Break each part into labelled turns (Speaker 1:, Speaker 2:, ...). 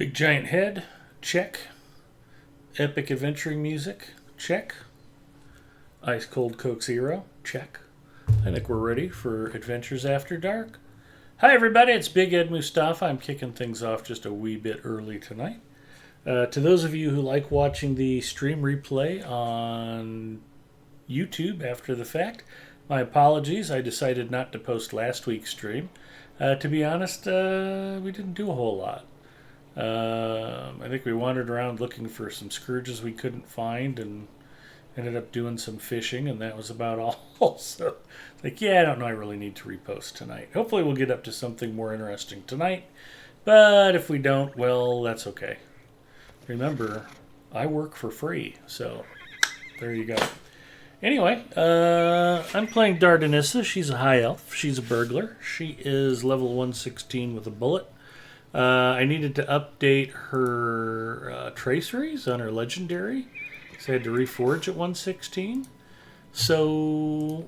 Speaker 1: Big giant head, check. Epic adventuring music, check. Ice cold Coke Zero, check. I think we're ready for Adventures After Dark. Hi everybody, it's Big Ed Mustafa. I'm kicking things off just a wee bit early tonight. To those of you who like watching the stream replay on YouTube after the fact, my apologies. I decided not to post last week's stream. To be honest, we didn't do a whole lot. I think we wandered around looking for some scourges we couldn't find and ended up doing some fishing, and that was about all. So, I don't know, I really need to repost tonight. Hopefully, we'll get up to something more interesting tonight. But if we don't, well, that's okay. Remember, I work for free, so there you go. Anyway, I'm playing Dardanissa. She's a high elf. She's a burglar. She is level 116 with a bullet. I needed to update her traceries on her legendary, so I had to reforge at 116. So,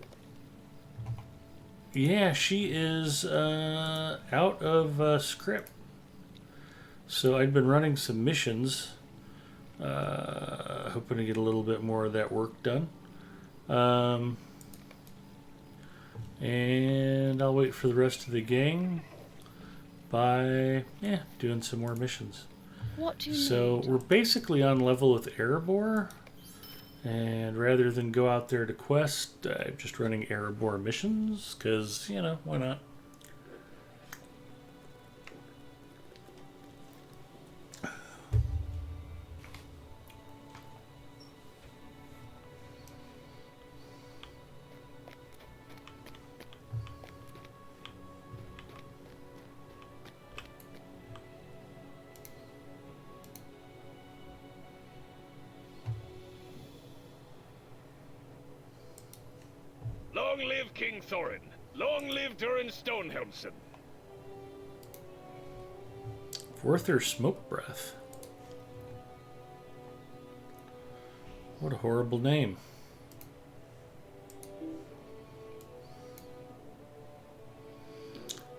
Speaker 1: yeah, she is out of script. So I'd been running some missions, hoping to get a little bit more of that work done. And I'll wait for the rest of the gang by doing some more missions.
Speaker 2: What do you
Speaker 1: need? We're basically on level with Erebor, and rather than go out there to quest, I'm just running Erebor missions, because, why not?
Speaker 3: Long live King Thorin! Long live Durin Stonehelmson!
Speaker 1: Vorthur Smoke Breath. What a horrible name.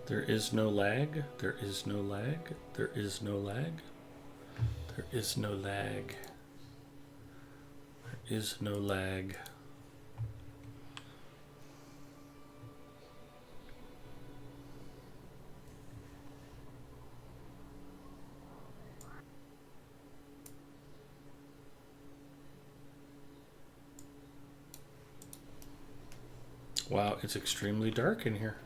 Speaker 1: There is no lag. There is no lag. There is no lag. There is no lag. There is no lag. Wow, it's extremely dark in here.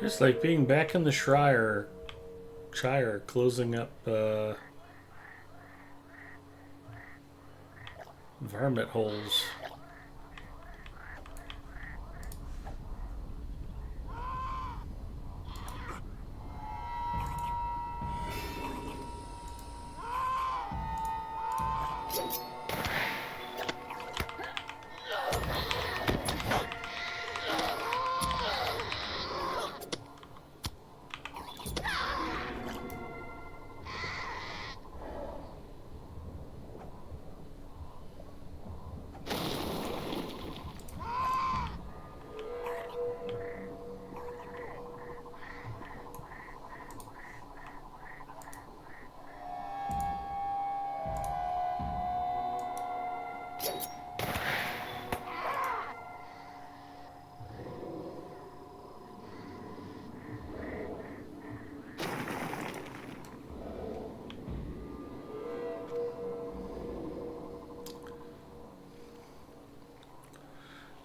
Speaker 1: It's like being back in the Shire, closing up varmint holes.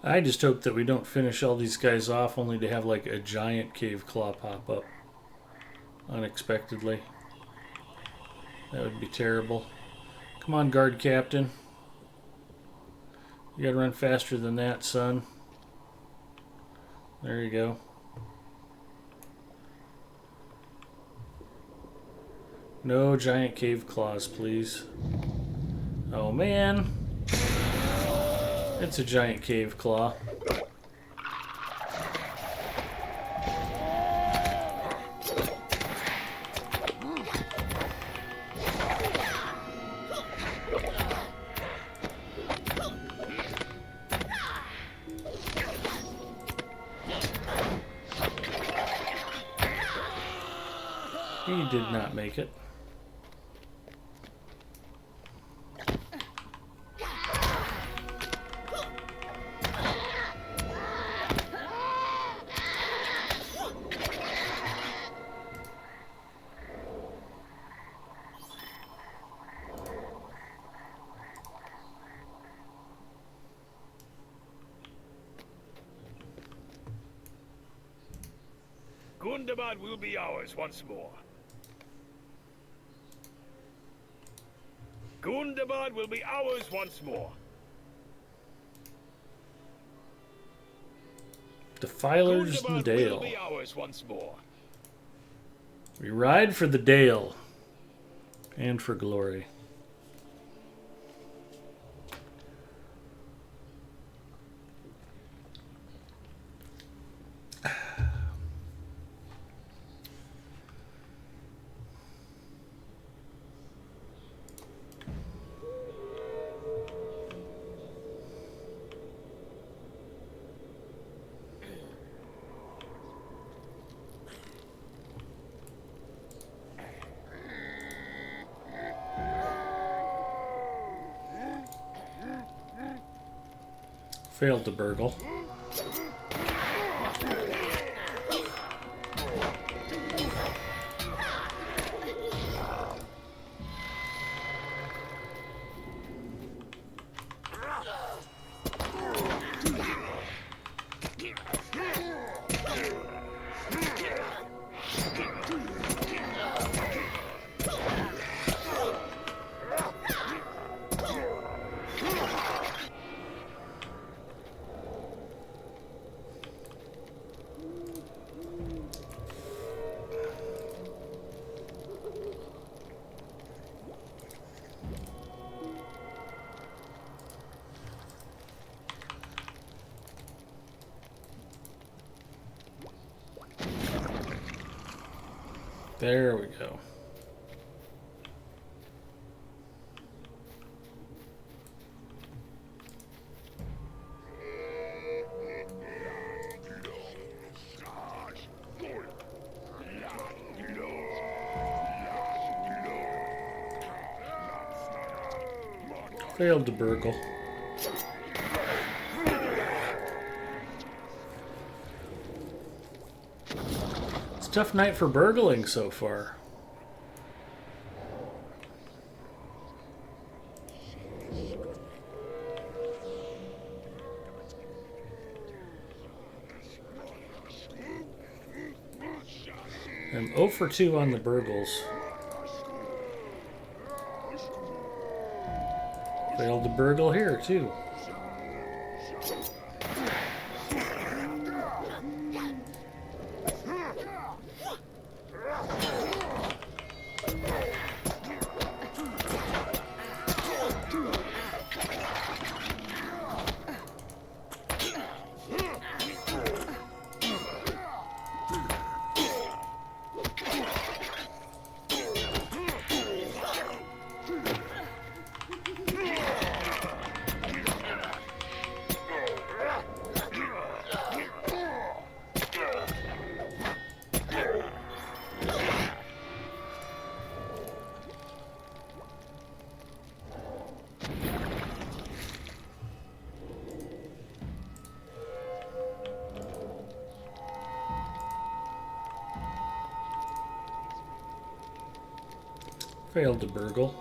Speaker 1: I just hope that we don't finish all these guys off only to have like a giant cave claw pop up unexpectedly. That would be terrible. Come on, guard captain. You gotta run faster than that, son. There you go. No giant cave claws, please. Oh man. It's a giant cave claw. He did not make it.
Speaker 3: Gundabad will be ours once more. Gundabad will be ours once more.
Speaker 1: Defilers in the
Speaker 3: Gundabad
Speaker 1: Dale.
Speaker 3: will be ours once more.
Speaker 1: We ride for the Dale. And for glory. Failed to burgle. There we go. Failed to burgle. It's a tough night for burgling so far. I'm 0 for 2 on the burgles. Failed to burgle here, too. Failed to burgle.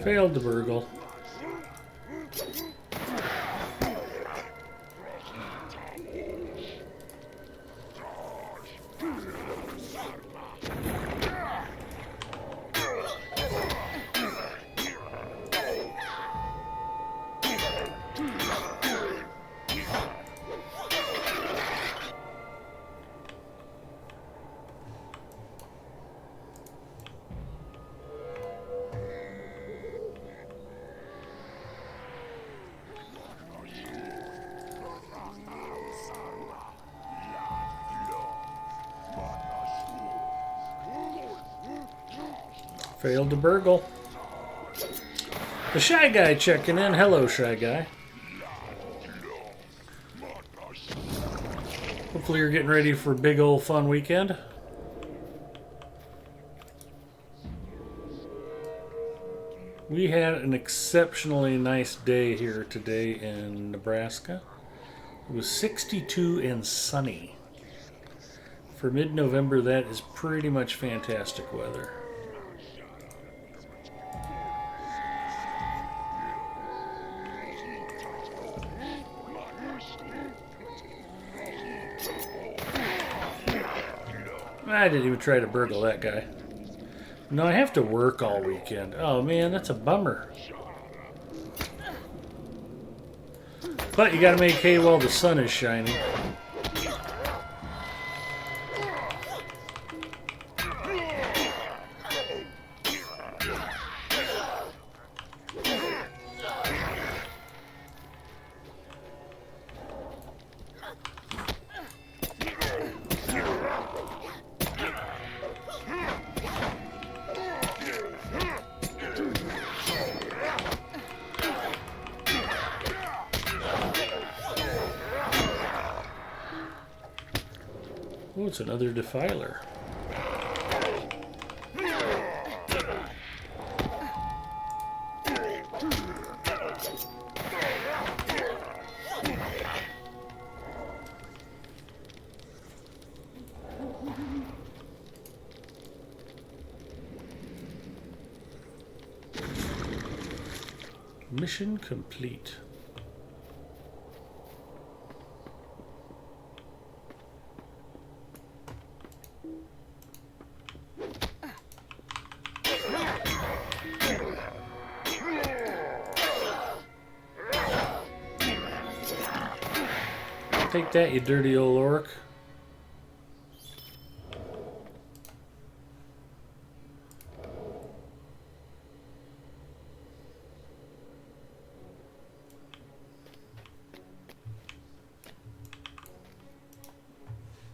Speaker 1: Failed to burgle. Failed to burgle. The Shy Guy checking in. Hello, Shy Guy. Hopefully you're getting ready for a big old fun weekend. We had an exceptionally nice day here today in Nebraska. It was 62 and sunny. For mid-November, that is pretty much fantastic weather. I didn't even try to burgle that guy. No, I have to work all weekend. Oh man, that's a bummer. But you gotta make hay while the sun is shining. Oh, it's another defiler. Mission complete. Take that, you dirty old orc.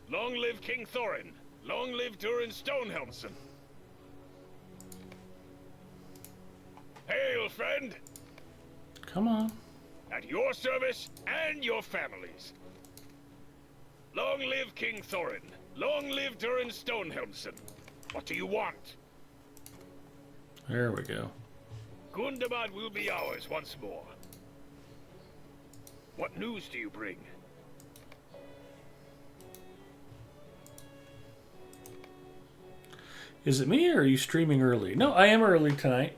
Speaker 3: Long live King Thorin! Long live Durin Stonehelmson! Hail, friend!
Speaker 1: Come on.
Speaker 3: At your service and your families. Long live King Thorin! Long live Durin Stonehelmson. What do you want?
Speaker 1: There we go.
Speaker 3: Gundabad will be ours once more. What news do you bring?
Speaker 1: Is it me or are you streaming early? No, I am early tonight.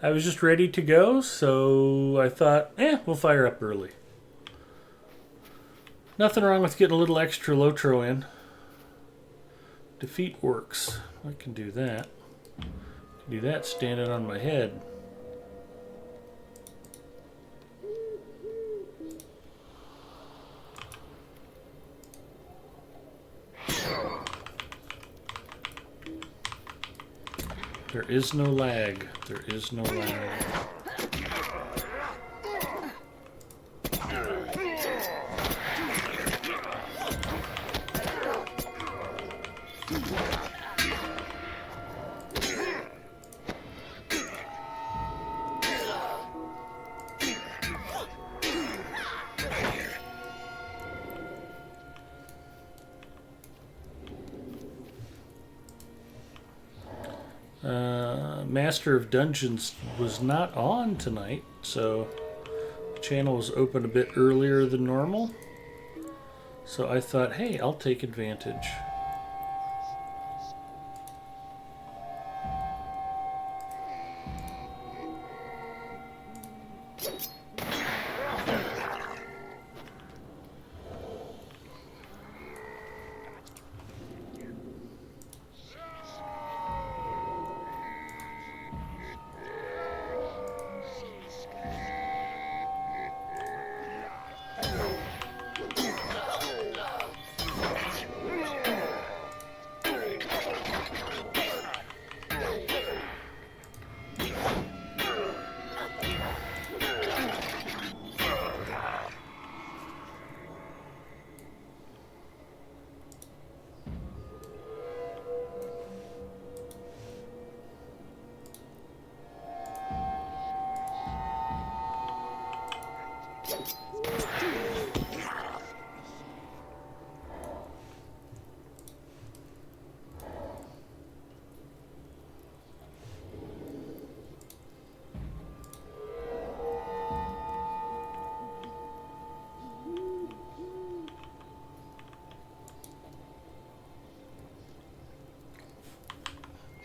Speaker 1: I was just ready to go, so I thought, we'll fire up early. Nothing wrong with getting a little extra Lotro in. Defeat orcs. I can do that. I can do that standing on my head. There is no lag. There is no lag. Master of Dungeons was not on tonight, so the channel was open a bit earlier than normal. So I thought, hey, I'll take advantage.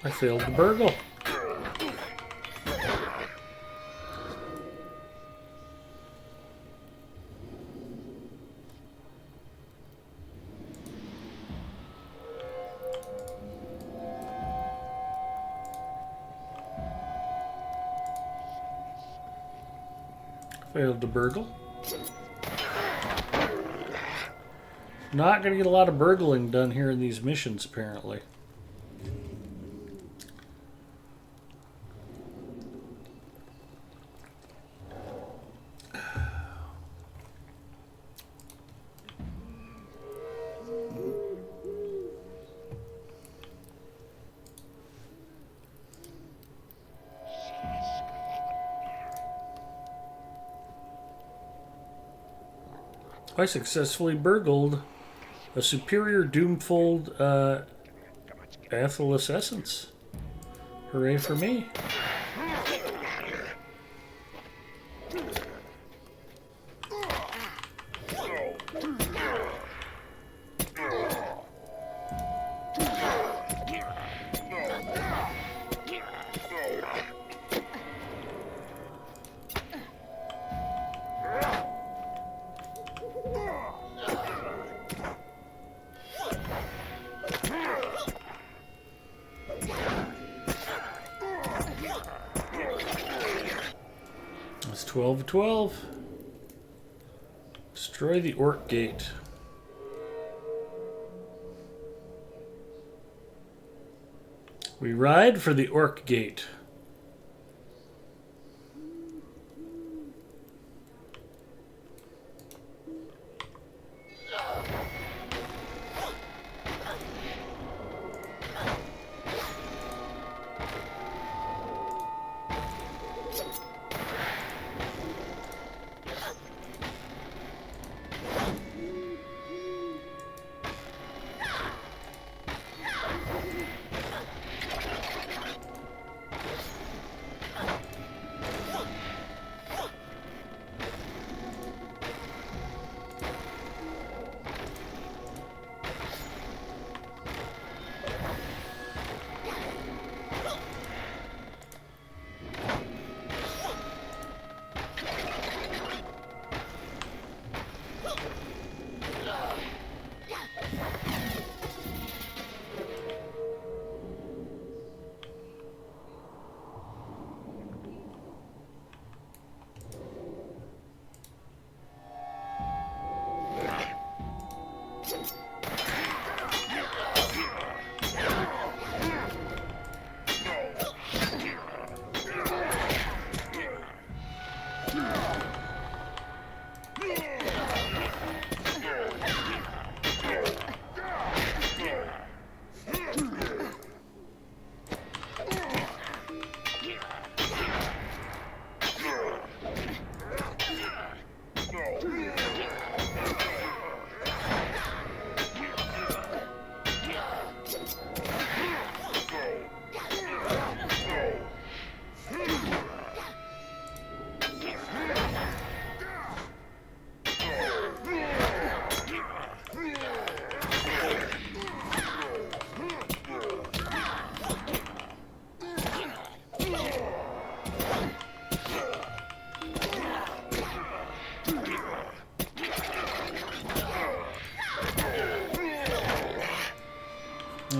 Speaker 1: I failed to burgle. Failed to burgle. Not going to get a lot of burgling done here in these missions, apparently. I successfully burgled a superior Doomfold Aethelus Essence. Hooray for me. It's 12-12. Destroy the Orc Gate. We ride for the Orc Gate.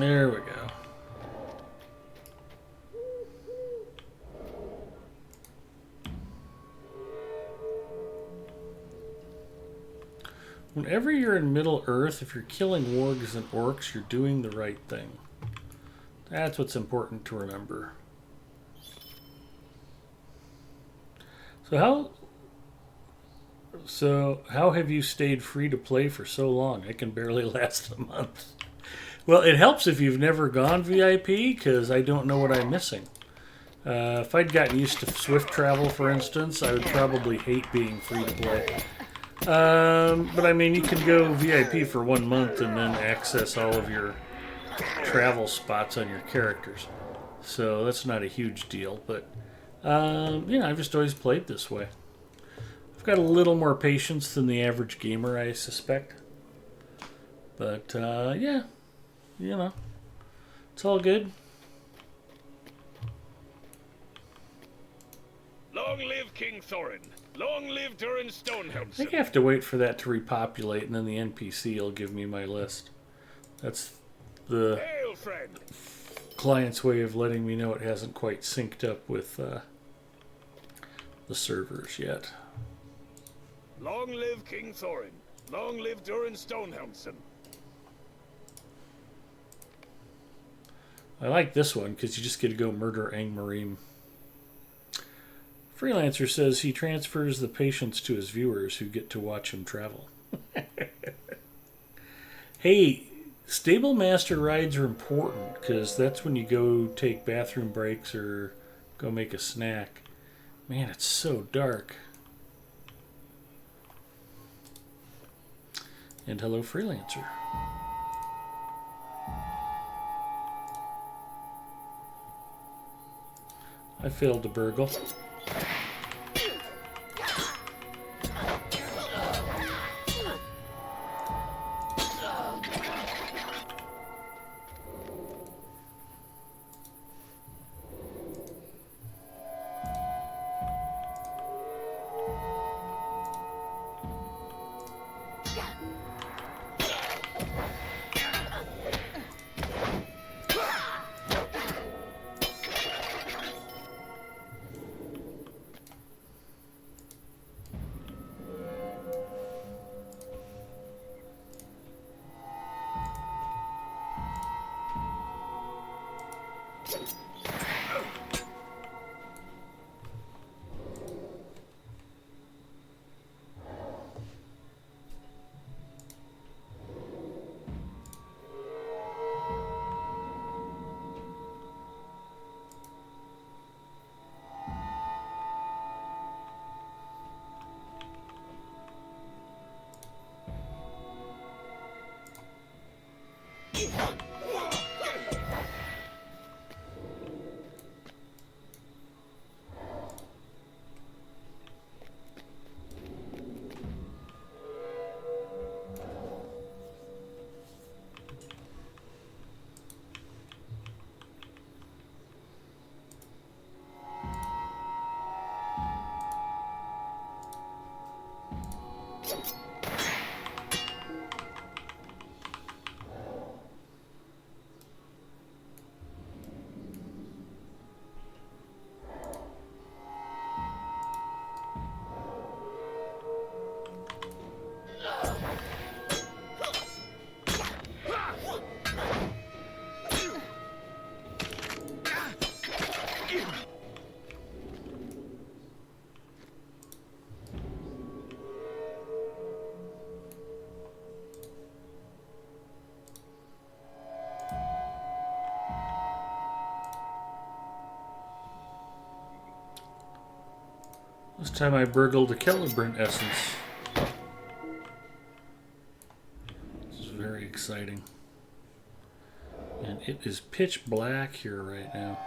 Speaker 1: There we go. Whenever you're in Middle Earth, if you're killing wargs and orcs, you're doing the right thing. That's what's important to remember. So how have you stayed free to play for so long? It can barely last a month. Well, it helps if you've never gone VIP, because I don't know what I'm missing. If I'd gotten used to Swift travel, for instance, I would probably hate being free to play. But I mean, you can go VIP for 1 month and then access all of your travel spots on your characters. So that's not a huge deal, but I've just always played this way. I've got a little more patience than the average gamer, I suspect. But yeah, it's all good.
Speaker 3: Long live King Thorin. Long live Durin
Speaker 1: I
Speaker 3: Stonehelmson.
Speaker 1: think I have to wait for that to repopulate, and then the NPC will give me my list. That's the
Speaker 3: Hail, friend.
Speaker 1: client's way of letting me know it hasn't quite synced up with the servers yet.
Speaker 3: Long live King Thorin. Long live Durin Stonehelmson.
Speaker 1: I like this one because you just get to go murder Angmarim. Freelancer says he transfers the patience to his viewers who get to watch him travel. Hey, stable master rides are important because that's when you go take bathroom breaks or go make a snack. Man, it's so dark. And hello, Freelancer. I failed to burgle. This time I burgled a Celebrant essence. This is very exciting. And it is pitch black here right now.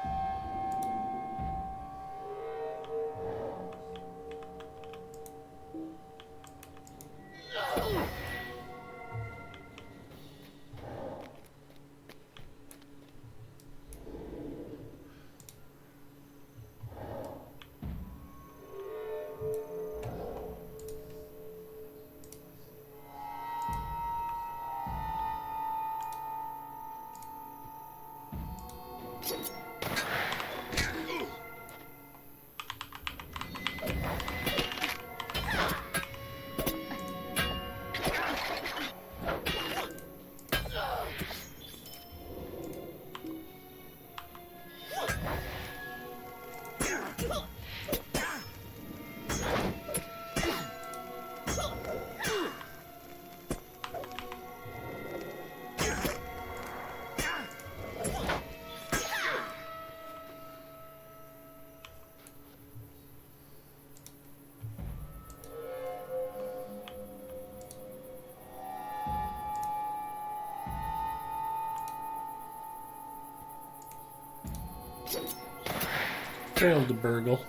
Speaker 1: Failed to burgle.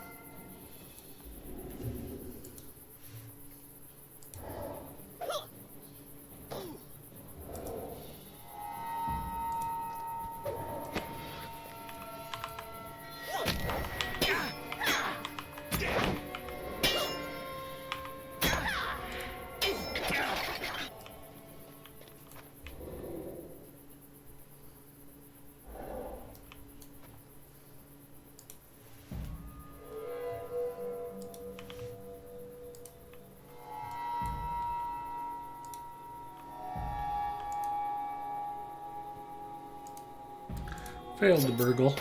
Speaker 1: Failed to burgle.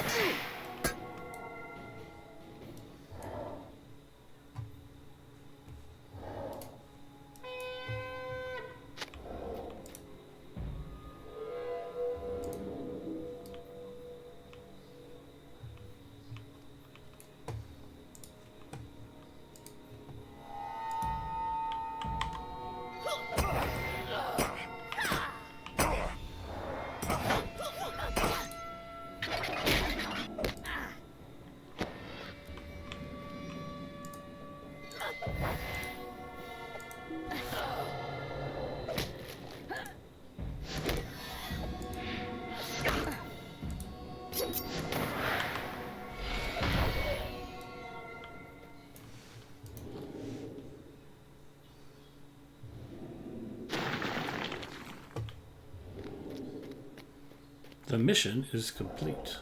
Speaker 1: The mission is complete.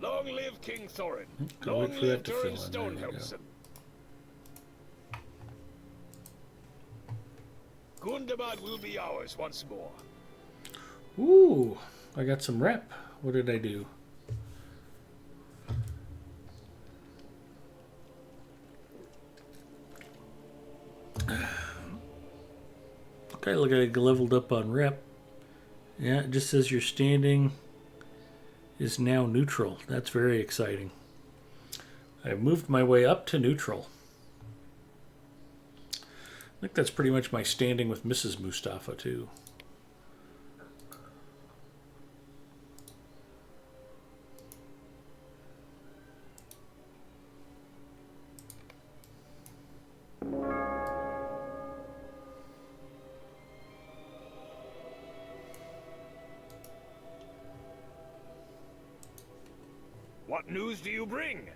Speaker 3: Long live King Thorin.
Speaker 1: Go
Speaker 3: Long
Speaker 1: wait for
Speaker 3: live
Speaker 1: that to fill
Speaker 3: Durin
Speaker 1: in. There we go.
Speaker 3: Stonehelmson. Gundabad will be ours once more.
Speaker 1: Ooh, I got some rep. What did I do? Okay, look, I leveled up on rep. Yeah, it just says your standing is now neutral. That's very exciting. I've moved my way up to neutral. I think that's pretty much my standing with Mrs. Mustafa, too.
Speaker 3: What news do you bring?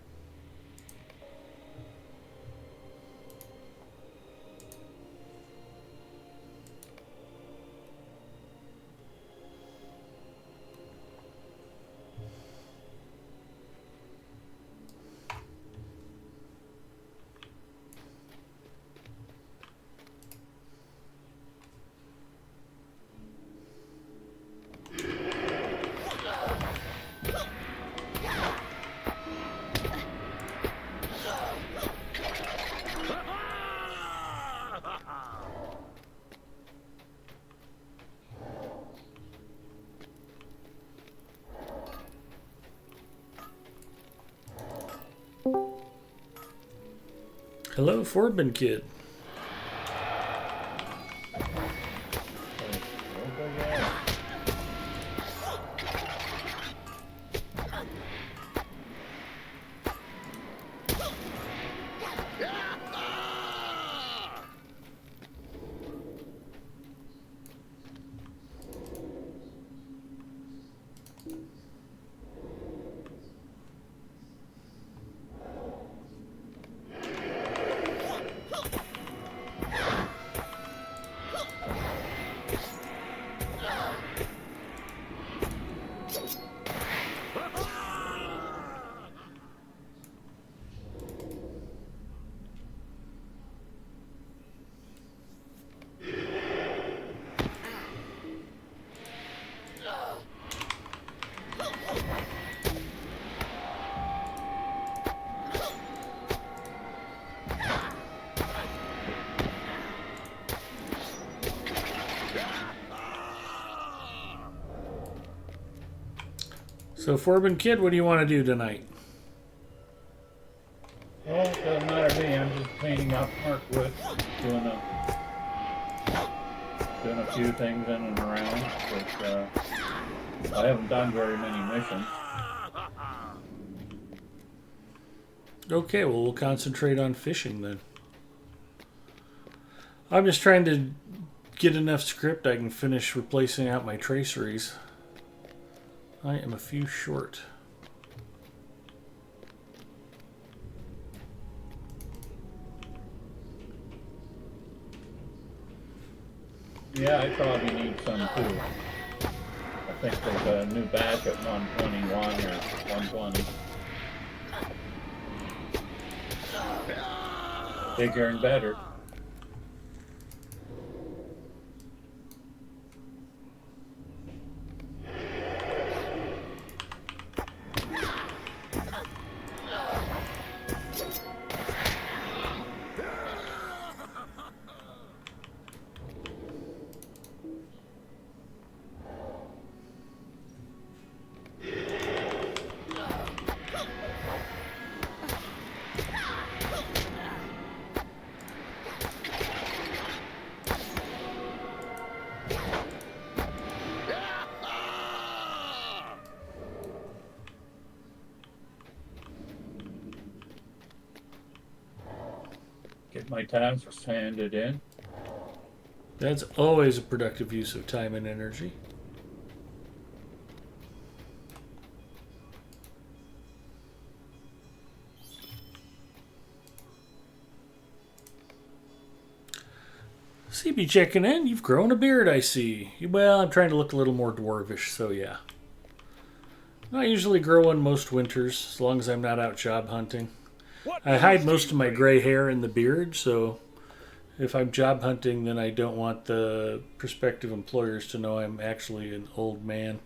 Speaker 1: Hello, Forbin Kid. So, Forbin Kid, what do you want to do tonight?
Speaker 2: Well, it doesn't matter to me. I'm just cleaning up Markwood, doing a few things in and around, but I haven't done very many missions.
Speaker 1: Okay, well, we'll concentrate on fishing then. I'm just trying to get enough script I can finish replacing out my traceries. I am a few short.
Speaker 2: Yeah, I probably need some too. I think there's a new batch at 121 or 120. Bigger and better. Get my tasks handed in.
Speaker 1: That's always a productive use of time and energy. CB checking in. You've grown a beard, I see. Well, I'm trying to look a little more dwarvish, so yeah. I usually grow one most winters, as long as I'm not out job hunting. I hide most of my gray hair in the beard, so if I'm job hunting, then I don't want the prospective employers to know I'm actually an old man.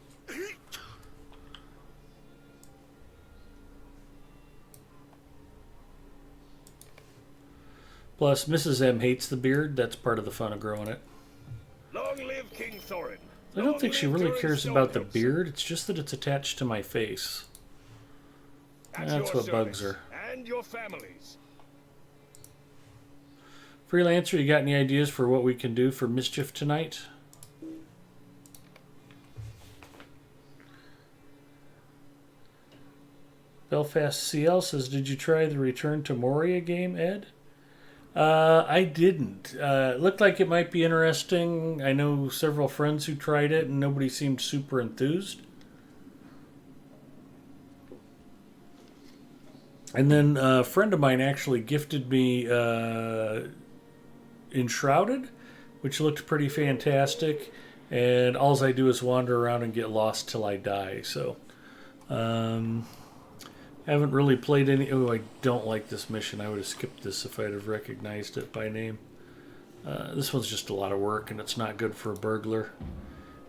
Speaker 1: Plus, Mrs. M hates the beard. That's part of the fun of growing it.
Speaker 3: Long live King Thorin.
Speaker 1: I don't think she really cares about the beard. It's just that it's attached to my face. That's what bugs her.
Speaker 3: And your families.
Speaker 1: Freelancer, you got any ideas for what we can do for mischief tonight? Belfast CL says, did you try the Return to Moria game, Ed? I didn't. It looked like it might be interesting. I know several friends who tried it and nobody seemed super enthused. And then a friend of mine actually gifted me Enshrouded, which looked pretty fantastic. And all I do is wander around and get lost till I die. So, haven't really played any. Oh, I don't like this mission. I would have skipped this if I'd have recognized it by name. This one's just a lot of work, and it's not good for a burglar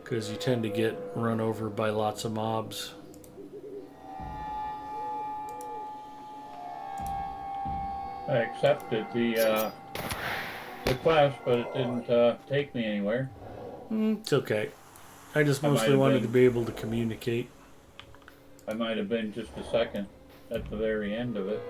Speaker 1: because you tend to get run over by lots of mobs.
Speaker 2: I accepted the quest, but it didn't take me anywhere.
Speaker 1: It's okay. I just mostly wanted to be able to communicate.
Speaker 2: I might have been just a second at the very end of it.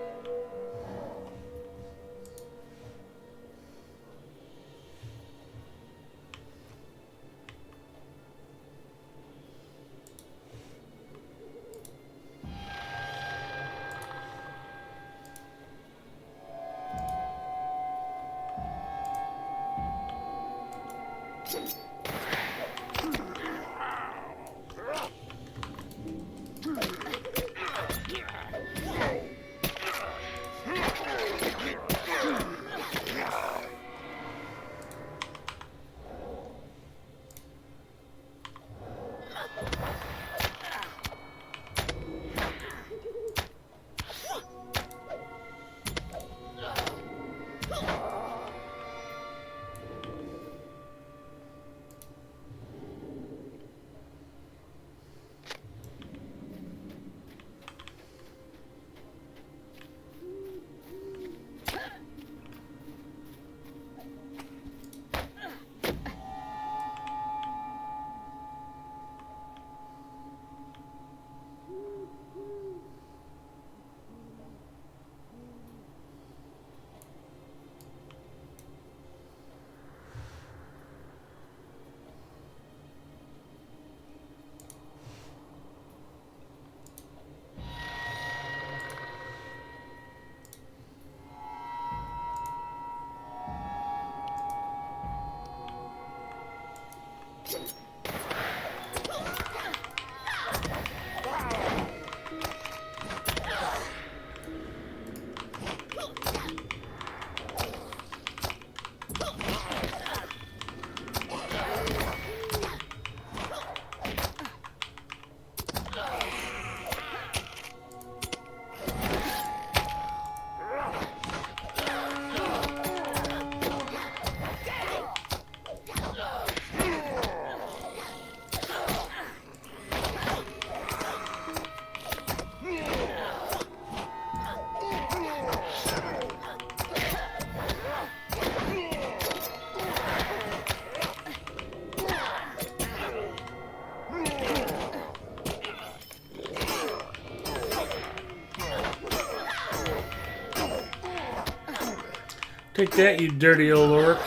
Speaker 1: Take that, you dirty old orc.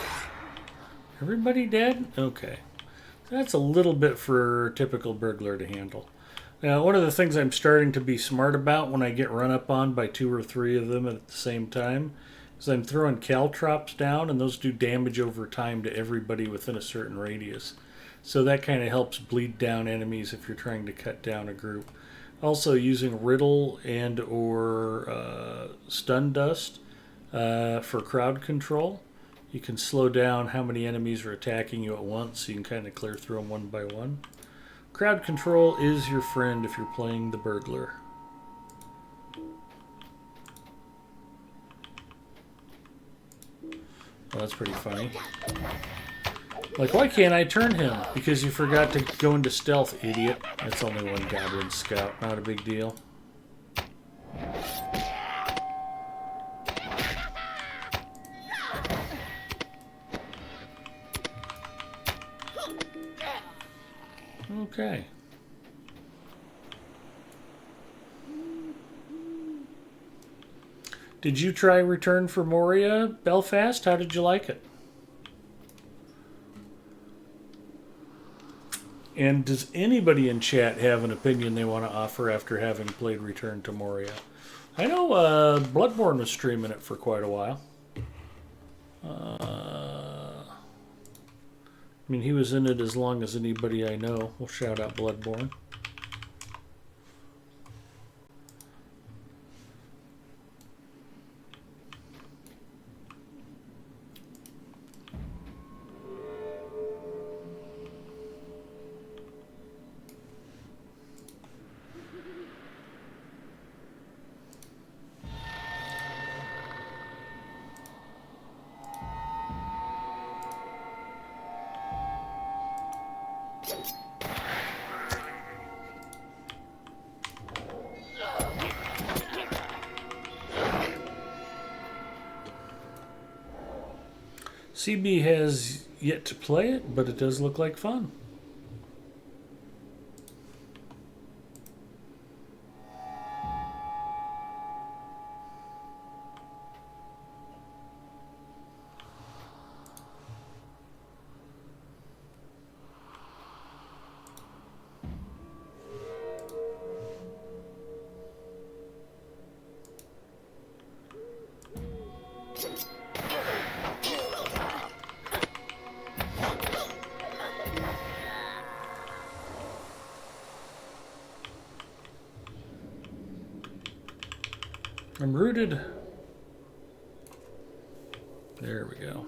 Speaker 1: Everybody dead? Okay. That's a little bit for a typical burglar to handle. Now, one of the things I'm starting to be smart about when I get run up on by 2 or 3 of them at the same time is I'm throwing caltrops down, and those do damage over time to everybody within a certain radius. So that kind of helps bleed down enemies if you're trying to cut down a group. Also, using riddle and or stun dust for crowd control. You can slow down how many enemies are attacking you at once, so you can kind of clear through them one by one. Crowd control is your friend if you're playing the burglar. Well, that's pretty funny. Like, why can't I turn him? Because you forgot to go into stealth, idiot. That's only one goblin scout, not a big deal. Okay. Did you try Return for Moria, Belfast? How did you like it? And does anybody in chat have an opinion they want to offer after having played Return to Moria? I know Bloodborne was streaming it for quite a while. I mean, he was in it as long as anybody I know. We'll shout out Bloodborne. CB has yet to play it, but it does look like fun. I'm rooted. There we go.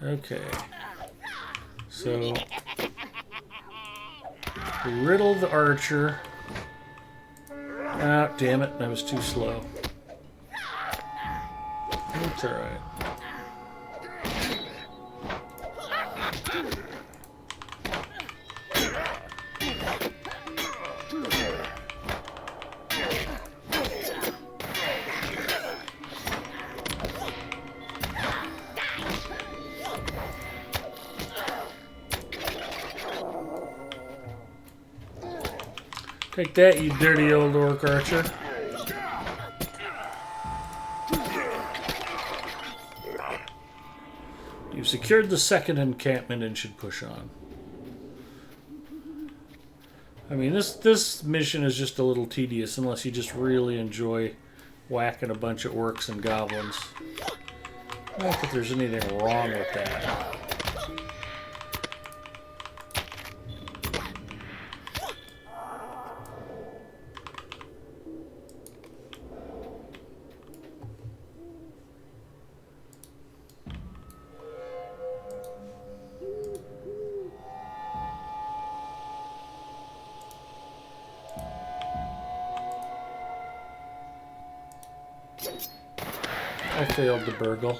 Speaker 1: Okay. So, riddle the archer. Ah, damn it, that was too slow. It's alright. Take that, you dirty old orc archer. You've secured the second encampment and should push on. I mean, this mission is just a little tedious unless you just really enjoy whacking a bunch of orcs and goblins. Not that there's anything wrong with that. I failed the burgle.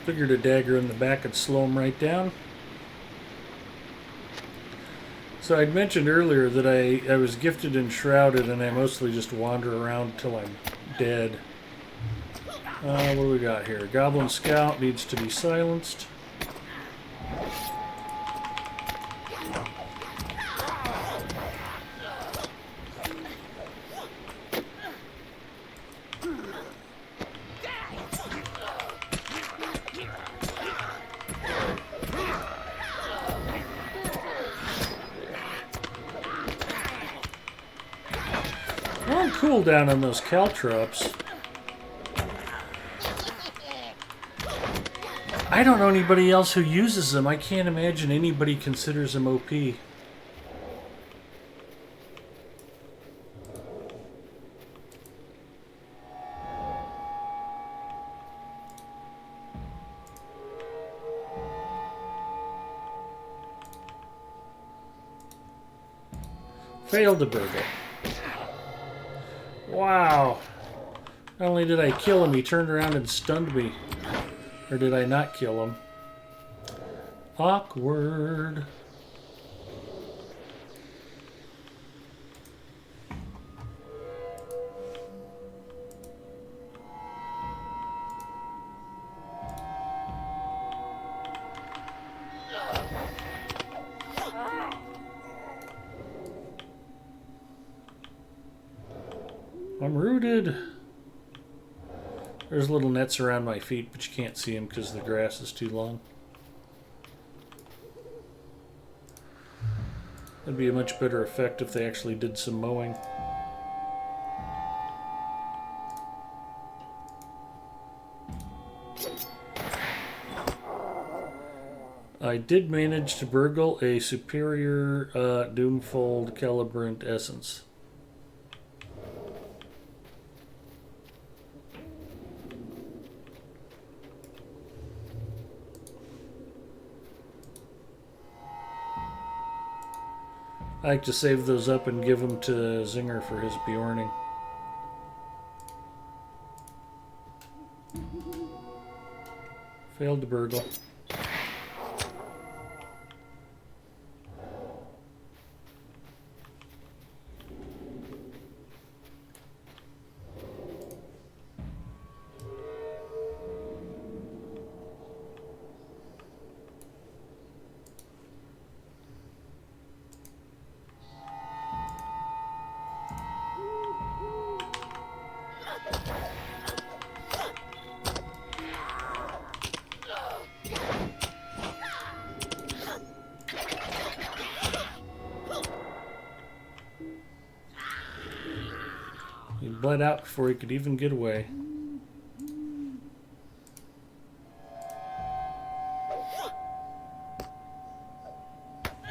Speaker 1: Figured a dagger in the back would slow him right down. So I'd mentioned earlier that I was gifted and shrouded, and I mostly just wander around till I'm dead. What do we got here? Goblin Scout needs to be silenced. Long cooldown on those caltrops. I don't know anybody else who uses them. I can't imagine anybody considers them OP. Failed to burgle. Wow. Not only did I kill him, he turned around and stunned me. Or did I not kill him? Awkward. I'm rooted. There's little nets around my feet, but you can't see them because the grass is too long. That'd be a much better effect if they actually did some mowing. I did manage to burgle a superior Doomfold Calibrant Essence. I like to save those up and give them to Zinger for his Bjorning. Failed to burgle. He bled out before he could even get away.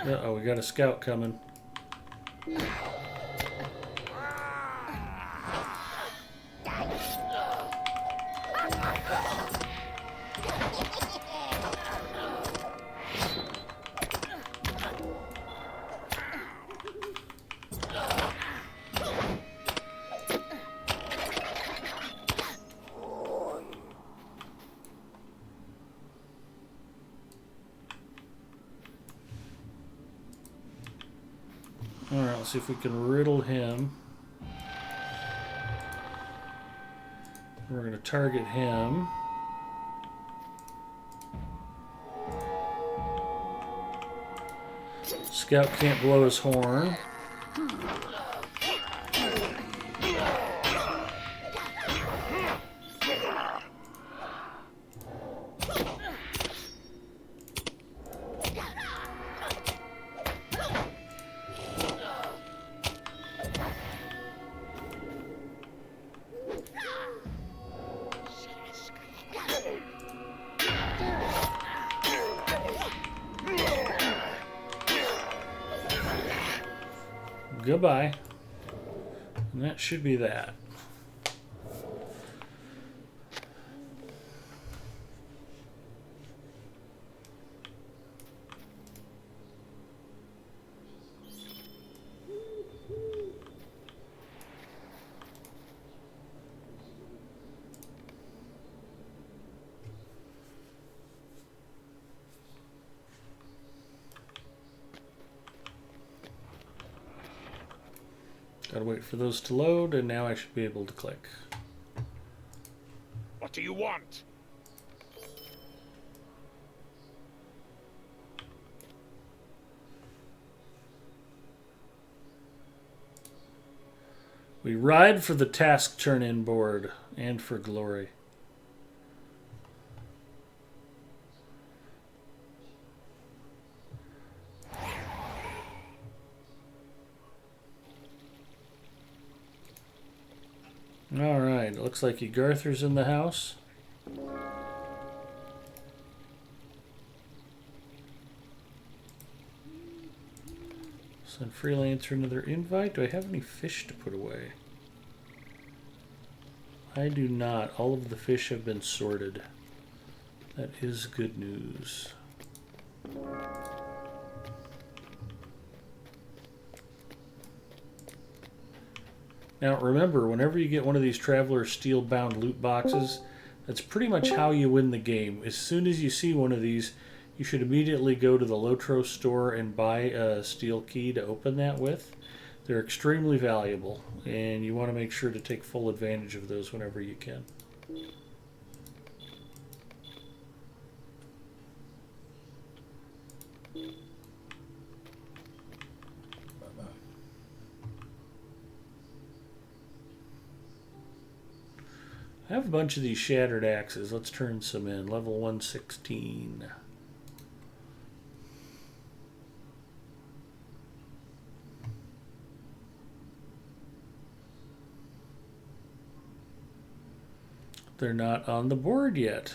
Speaker 1: Uh-oh, we got a scout coming. Alright, let's see if we can riddle him. We're going to target him. Scout can't blow his horn. Goodbye. And that should be that. Gotta wait for those to load, and now I should be able to click.
Speaker 3: What do you want?
Speaker 1: We ride for the task turn-in board and for glory. Alright, it looks like Garther's in the house. Send Freelancer another invite. Do I have any fish to put away? I do not. All of the fish have been sorted. That is good news. Now remember, whenever you get one of these Traveler Steel-bound loot boxes, that's pretty much how you win the game. As soon as you see one of these, you should immediately go to the Lotro store and buy a steel key to open that with. They're extremely valuable, and you want to make sure to take full advantage of those whenever you can. I have a bunch of these shattered axes. Let's turn some in. Level 116. They're not on the board yet.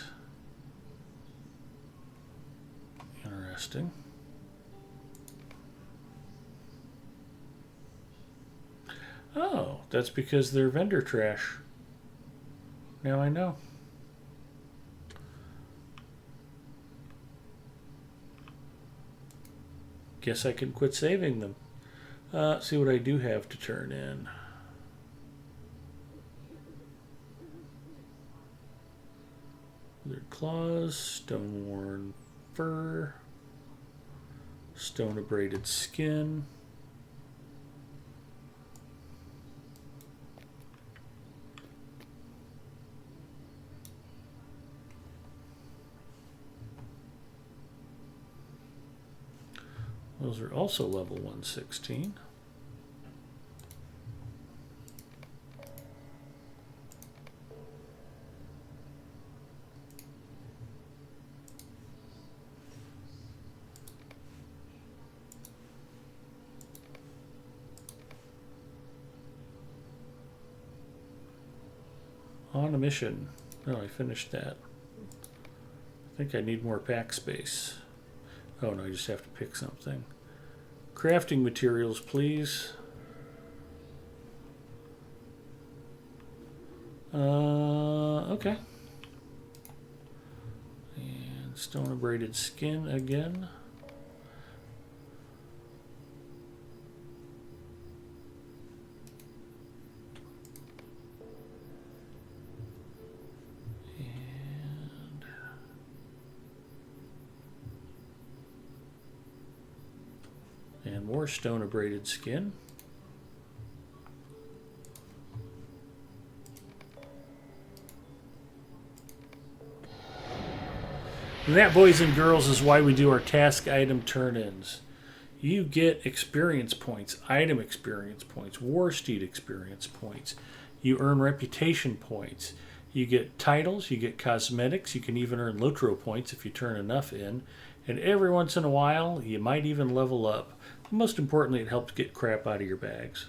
Speaker 1: Interesting. Oh, that's because they're vendor trash. Now I know. Guess I can quit saving them. See what I do have to turn in. Withered claws, stone-worn fur, stone-abraded skin. Those are also level 116. On a mission. No, I finished that. I think I need more pack space. Oh no, I just have to pick something. Crafting materials, please. Okay. And stone abraded skin again. And more stone abraded skin. And that, boys and girls, is why we do our task item turn-ins. You get experience points, item experience points, war steed experience points. You earn reputation points. You get titles, you get cosmetics, you can even earn Lotro points if you turn enough in. And every once in a while, you might even level up. Most importantly, it helps get crap out of your bags.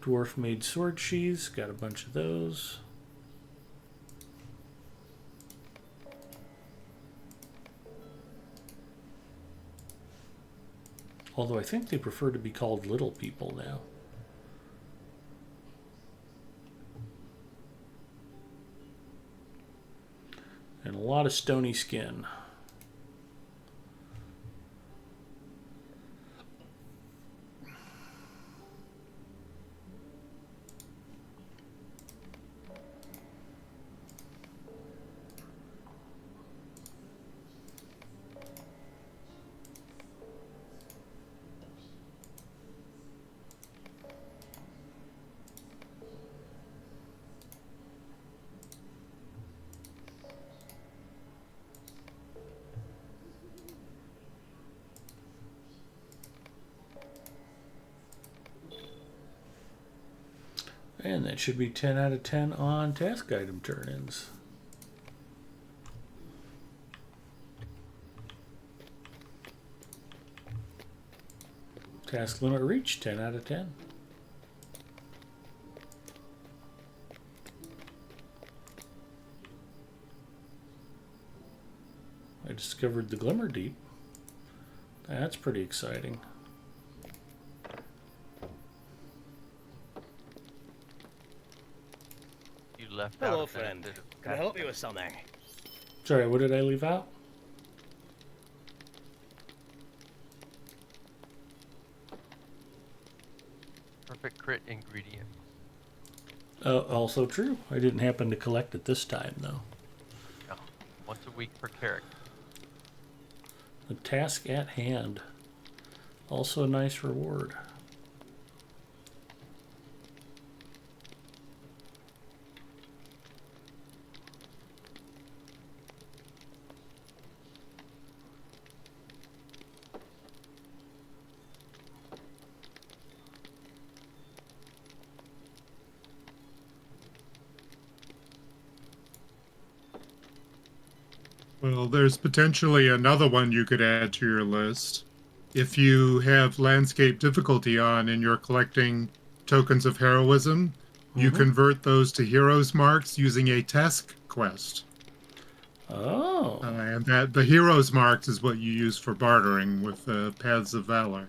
Speaker 1: Dwarf made sword sheaths, got a bunch of those. Although I think they prefer to be called little people now. And a lot of stony skin. And that should be 10 out of 10 on task item turn-ins. Task limit reached, 10 out of 10. I discovered the Glimmer Deep. That's pretty exciting.
Speaker 4: You left
Speaker 5: Hello,
Speaker 4: out a
Speaker 5: friend.
Speaker 4: benefit of
Speaker 5: Can I help you with something?
Speaker 1: Sorry, what did I leave out?
Speaker 4: perfect crit ingredient.
Speaker 1: Also true. I didn't happen to collect it this time, though.
Speaker 4: No, once a week per character.
Speaker 1: The task at hand. Also a nice reward.
Speaker 6: Well, there's potentially another one you could add to your list. If you have landscape difficulty on and you're collecting tokens of heroism, you convert those to heroes marks using a task quest.
Speaker 1: Oh.
Speaker 6: And that the heroes marks is what you use for bartering with paths of valor.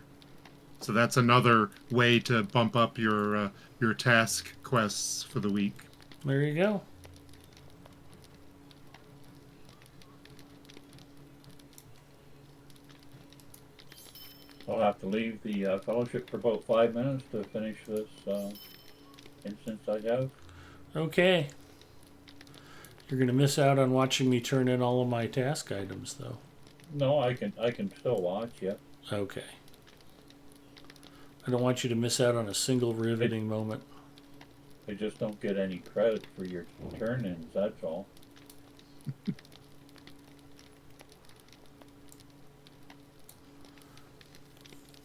Speaker 6: So that's another way to bump up your task quests for the week.
Speaker 1: There you go.
Speaker 2: I'll have to leave the fellowship for about 5 minutes to finish this instance I have.
Speaker 1: Okay. You're going to miss out on watching me turn in all of my task items, though.
Speaker 2: No, I can still watch, yeah.
Speaker 1: Okay. I don't want you to miss out on a single riveting moment.
Speaker 2: I just don't get any credit for your turn-ins, that's all.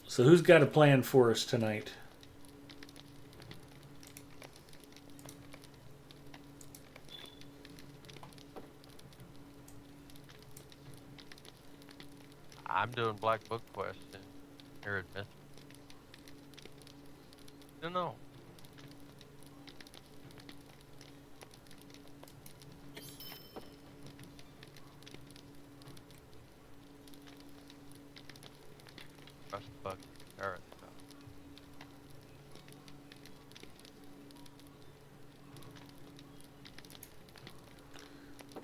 Speaker 1: So who's got a plan for us tonight?
Speaker 4: I'm doing Black Book Quest and Arid Myth. No. Trust bug. Alright.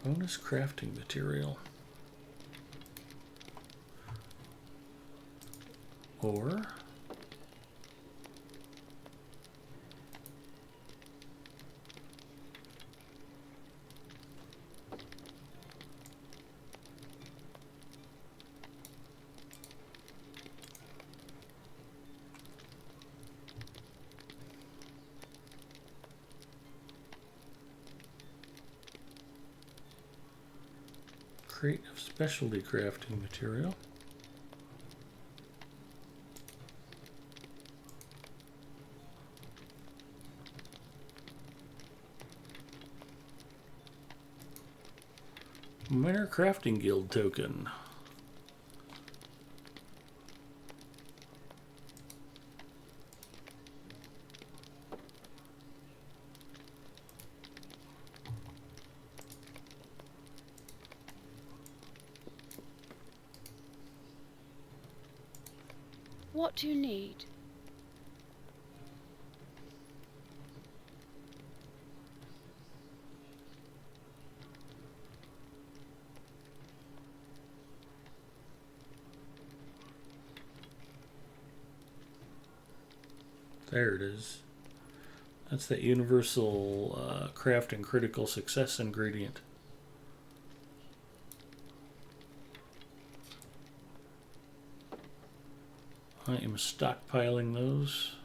Speaker 1: Bonus crafting material. Or crate of specialty crafting material. Minor Crafting Guild token.
Speaker 7: What do you need?
Speaker 1: There it is. That's that universal craft and critical success ingredient. I am stockpiling those.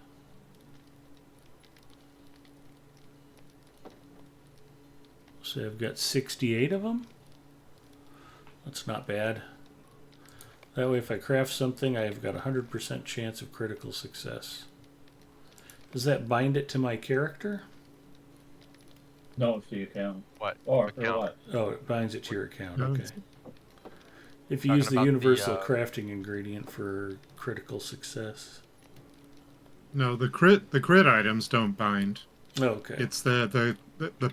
Speaker 1: So I've got 68 of them. That's not bad. That way if I craft something, I've got a 100% chance of critical success. Does that bind it to my character?
Speaker 2: No, so you can.
Speaker 4: What?
Speaker 2: Or
Speaker 4: Account.
Speaker 2: what?
Speaker 1: Oh, it binds it to your account.
Speaker 6: No,
Speaker 1: Okay.
Speaker 6: it's-
Speaker 1: If you
Speaker 4: Talking
Speaker 1: use the
Speaker 4: about the,
Speaker 1: universal crafting ingredient for critical success.
Speaker 6: No, the crit items don't bind.
Speaker 1: Oh, okay.
Speaker 6: It's the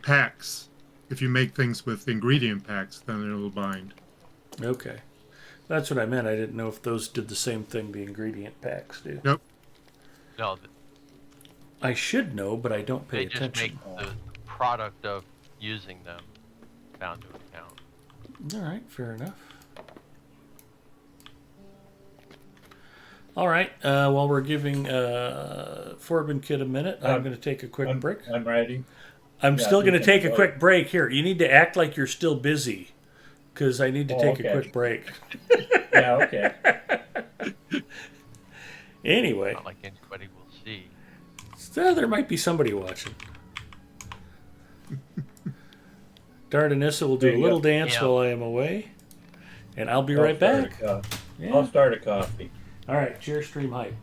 Speaker 6: packs. If you make things with ingredient packs, then it'll bind.
Speaker 1: Okay. That's what I meant. I didn't know if those did the same thing the ingredient packs do.
Speaker 6: Nope.
Speaker 4: No,
Speaker 1: I should know, but I don't pay
Speaker 4: they just
Speaker 1: attention.
Speaker 4: make the product of using them bound to account.
Speaker 1: All right, fair enough. All right, while we're giving Forbin Kid a minute, I'm going to take a quick break.
Speaker 2: I'm ready.
Speaker 1: I'm
Speaker 2: yeah,
Speaker 1: still
Speaker 2: you
Speaker 1: going to
Speaker 2: can
Speaker 1: take a
Speaker 2: go.
Speaker 1: quick break here. You need to act like you're still busy because I need to take a
Speaker 2: okay.
Speaker 1: quick break.
Speaker 2: Yeah, okay.
Speaker 1: Anyway,
Speaker 4: Not like anybody will see.
Speaker 1: so there might be somebody watching. Dardanissa will do
Speaker 2: There
Speaker 1: a
Speaker 2: you
Speaker 1: little
Speaker 2: go.
Speaker 1: dance
Speaker 4: Yeah.
Speaker 1: while I am away, and I'll be
Speaker 2: I'll
Speaker 1: right
Speaker 2: start a
Speaker 1: back.
Speaker 2: coffee.
Speaker 1: Yeah.
Speaker 2: I'll start a coffee.
Speaker 1: All right, cheers, stream hype.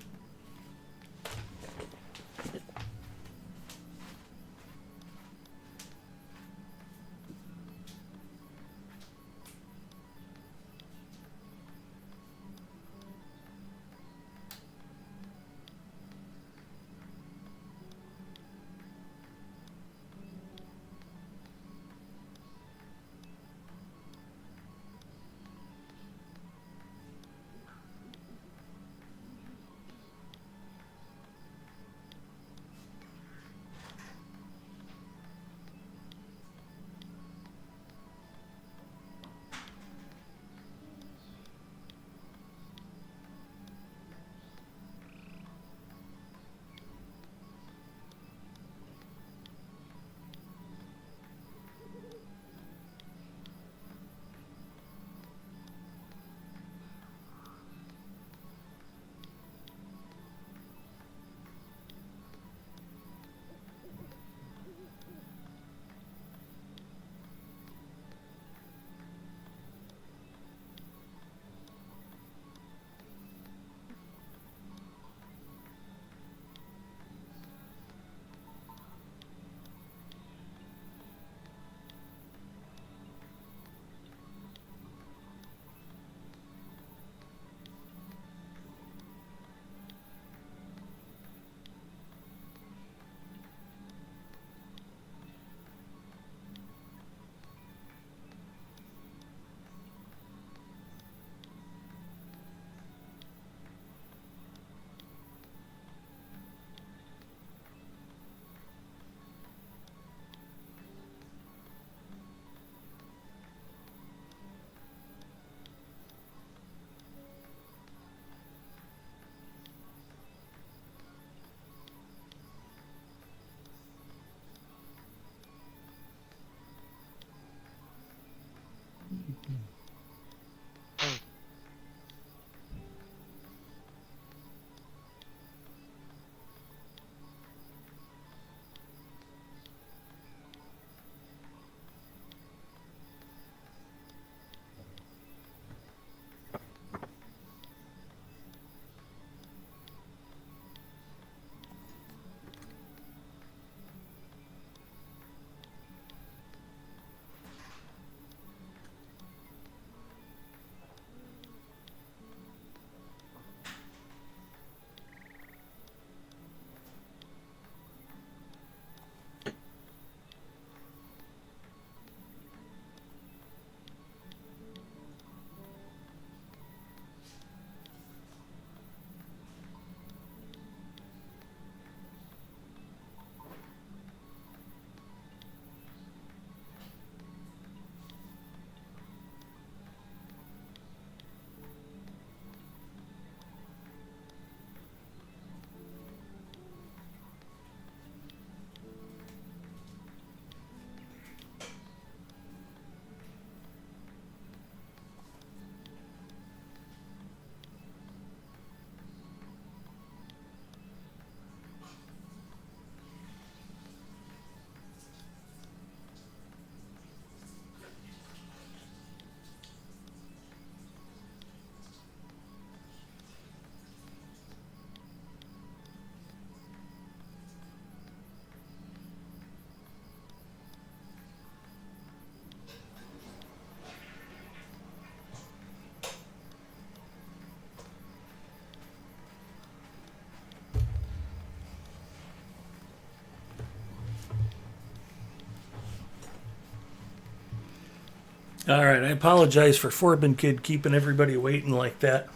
Speaker 1: All right, I apologize for Forbin Kid keeping everybody waiting like that.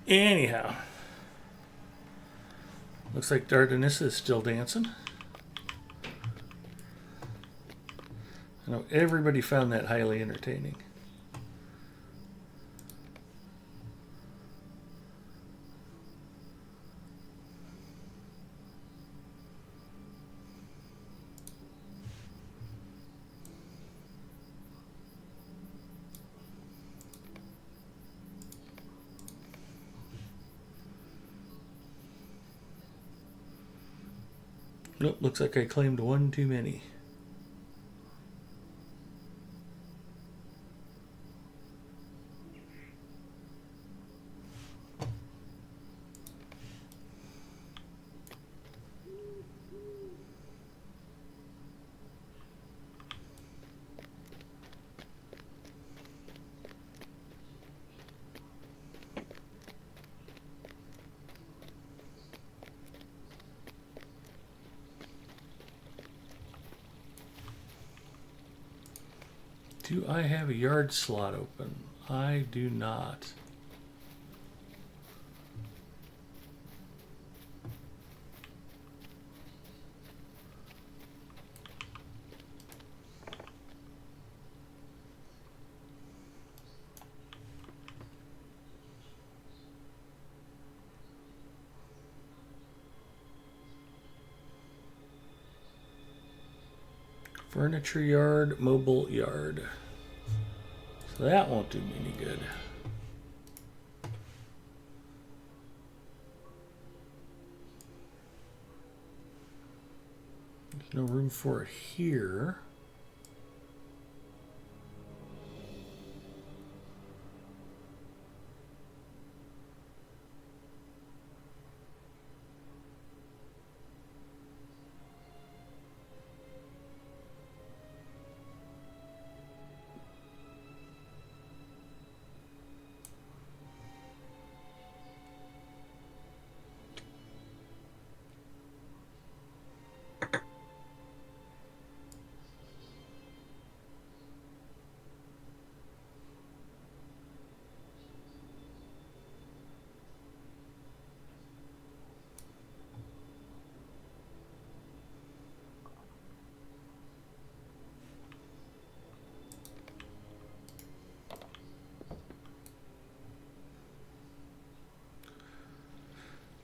Speaker 1: Anyhow, looks like Dardanissa is still dancing. I know everybody found that highly entertaining. Nope, looks like I claimed one too many. Do I have a yard slot open? I do not. Furniture yard, mobile yard. So that won't do me any good. There's no room for it here.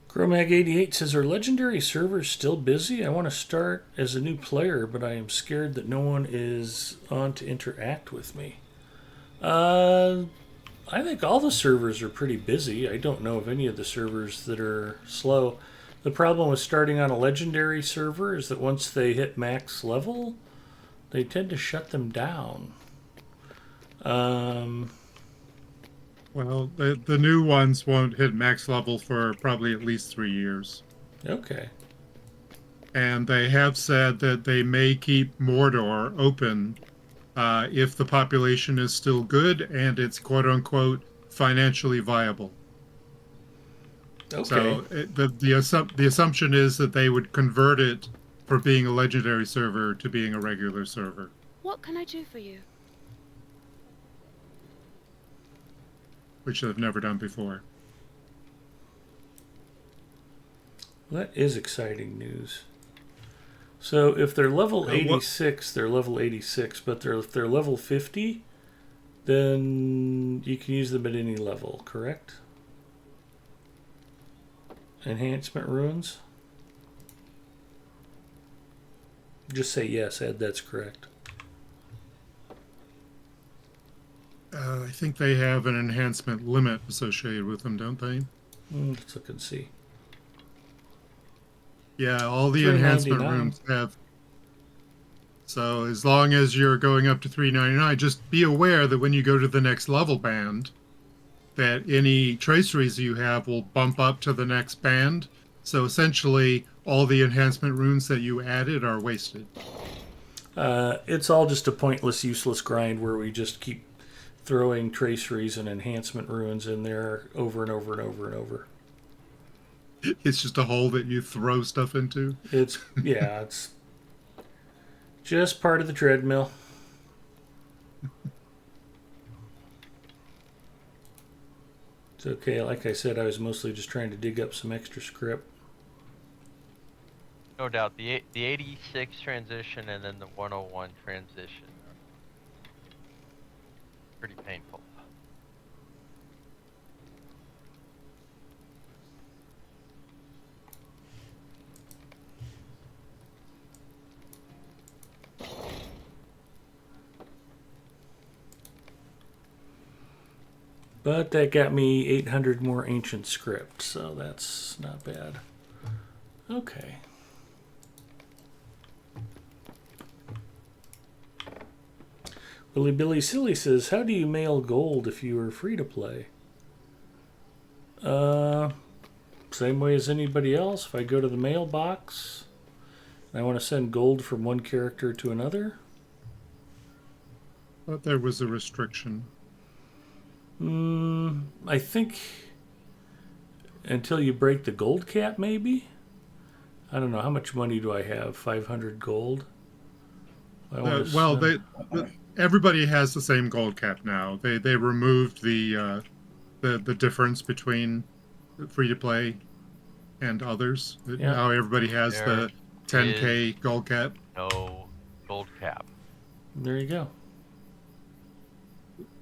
Speaker 1: Gromag88 says, are legendary servers still busy? I want to start as a new player, but I am scared that no one is on to interact with me. I think all the servers are pretty busy. I don't know of any of the servers that are slow. The problem with starting on a legendary server is that once they hit max level, they tend to shut them down.
Speaker 6: Well, the new ones won't hit max level for probably at least 3 years.
Speaker 1: Okay.
Speaker 6: And they have said that they may keep Mordor open if the population is still good and it's quote unquote financially viable.
Speaker 1: Okay.
Speaker 6: So the assumption is that they would convert it from being a legendary server to being a regular server.
Speaker 7: What can I do for you?
Speaker 6: Which they've never done before.
Speaker 1: That is exciting news. So if they're level 86, they're level 86, but if they're level 50, then you can use them at any level, correct? Enhancement runes? Just say yes, Ed, that's correct.
Speaker 6: I think they have an enhancement limit associated with them, don't they?
Speaker 1: Let's look and see.
Speaker 6: Yeah, all the enhancement rooms have. So as long as you're going up to 399, just be aware that when you go to the next level band, that any traceries you have will bump up to the next band. So essentially, all the enhancement runes that you added are wasted.
Speaker 1: It's all just a pointless, useless grind where we just keep throwing traceries and enhancement runes in there over and over and over and over.
Speaker 6: It's just a hole that you throw stuff into.
Speaker 1: It's just part of the treadmill. It's okay. Like I said, I was mostly just trying to dig up some extra script.
Speaker 4: No doubt, the 86 transition and then the 101 transition are pretty painful.
Speaker 1: But that got me 800 more ancient script, so that's not bad. Okay. Willie Billy Silly says, how do you mail gold if you are free to play? Same way as anybody else. If I go to the mailbox and I want to send gold from one character to another.
Speaker 6: Thought there was a restriction.
Speaker 1: I think until you break the gold cap, maybe? I don't know. How much money do I have? 500 gold?
Speaker 6: Everybody has the same gold cap now. They removed the difference between free to play and others.
Speaker 1: Yeah.
Speaker 6: Now everybody has the 10K gold cap.
Speaker 4: No gold cap.
Speaker 1: There you go.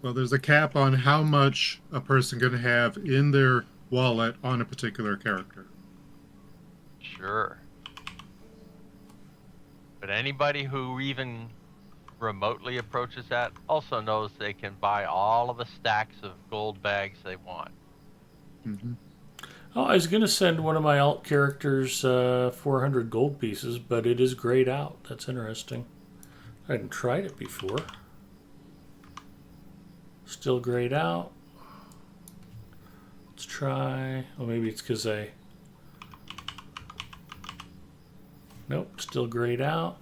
Speaker 6: Well, there's a cap on how much a person can have in their wallet on a particular character.
Speaker 4: Sure. But anybody who even remotely approaches that also knows they can buy all of the stacks of gold bags they want.
Speaker 6: Mm-hmm.
Speaker 1: Oh, I was going to send one of my alt characters 400 gold pieces, but it is grayed out. That's interesting. I hadn't tried it before. Still grayed out. Let's try. Well, maybe it's because I... Nope, still grayed out.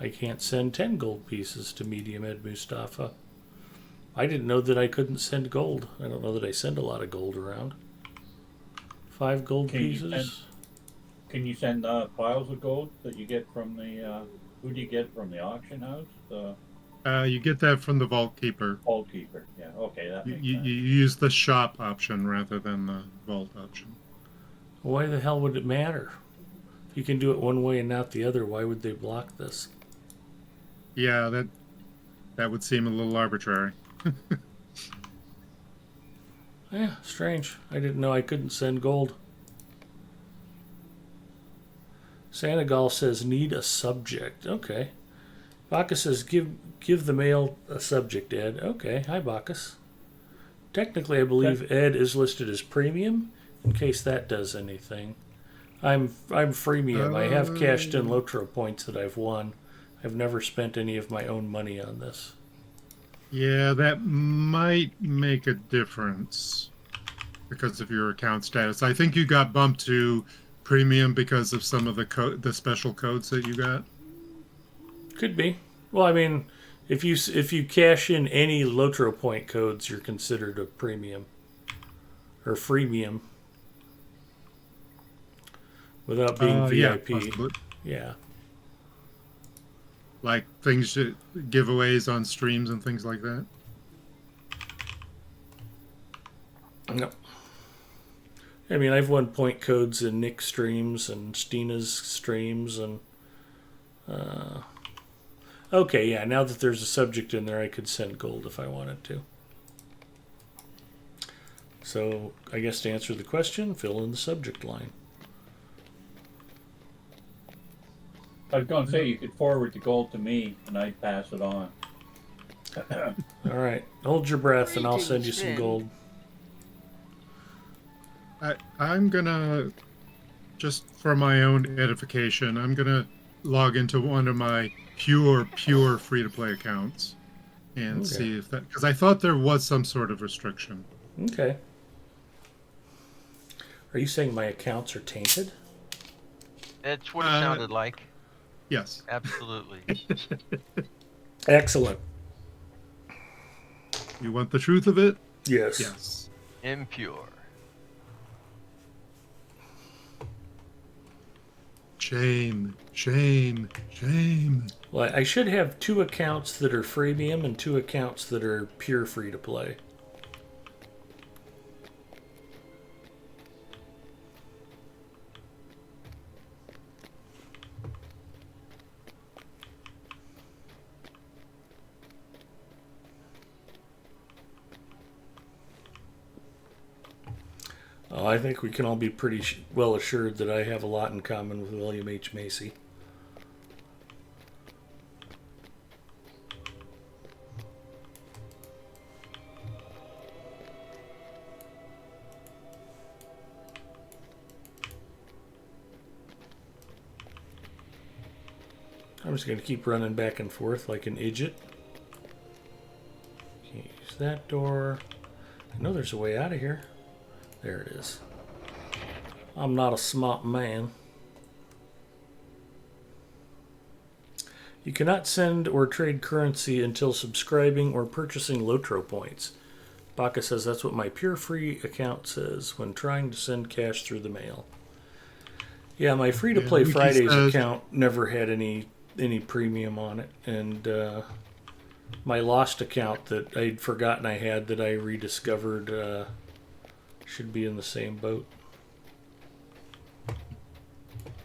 Speaker 1: I can't send 10 gold pieces to Medium Ed Mustafa. I didn't know that I couldn't send gold. I don't know that I send a lot of gold around. 5 gold pieces.
Speaker 2: Can you send piles of gold that you get from the? Who do you get from the auction house?
Speaker 6: You get that from the vault keeper.
Speaker 2: Vault keeper. Yeah. Okay. That makes
Speaker 6: You
Speaker 2: sense.
Speaker 6: use the shop option rather than the vault option.
Speaker 1: Why the hell would it matter? If you can do it one way and not the other, why would they block this?
Speaker 6: Yeah, that would seem a little arbitrary.
Speaker 1: Yeah, strange. I didn't know I couldn't send gold. Sandogal says, need a subject. Okay. Bacchus says, give the mail a subject, Ed. Okay. Hi, Bacchus. Technically, I believe Ed is listed as premium, in case that does anything. I'm freemium. I have cashed in Lotro points that I've won. I've never spent any of my own money on this.
Speaker 6: Yeah, that might make a difference because of your account status. I think you got bumped to premium because of some of the special codes that you got.
Speaker 1: Could be. Well, I mean, if you cash in any Lotro point codes, you're considered a premium or freemium without being VIP. Yeah.
Speaker 6: Like giveaways on streams and things like that.
Speaker 1: No. I mean, I've won point codes in Nick's streams and Stina's streams and... Okay, yeah, now that there's a subject in there, I could send gold if I wanted to. So, I guess to answer the question, fill in the subject line.
Speaker 2: I was going to say you could forward the gold to me and I'd pass it on.
Speaker 1: All right, hold your breath and I'll send you some gold.
Speaker 6: I'm gonna, just for my own edification, I'm gonna log into one of my pure free-to-play accounts and see if that, because I thought there was some sort of restriction.
Speaker 1: Okay. Are you saying my accounts are tainted?
Speaker 4: It's what it sounded like.
Speaker 6: Yes.
Speaker 4: Absolutely.
Speaker 1: Excellent.
Speaker 6: You want the truth of it?
Speaker 1: Yes.
Speaker 6: Yes.
Speaker 4: Impure.
Speaker 6: Shame, shame, shame.
Speaker 1: Well, I should have 2 accounts that are freemium and 2 accounts that are pure free to play. I think we can all be pretty well assured that I have a lot in common with William H. Macy. I'm just going to keep running back and forth like an idiot. Can't use that door. I know there's a way out of here. There it is. I'm not a smart man. You cannot send or trade currency until subscribing or purchasing Lotro points. Baka says that's what my pure free account says when trying to send cash through the mail. Yeah, my free to play Fridays account never had any premium on it, and my lost account that I'd forgotten I had that I rediscovered should be in the same boat.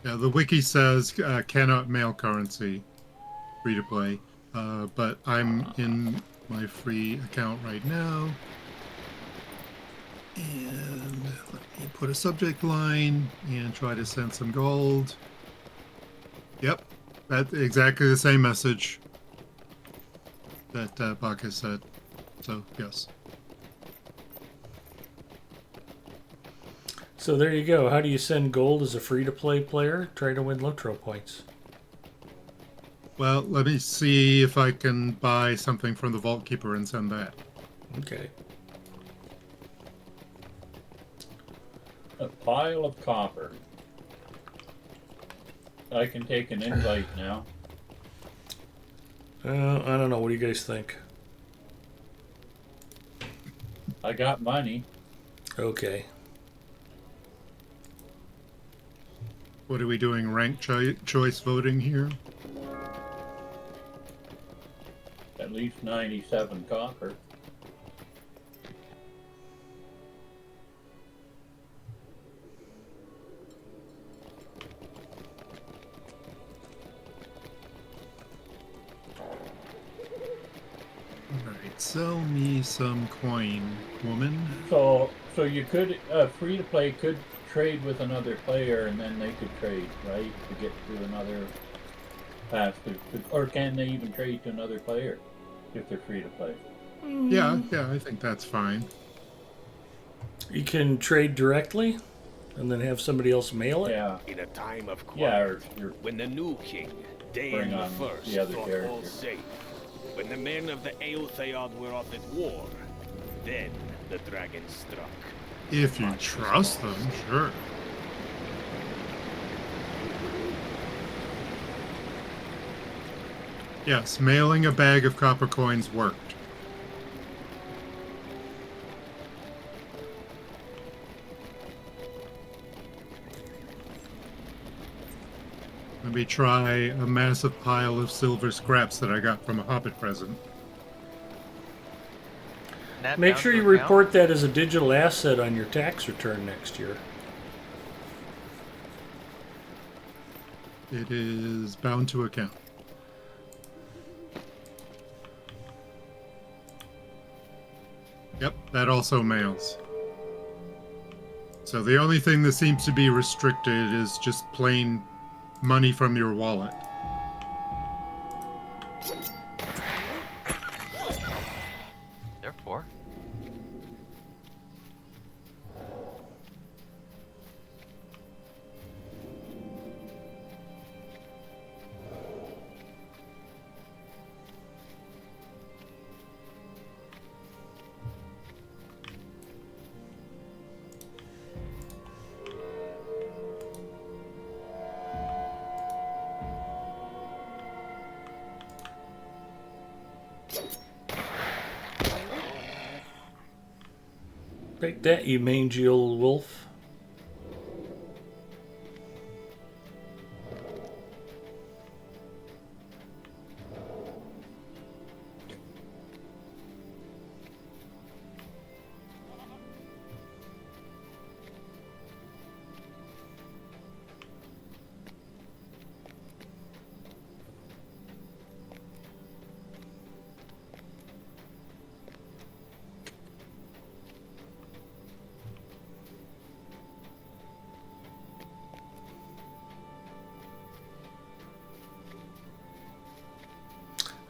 Speaker 6: Yeah, the wiki says cannot mail currency free to play, but I'm in my free account right now. And let me put a subject line and try to send some gold. Yep, that's exactly the same message that Baka said. So, yes.
Speaker 1: So there you go. How do you send gold as a free-to-play player? Try to win Lotro points.
Speaker 6: Well, let me see if I can buy something from the Vault Keeper and send that.
Speaker 1: Okay.
Speaker 2: A pile of copper. I can take an invite now.
Speaker 1: I don't know. What do you guys think?
Speaker 2: I got money.
Speaker 1: Okay.
Speaker 6: What are we doing? Rank choice voting here?
Speaker 2: At least 97 copper.
Speaker 6: Alright, sell me some coin, woman.
Speaker 2: So you could free to play could trade with another player, and then they could trade, right, to get to another pass. Or can they even trade to another player if they're free to play?
Speaker 6: Yeah, I think that's fine.
Speaker 1: You can trade directly and then have somebody else mail it?
Speaker 2: Yeah.
Speaker 3: In a time of quiet,
Speaker 2: Yeah, or you're
Speaker 3: when the new king,
Speaker 2: Bring
Speaker 3: Dain the
Speaker 2: on
Speaker 3: First,
Speaker 2: the other
Speaker 3: thought all
Speaker 2: character.
Speaker 3: safe, when the men of the Aeltheod were off at war, then the dragon struck.
Speaker 6: If you trust them, sure. Yes, mailing a bag of copper coins worked. Let me try a massive pile of silver scraps that I got from a Hobbit present.
Speaker 4: That
Speaker 1: Make
Speaker 4: down
Speaker 1: sure
Speaker 4: to
Speaker 1: you
Speaker 4: account?
Speaker 1: report that as a digital asset on your tax return next year.
Speaker 6: It is bound to account. Yep, that also mails. So the only thing that seems to be restricted is just plain money from your wallet.
Speaker 4: Therefore,
Speaker 1: Take that, you mangy old wolf.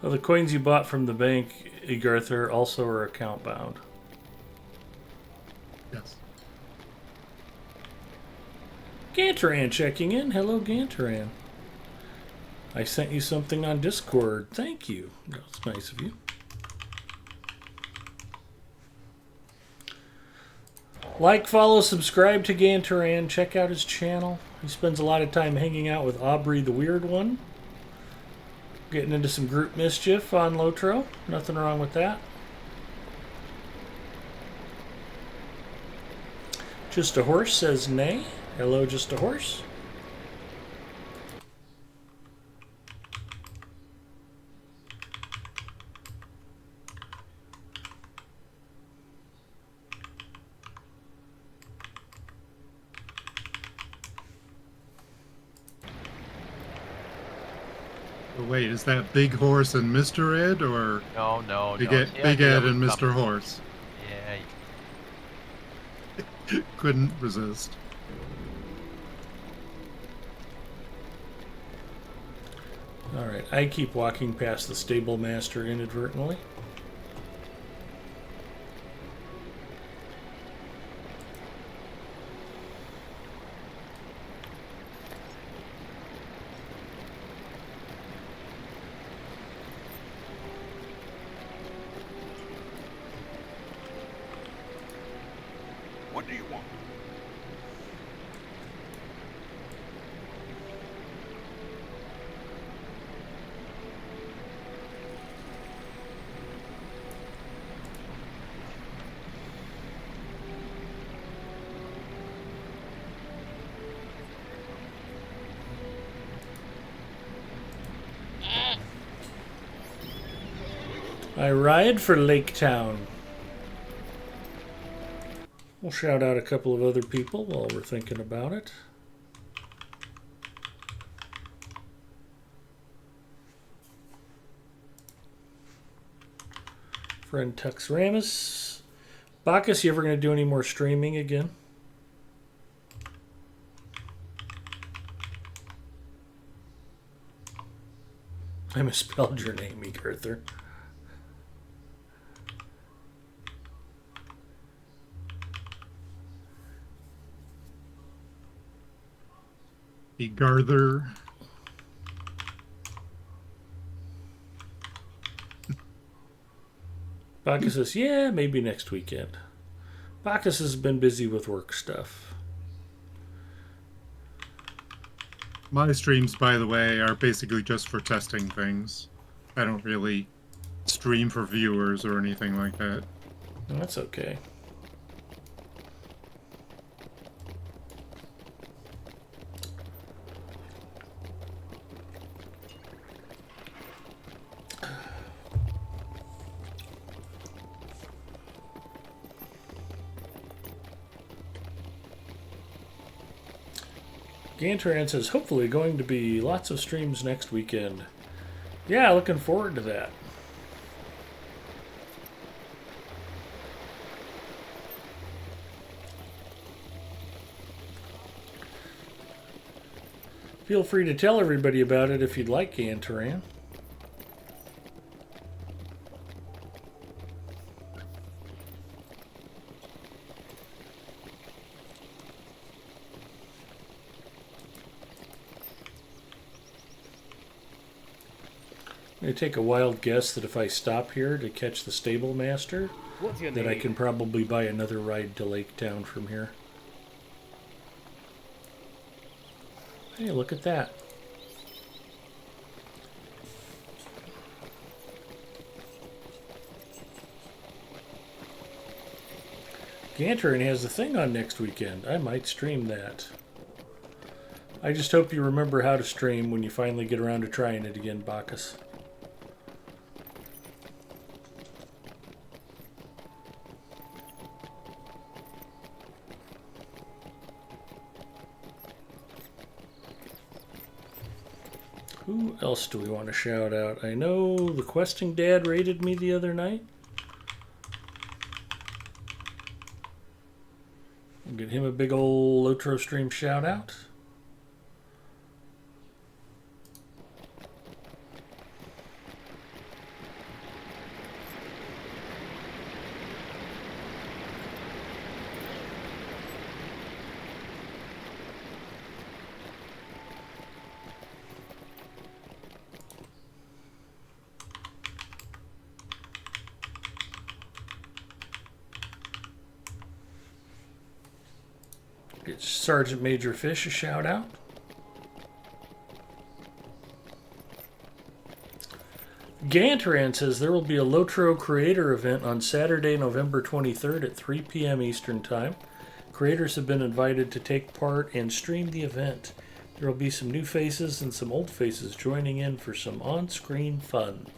Speaker 1: Well, the coins you bought from the bank, Egarther, also are account bound.
Speaker 6: Yes.
Speaker 1: Gantaran checking in. Hello, Gantaran. I sent you something on Discord. Thank you. That's nice of you. Like, follow, subscribe to Gantaran. Check out his channel. He spends a lot of time hanging out with Aubrey the Weird One. Getting into some group mischief on Lotro. Nothing wrong with that. Just a Horse says nay. Hello, Just a Horse.
Speaker 6: Oh, wait, is that Big Horse and Mr. Ed, or
Speaker 4: No.
Speaker 6: Big,
Speaker 4: See,
Speaker 6: Ed,
Speaker 4: I
Speaker 6: Big
Speaker 4: knew that
Speaker 6: Ed
Speaker 4: was
Speaker 6: and Mr.
Speaker 4: coming.
Speaker 6: Horse?
Speaker 4: Yeah.
Speaker 6: Couldn't resist.
Speaker 1: Alright, I keep walking past the stable master inadvertently.
Speaker 3: What do you want?
Speaker 1: I ride for Lake Town. We'll shout out a couple of other people while we're thinking about it. Friend Tux Ramus. Bacchus, you ever going to do any more streaming again? I misspelled your name, Egarther.
Speaker 6: Egarther.
Speaker 1: Bacchus says, yeah, maybe next weekend. Bacchus has been busy with work stuff.
Speaker 6: My streams, by the way, are basically just for testing things. I don't really stream for viewers or anything like that.
Speaker 1: That's okay. Gantaran says, hopefully going to be lots of streams next weekend. Yeah, looking forward to that. Feel free to tell everybody about it if you'd like, Gantaran. I take a wild guess that if I stop here to catch the stable master,
Speaker 3: What's your
Speaker 1: that I
Speaker 3: name?
Speaker 1: can probably buy another ride to Lake Town from here. Hey, look at that. Gantaran has a thing on next weekend. I might stream that. I just hope you remember how to stream when you finally get around to trying it again, Bacchus. Who else do we want to shout out? I know the Questing Dad raided me the other night. I'll get him a big old Lotro stream shout out. Get Sergeant Major Fish a shout out. Gantran says there will be a Lotro Creator event on Saturday, November 23rd at 3 p.m. Eastern Time. Creators have been invited to take part and stream the event. There will be some new faces and some old faces joining in for some on-screen fun.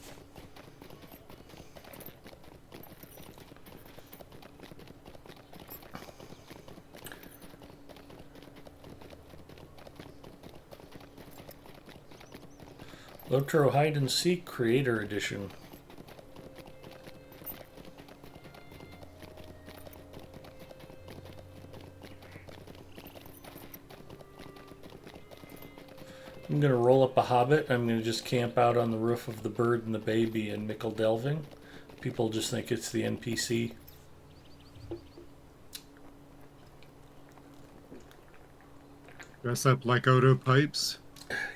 Speaker 1: Lotro Hide and Seek Creator Edition. I'm going to roll up a hobbit. I'm going to just camp out on the roof of the Bird and the Baby in Mickle Delving. People just think it's the NPC.
Speaker 6: Dress up like Odo Pipes.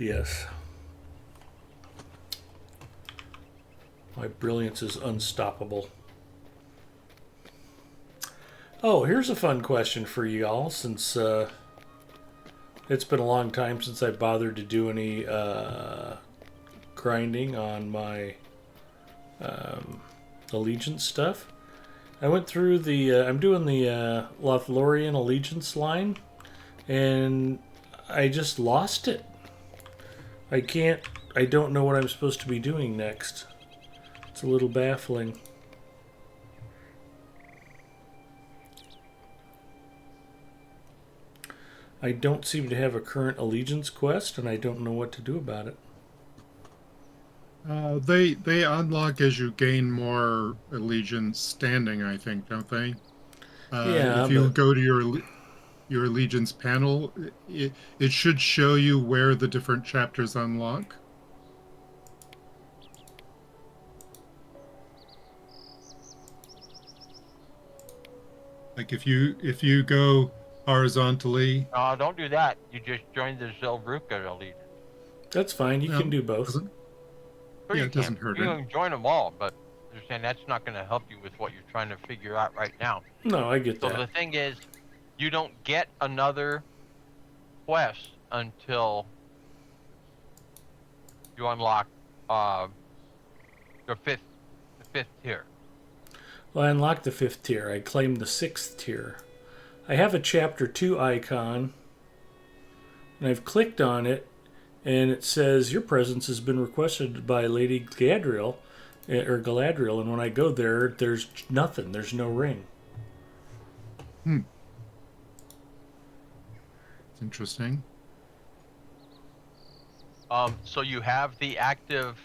Speaker 1: Yes. My brilliance is unstoppable. Oh, here's a fun question for you all, since it's been a long time since I bothered to do any grinding on my allegiance stuff. I went through the, I'm doing the Lothlorien allegiance line, and I just lost it. I don't know what I'm supposed to be doing next. It's a little baffling. I don't seem to have a current allegiance quest, and I don't know what to do about it.
Speaker 6: They unlock as you gain more allegiance standing, I think, don't they?
Speaker 1: Yeah,
Speaker 6: if you
Speaker 1: but
Speaker 6: go to your allegiance panel, it should show you where the different chapters unlock. Like if you go horizontally,
Speaker 4: No, don't do that. You just joined the Zelruka Elite.
Speaker 1: that's fine. You can do both.
Speaker 6: doesn't
Speaker 4: Sure
Speaker 6: Yeah,
Speaker 4: you
Speaker 6: it doesn't
Speaker 4: can.
Speaker 6: hurt
Speaker 4: You
Speaker 6: it.
Speaker 4: can join them all, but they're saying that's not going to help you with what you're trying to figure out right now.
Speaker 1: No, I get
Speaker 4: So the
Speaker 1: that.
Speaker 4: thing is, you don't get another quest until you unlock the fifth tier.
Speaker 1: Well, I unlocked the 5th tier. I claimed the 6th tier. I have a Chapter 2 icon, and I've clicked on it, and it says, your presence has been requested by Lady Galadriel, and when I go there, there's nothing. There's no ring.
Speaker 6: It's interesting.
Speaker 4: So you have the active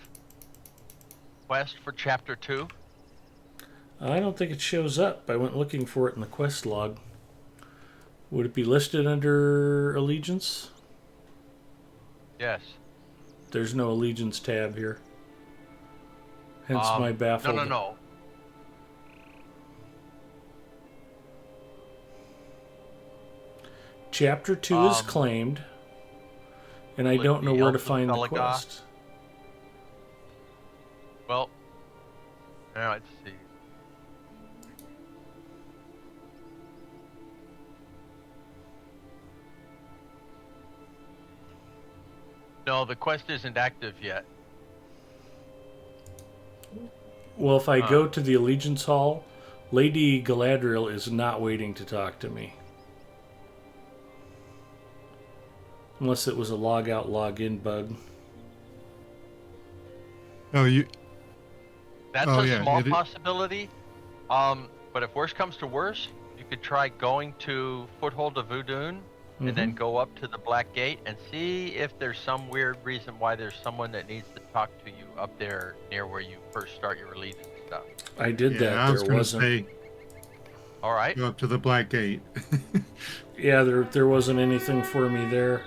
Speaker 4: quest for Chapter 2?
Speaker 1: I don't think it shows up. I went looking for it in the quest log. Would it be listed under Allegiance?
Speaker 4: Yes.
Speaker 1: There's no Allegiance tab here. Hence my baffled.
Speaker 4: No.
Speaker 1: Chapter 2 is claimed, and I don't know where to find the quest.
Speaker 4: Well, now let's see. No, the quest isn't active yet.
Speaker 1: Well, if I go to the Allegiance Hall, Lady Galadriel is not waiting to talk to me. Unless it was a log out, log in bug.
Speaker 6: Oh,
Speaker 4: That's
Speaker 6: Oh,
Speaker 4: a
Speaker 6: yeah,
Speaker 4: small possibility. But if worse comes to worse, you could try going to Foothold of Voodoo and then go up to the Black Gate and see if there's some weird reason why there's someone that needs to talk to you up there near where you first start your allegiance stuff.
Speaker 1: I did
Speaker 6: yeah,
Speaker 1: that.
Speaker 6: I was
Speaker 1: There
Speaker 6: going to
Speaker 1: wasn't.
Speaker 6: say
Speaker 4: All right.
Speaker 6: go up to the Black Gate.
Speaker 1: Yeah, there wasn't anything for me there.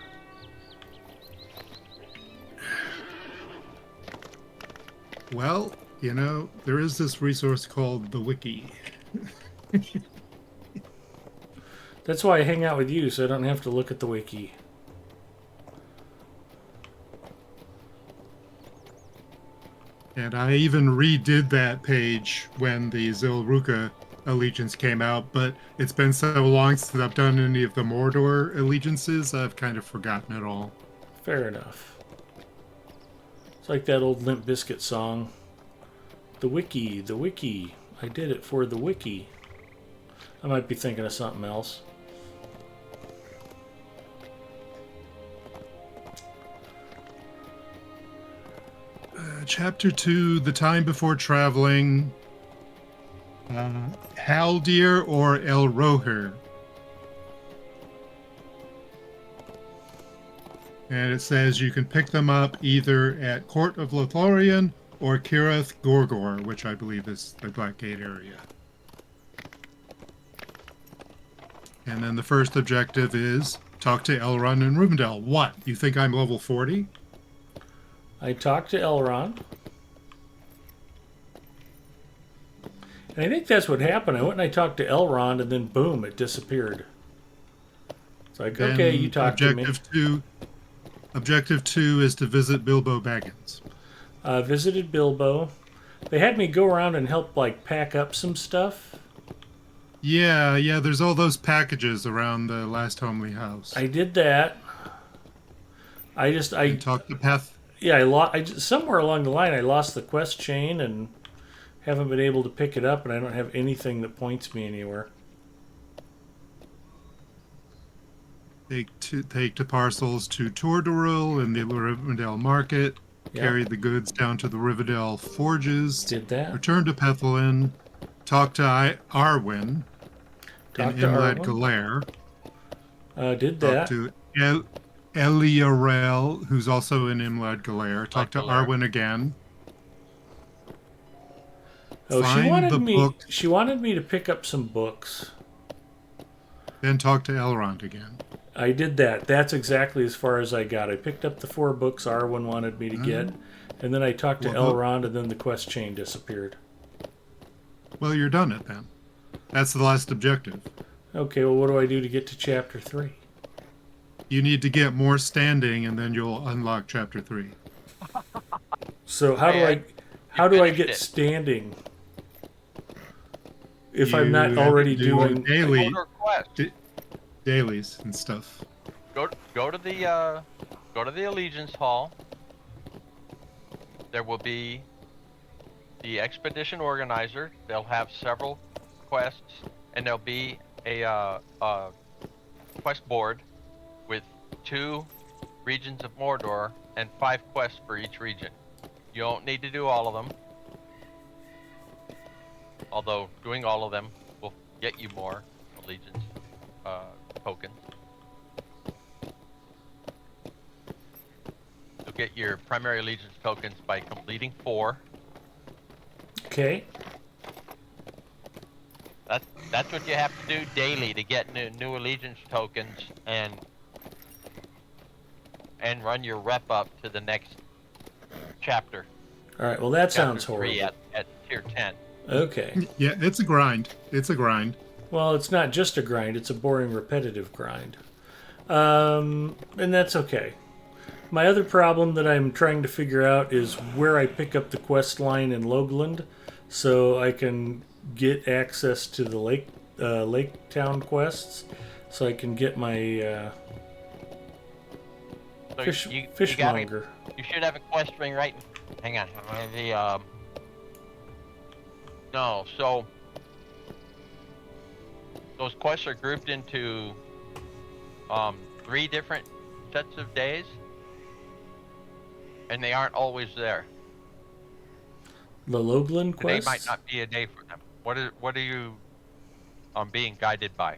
Speaker 6: Well, there is this resource called the Wiki.
Speaker 1: That's why I hang out with you, so I don't have to look at the wiki.
Speaker 6: And I even redid that page when the Zelruka allegiance came out, but it's been so long since I've done any of the Mordor allegiances, I've kind of forgotten it all.
Speaker 1: Fair enough. It's like that old Limp Bizkit song. The wiki, the wiki. I did it for the wiki. I might be thinking of something else.
Speaker 6: Chapter 2, The Time Before Traveling. Haldir or El Roher. And it says you can pick them up either at Court of Lothlorien or Kirith Gorgor, which I believe is the Blackgate area. And then the first objective is talk to Elrond and Rivendell. What? You think I'm level 40?
Speaker 1: I talked to Elrond. And I think that's what happened. I went and I talked to Elrond, and then boom, it disappeared. It's like,
Speaker 6: Then
Speaker 1: okay, you talked to me.
Speaker 6: Objective 2 is to visit Bilbo Baggins.
Speaker 1: Visited Bilbo. They had me go around and help, like, pack up some stuff.
Speaker 6: Yeah, there's all those packages around the last homely house.
Speaker 1: I did that. I
Speaker 6: talked to Path.
Speaker 1: Yeah, somewhere along the line I lost the quest chain and haven't been able to pick it up, and I don't have anything that points me anywhere.
Speaker 6: Take to parcels to Tordoril in the Rivendell Market.
Speaker 1: Yep.
Speaker 6: Carry the goods down to the Rivendell Forges.
Speaker 1: Did that.
Speaker 6: Return to Pethelin. Talk to Arwen in Imlad Galair.
Speaker 1: Did that.
Speaker 6: Talk to Eliarel, who's also in Imlad Galair. Talk to Arwen again.
Speaker 1: Oh, she wanted me to pick up some books.
Speaker 6: Then talk to Elrond again.
Speaker 1: I did that. That's exactly as far as I got. I picked up the 4 books Arwen wanted me to get, and then I talked to Elrond, and then the quest chain disappeared.
Speaker 6: Well, you're done it then. That's the last objective.
Speaker 1: Okay, well, what do I do to get to Chapter 3?
Speaker 6: You need to get more standing, and then you'll unlock Chapter 3.
Speaker 1: So how do I get standing if I'm not already doing
Speaker 6: dailies and stuff?
Speaker 4: Go to the Allegiance Hall. There will be the expedition organizer. They'll have several quests, and there'll be a quest board with 2 regions of Mordor and 5 quests for each region. You don't need to do all of them, although doing all of them will get you more allegiance tokens. You'll get your primary allegiance tokens by completing 4.
Speaker 1: Okay.
Speaker 4: That's what you have to do daily to get new allegiance tokens and run your rep up to the next chapter.
Speaker 1: All right. Well, that
Speaker 4: Chapter
Speaker 1: sounds
Speaker 4: 3
Speaker 1: horrible.
Speaker 4: at tier 10.
Speaker 1: Okay.
Speaker 6: Yeah, it's a grind. It's a grind.
Speaker 1: Well, it's not just a grind. It's a boring, repetitive grind. And that's okay. My other problem that I'm trying to figure out is where I pick up the quest line in Logland so I can get access to the Lake Town quests, so I can get my fishmonger.
Speaker 4: You should have a quest ring right. Hang on. No, so those quests are grouped into 3 different sets of days, and they aren't always there.
Speaker 1: The Logland quests?
Speaker 4: They might not be a day for them. What are you being guided by?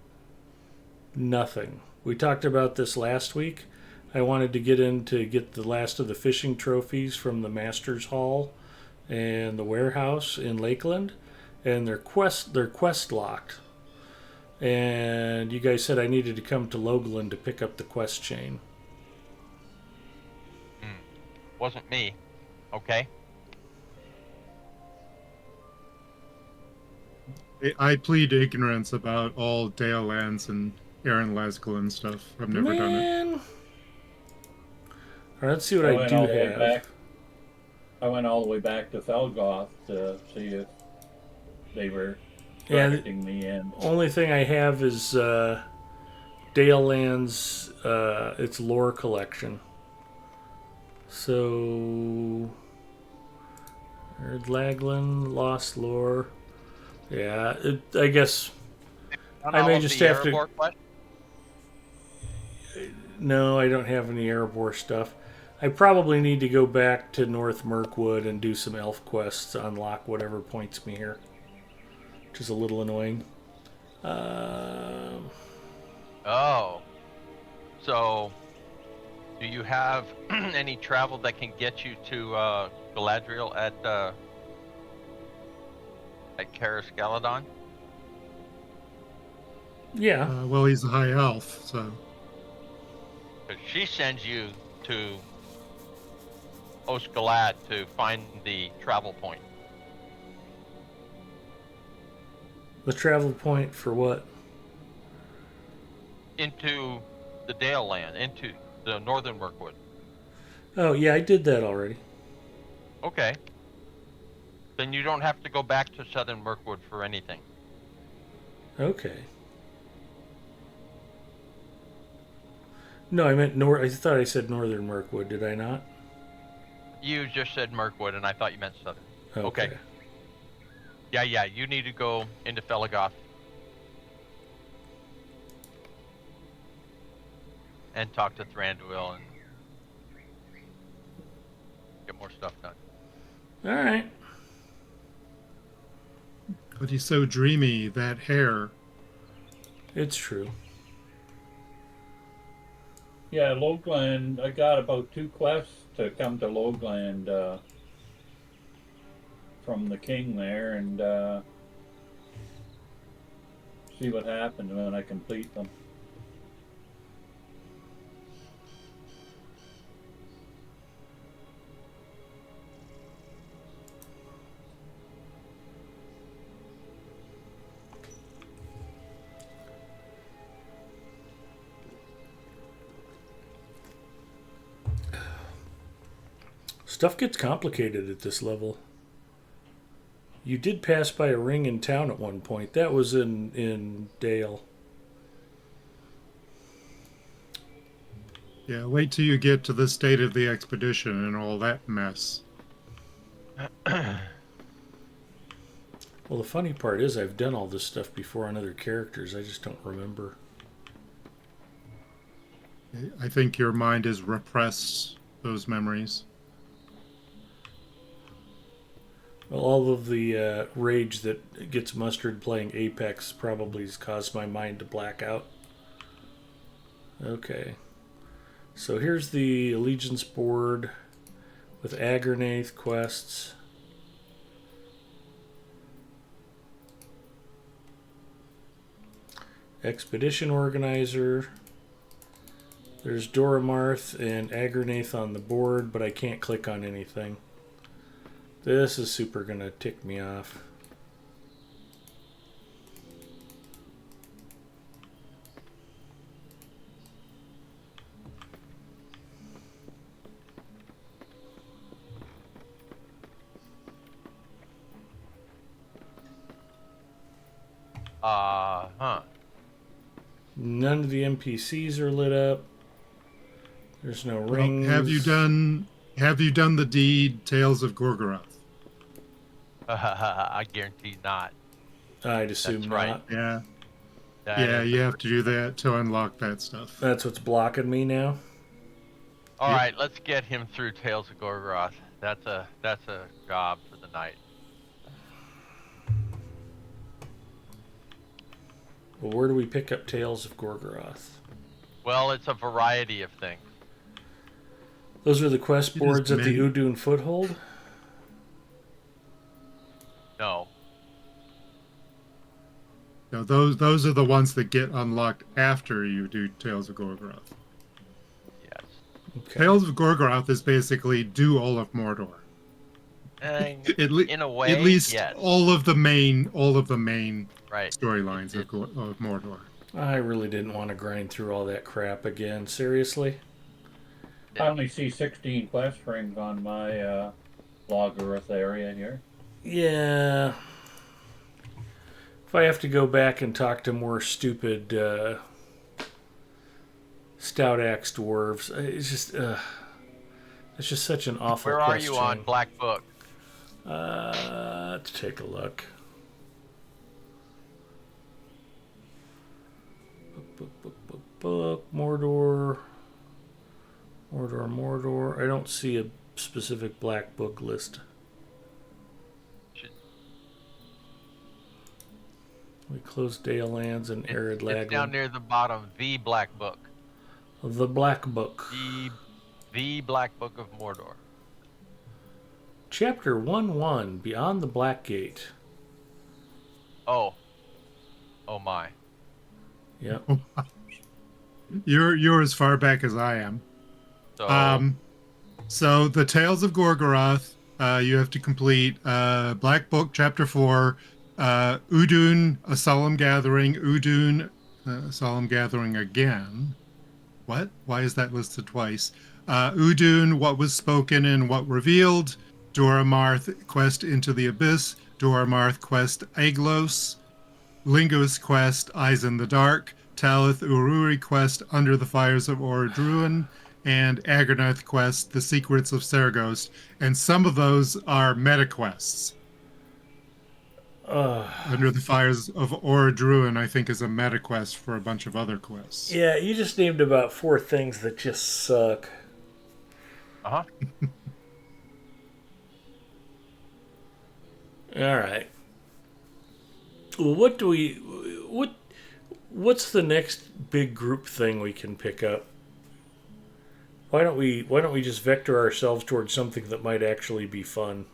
Speaker 1: Nothing. We talked about this last week. I wanted to get the last of the fishing trophies from the Master's Hall and the warehouse in Lakeland, and they're quest locked. And you guys said I needed to come to Logland to pick up the quest chain.
Speaker 4: Wasn't me. Okay.
Speaker 6: I plead ignorance about all Dale Lands and Aaron Laskel and stuff. I've never done it.
Speaker 1: All right, let's see what I do have.
Speaker 2: I went all the way back to Thelgoth to see if they were distracting me. And
Speaker 1: only thing I have is Dale Land's its lore collection. So Lagland, Lost Lore. Yeah, I guess
Speaker 4: On
Speaker 1: I
Speaker 4: all
Speaker 1: may
Speaker 4: of
Speaker 1: just
Speaker 4: the
Speaker 1: have to.
Speaker 4: Erebor quest?
Speaker 1: No, I don't have any Erebor stuff. I probably need to go back to North Mirkwood and do some elf quests to unlock whatever points me here, which is a little annoying.
Speaker 4: Oh. So, do you have any travel that can get you to Galadriel at Karis Galadon?
Speaker 1: Yeah.
Speaker 6: Well, he's a high elf, so
Speaker 4: Because she sends you to Osgalad to find the travel point.
Speaker 1: The travel point for what?
Speaker 4: Into the Dale Land, into the northern Mirkwood.
Speaker 1: Oh, yeah, I did that already.
Speaker 4: Okay. Then you don't have to go back to southern Mirkwood for anything.
Speaker 1: Okay. No, I meant I thought I said Northern Mirkwood. Did I not?
Speaker 4: You just said Mirkwood, and I thought you meant southern.
Speaker 1: Okay.
Speaker 4: Yeah, you need to go into Felagoth. And talk to Thranduil and get more stuff done.
Speaker 1: All right.
Speaker 6: but he's so dreamy, that hair.
Speaker 1: It's true.
Speaker 2: yeah, Logland. I got about 2 quests to come to Logland from the king there, and see what happens when I complete them.
Speaker 1: Stuff gets complicated at this level. You did pass by a ring in town at one point. That was in Dale.
Speaker 6: Yeah, wait till you get to the state of the expedition and all that mess.
Speaker 1: Well, the funny part is I've done all this stuff before on other characters. I just don't remember.
Speaker 6: I think your mind has repressed those memories.
Speaker 1: Well, all of the rage that gets mustered playing Apex probably has caused my mind to black out. Okay. So here's the Allegiance board with Aggernath quests. Expedition Organizer. There's Doromarth and Aggernath on the board, but I can't click on anything. This is super gonna tick me off. None of the NPCs are lit up. There's no rings.
Speaker 6: Well, have you done the deed Tales of Gorgoroth?
Speaker 4: I guarantee not.
Speaker 1: I'd assume
Speaker 4: That's right.
Speaker 1: not.
Speaker 6: Yeah.
Speaker 4: That
Speaker 6: Yeah,
Speaker 4: is
Speaker 6: you
Speaker 4: the
Speaker 6: have to do that to unlock that stuff.
Speaker 1: That's what's blocking me now.
Speaker 4: All right, let's get him through Tales of Gorgoroth. That's a job for the night.
Speaker 1: Well, where do we pick up Tales of Gorgoroth?
Speaker 4: Well, it's a variety of things.
Speaker 1: Those are the quest
Speaker 6: It is
Speaker 1: boards at the
Speaker 6: many.
Speaker 1: Udun Foothold?
Speaker 4: No.
Speaker 6: No, those are the ones that get unlocked after you do Tales of Gorgoroth.
Speaker 4: Yes.
Speaker 1: Okay.
Speaker 6: Tales of Gorgoroth is basically do all of Mordor.
Speaker 4: In a way,
Speaker 6: at least
Speaker 4: yes.
Speaker 6: all of the main
Speaker 4: Right.
Speaker 6: storylines of Mordor.
Speaker 1: I really didn't want to grind through all that crap again. Seriously?
Speaker 2: I only see 16 quest rings on my Logarith area here.
Speaker 1: Yeah. If I have to go back and talk to more stupid stout axe dwarves, it's just such an awful
Speaker 4: Where are
Speaker 1: quest
Speaker 4: you on
Speaker 1: chain.
Speaker 4: Black Book?
Speaker 1: Let's take a look. Book, Mordor. I don't see a specific Black Book list.
Speaker 4: Should-
Speaker 1: We closed Dale Lands and Arid
Speaker 4: It's down
Speaker 1: Lagland.
Speaker 4: near the bottom. The Black Book.
Speaker 1: The Black Book.
Speaker 4: The Black Book of Mordor.
Speaker 1: Chapter 1-1, Beyond the Black Gate.
Speaker 4: Oh. Oh my.
Speaker 1: Yep.
Speaker 6: You're as far back as I am.
Speaker 4: So
Speaker 6: So the Tales of Gorgoroth, you have to complete Black Book Chapter 4, Udun, A Solemn Gathering, Udun, A Solemn Gathering again. What? Why is that listed twice? Udun, What Was Spoken and What Revealed, Dora Marth, Quest Into the Abyss, Dora Marth, Quest Aglos, Lingo's Quest, Eyes in the Dark, Talith Ururi Quest, Under the Fires of Orodruin, and Aggernath Quest, The Secrets of Sarghost. And some of those are meta quests. Under the Fires of Orodruin, I think, is a meta quest for a bunch of other quests.
Speaker 1: Yeah, you just named about 4 things that just suck.
Speaker 4: uh-huh.
Speaker 1: All right. Well, what's the next big group thing we can pick up? Why don't we just vector ourselves towards something that might actually be fun?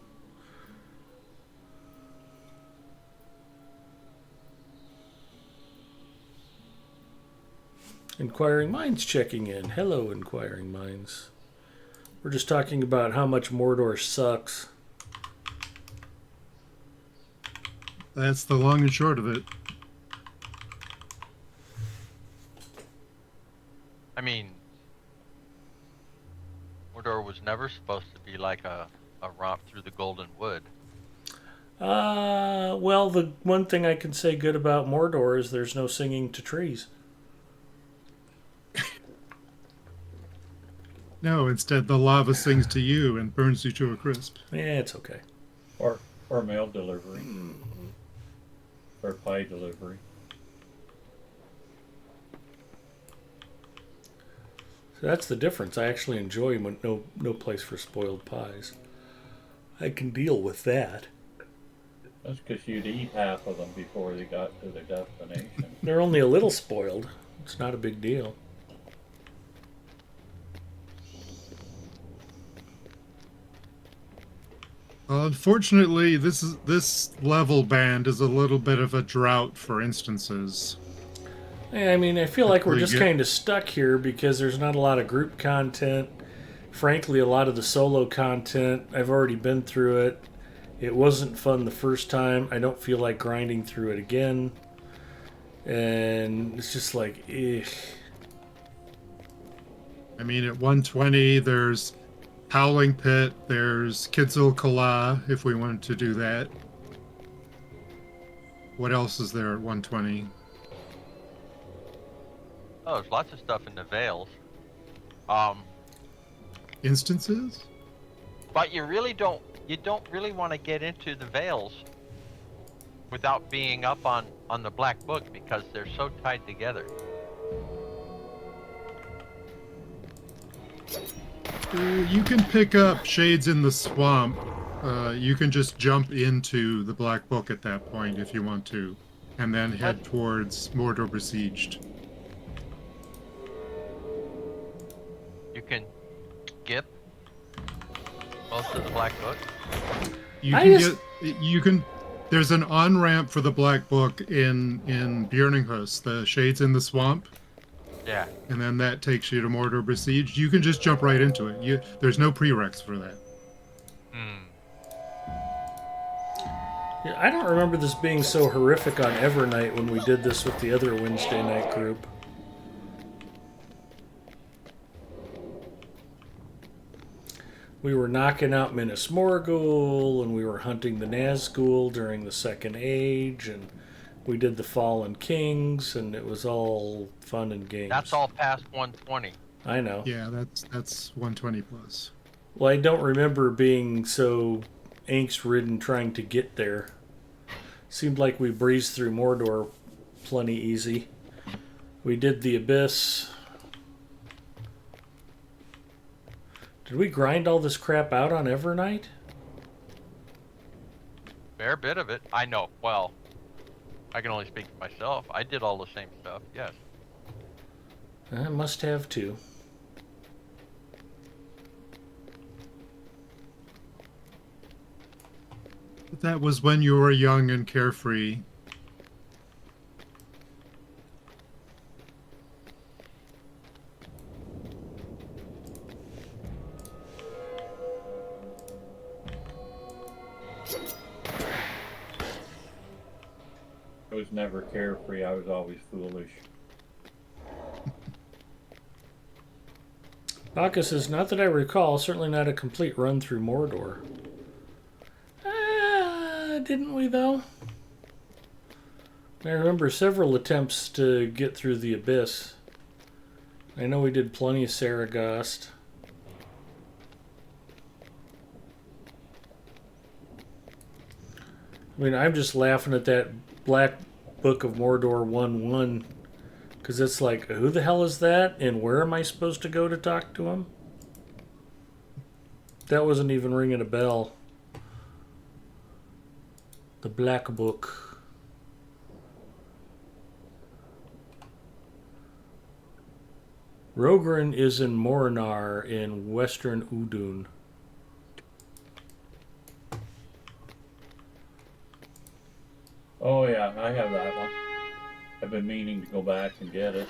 Speaker 1: Inquiring Minds checking in. Hello, Inquiring Minds. We're just talking about how much Mordor sucks.
Speaker 6: That's the long and short of it.
Speaker 4: I mean, Mordor was never supposed to be like a romp through the Golden Wood.
Speaker 1: Well, the one thing I can say good about Mordor is there's no singing to trees.
Speaker 6: No, instead the lava sings to you and burns you to a crisp.
Speaker 1: Yeah, it's okay.
Speaker 2: Or mail delivery. Or pie delivery.
Speaker 1: So that's the difference. I actually enjoy when no place for spoiled pies. I can deal with that.
Speaker 2: That's because you'd eat half of them before they got to their destination.
Speaker 1: They're only a little spoiled. It's not a big deal.
Speaker 6: Unfortunately, this level band is a little bit of a drought for instances.
Speaker 1: Yeah, I mean, I feel like we're
Speaker 6: Pretty
Speaker 1: just
Speaker 6: good.
Speaker 1: kind of stuck here because there's not a lot of group content. Frankly, a lot of the solo content, I've already been through it. It wasn't fun the first time. I don't feel like grinding through it again. And it's just like, eh.
Speaker 6: I mean, at 120, there's Howling Pit, there's Kidzil Kala, if we wanted to do that. What else is there at 120?
Speaker 4: Oh, there's lots of stuff in the Vales.
Speaker 6: Instances?
Speaker 4: But you don't really want to get into the Vales without being up on the Black Book because they're so tied together.
Speaker 6: You can pick up Shades in the Swamp. You can just jump into the Black Book at that point if you want to, and then head towards Mordor Besieged.
Speaker 4: You can skip most of the Black Book.
Speaker 6: You can. There's an on ramp for the Black Book in Björninghus, the Shades in the Swamp.
Speaker 4: Yeah.
Speaker 6: And then that takes you to Mordor Besieged. You can just jump right into it. There's no prereqs for that.
Speaker 1: Yeah, I don't remember this being so horrific on Evernight when we did this with the other Wednesday night group. We were knocking out Minas Morgul, and we were hunting the Nazgul during the Second Age, and We did the Fallen Kings, and it was all fun and games.
Speaker 4: That's all past 120.
Speaker 1: I know.
Speaker 6: Yeah, that's 120 plus.
Speaker 1: Well, I don't remember being so angst-ridden trying to get there. Seemed like we breezed through Mordor plenty easy. We did the Abyss. Did we grind all this crap out on Evernight?
Speaker 4: Fair bit of it. I know. Well, I can only speak for myself. I did all the same stuff, yes.
Speaker 1: I must have too.
Speaker 6: But that was when you were young and carefree.
Speaker 2: I was never carefree. I was always foolish.
Speaker 1: Bacchus says, not that I recall, certainly not a complete run through Mordor. Didn't we, though? I remember several attempts to get through the Abyss. I know we did plenty of Saragost. I mean, I'm just laughing at that Black Book of Mordor 1-1, because it's like, who the hell is that, and where am I supposed to go to talk to him? That wasn't even ringing a bell. The Black Book. Rogran is in Morinar in western Udun.
Speaker 2: Oh yeah, I have that one. I've been meaning to go back and get it.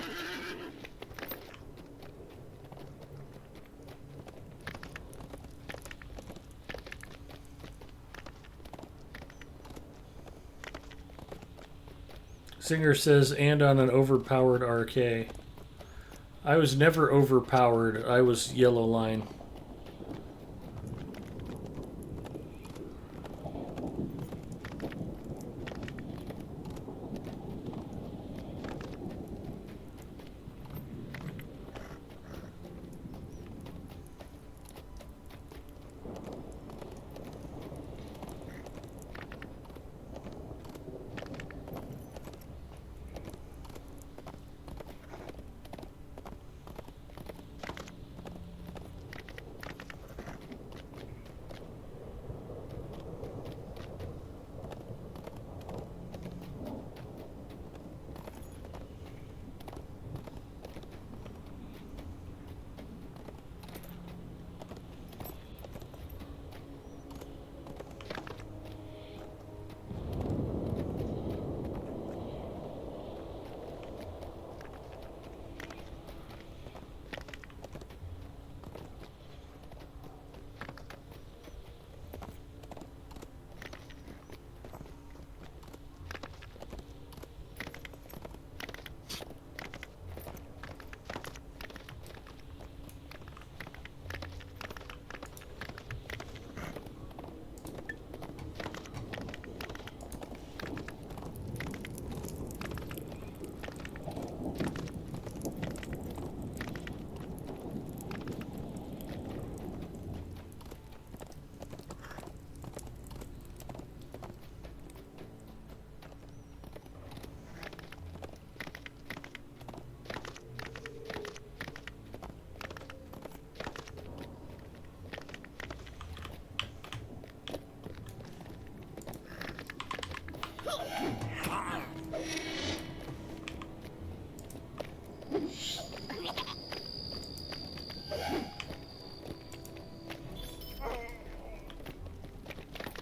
Speaker 1: Singer says, and on an overpowered RK. I was never overpowered. I was yellow line.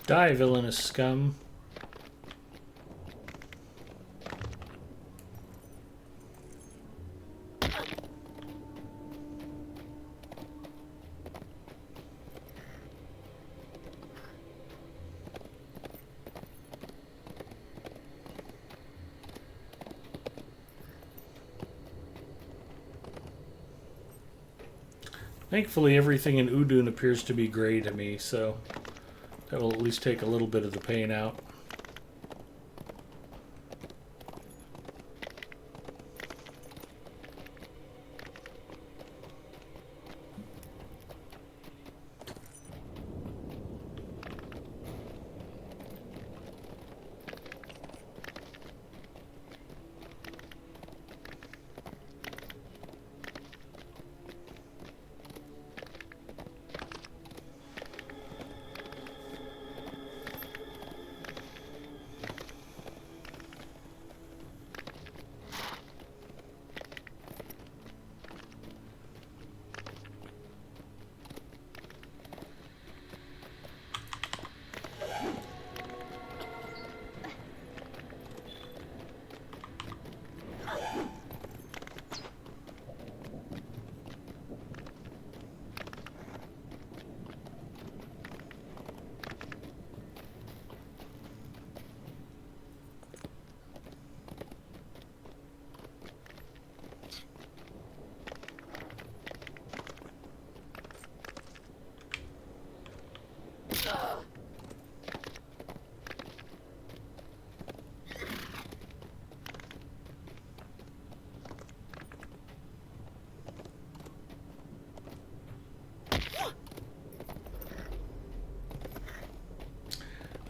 Speaker 1: Die, villainous scum. Thankfully, everything in Udun appears to be gray to me, so that will at least take a little bit of the pain out.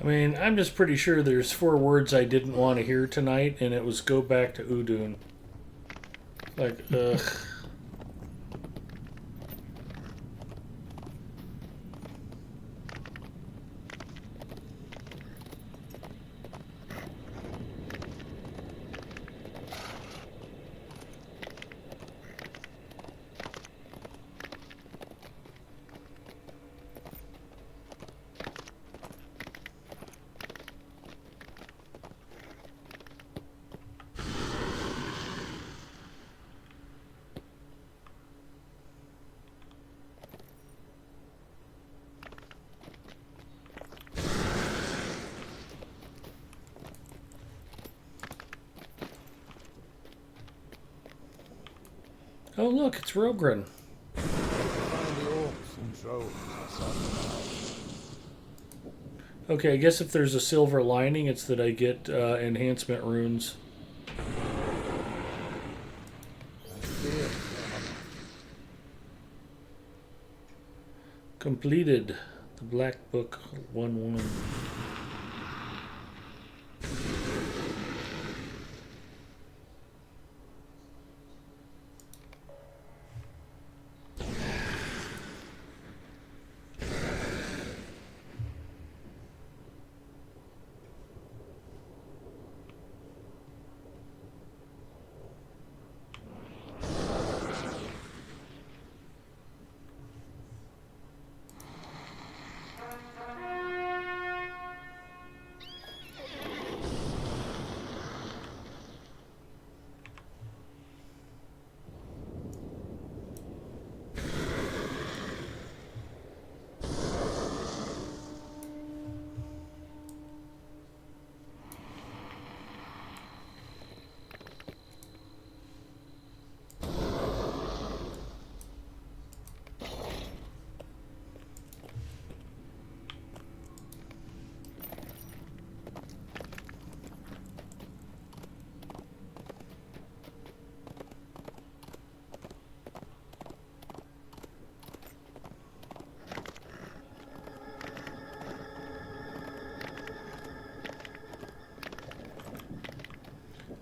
Speaker 1: I mean, I'm just pretty sure there's 4 words I didn't want to hear tonight, and it was go back to Udun. Like, ugh. Oh, look, it's Rogren.
Speaker 5: Find the orcs in droves outside.
Speaker 1: Okay, I guess if there's a silver lining, it's that I get enhancement runes.
Speaker 5: Fear.
Speaker 1: Completed. The Black Book 1-1.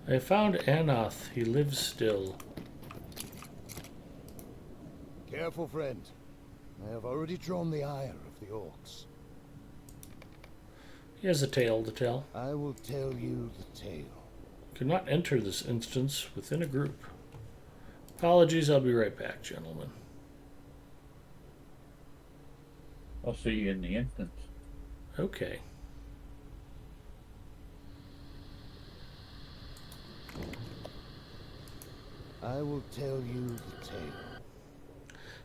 Speaker 1: I found Anoth. He lives still.
Speaker 5: Careful, friend. I have already drawn the ire of the orcs.
Speaker 1: He has a tale to tell.
Speaker 5: I will tell you the tale.
Speaker 1: Could not enter this instance within a group. Apologies, I'll be right back, gentlemen.
Speaker 2: I'll see you in the instance.
Speaker 1: Okay.
Speaker 5: I will tell you the tale.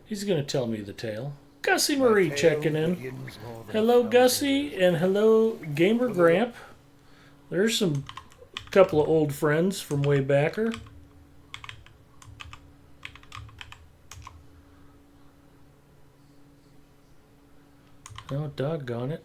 Speaker 1: He's going to tell me the tale. Gussie Marie
Speaker 5: My tale
Speaker 1: checking in.
Speaker 5: begins more than
Speaker 1: Hello,
Speaker 5: 1,000
Speaker 1: Gussie,
Speaker 5: years
Speaker 1: and hello, Gamer Gramp. There's some couple of old friends from way backer. Oh, doggone it.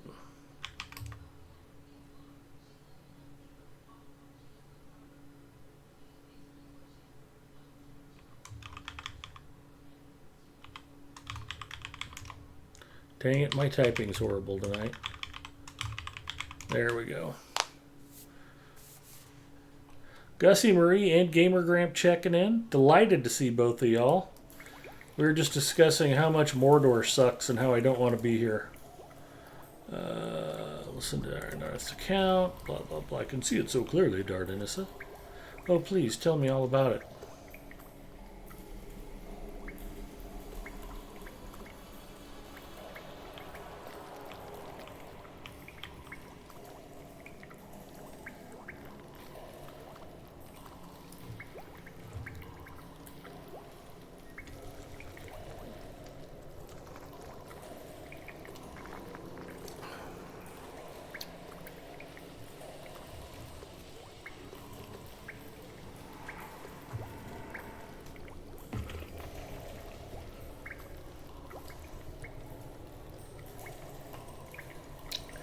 Speaker 1: Dang it, my typing's horrible tonight. There we go. Gussie Marie and Gamer Gramp checking in. Delighted to see both of y'all. We were just discussing how much Mordor sucks and how I don't want to be here. Listen to our North's account. Blah, blah, blah. I can see it so clearly, Dardanissa. Oh, please, tell me all about it.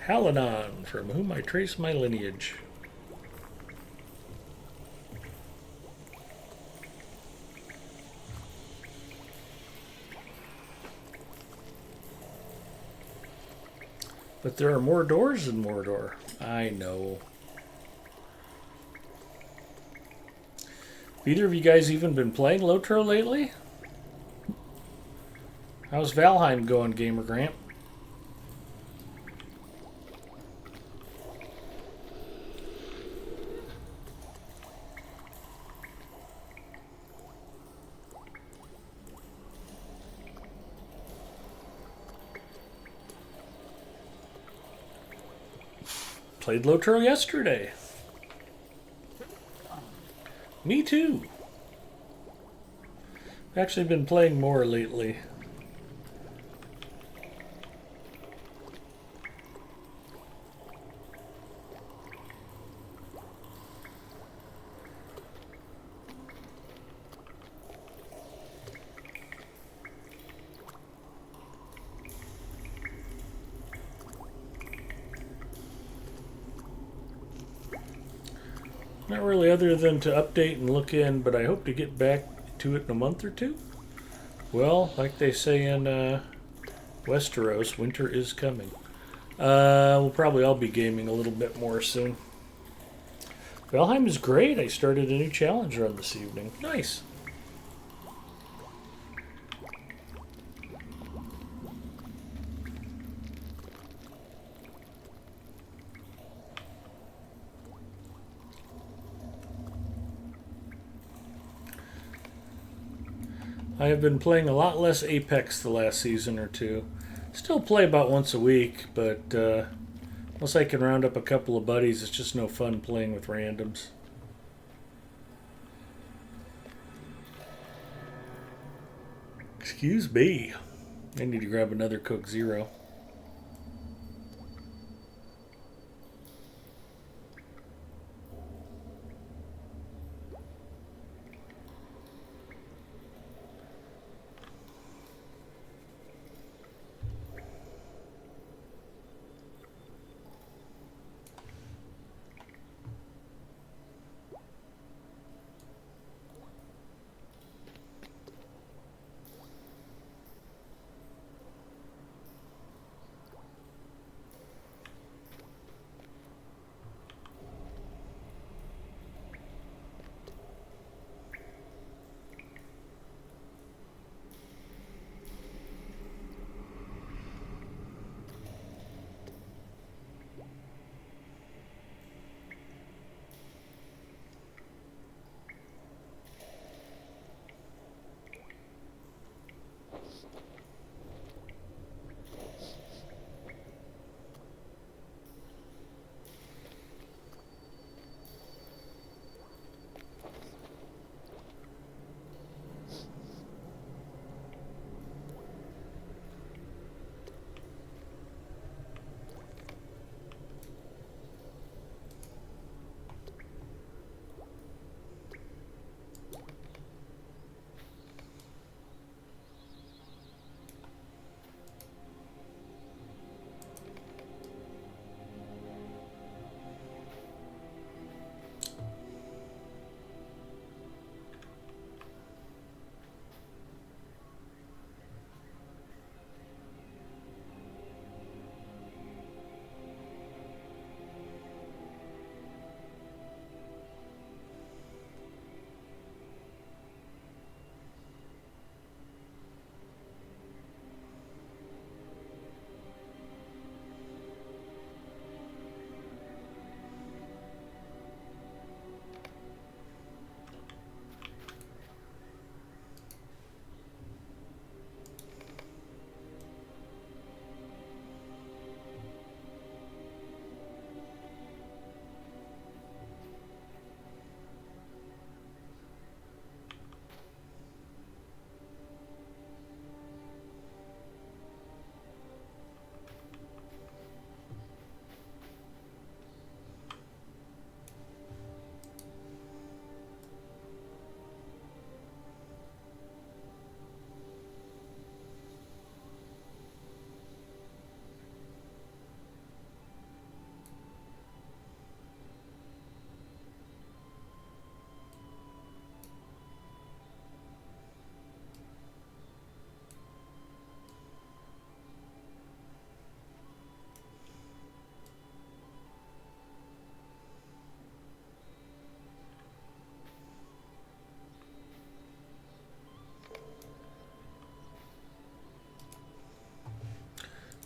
Speaker 1: Halanon, from whom I trace my lineage. But there are more doors in Mordor. I know. Have either of you guys even been playing Lotro lately? How's Valheim going, Gamer Grant? Played Lotro yesterday. Me too. I've actually been playing more lately. Not really, other than to update and look in, but I hope to get back to it in a month or two. Well, like they say in Westeros, winter is coming. We'll probably all be gaming a little bit more soon. Valheim is great. I started a new challenge run this evening. Nice. I have been playing a lot less Apex the last season or two. Still play about once a week, but unless I can round up a couple of buddies, it's just no fun playing with randoms. Excuse me. I need to grab another Coke Zero.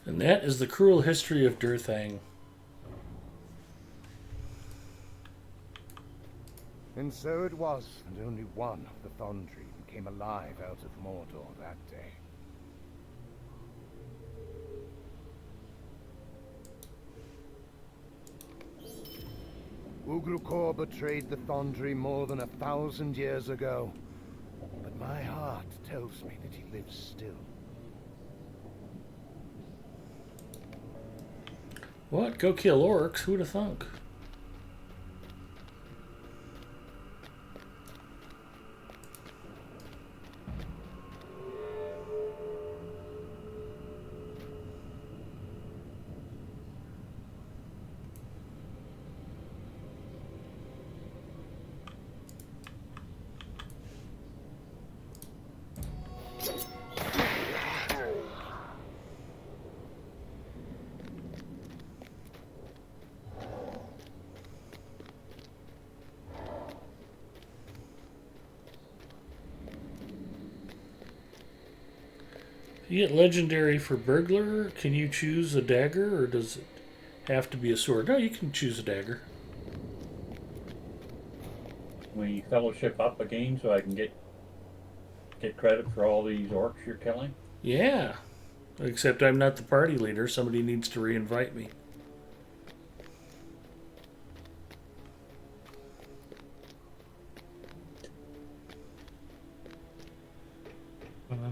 Speaker 1: And that is the cruel history of Durthang.
Speaker 5: And so it was, and only one of the Thondri came alive out of Mordor that day. Uglukor betrayed the Thondri more than 1,000 years ago, but my heart tells me that he lives still.
Speaker 1: What? Go kill orcs? Who'd have thunk? You get legendary for burglar. Can you choose a dagger, or does it have to be a sword? No, you can choose a dagger.
Speaker 2: We fellowship up again so I can get credit for all these orcs you're killing.
Speaker 1: Yeah. Except I'm not the party leader. Somebody needs to re-invite me.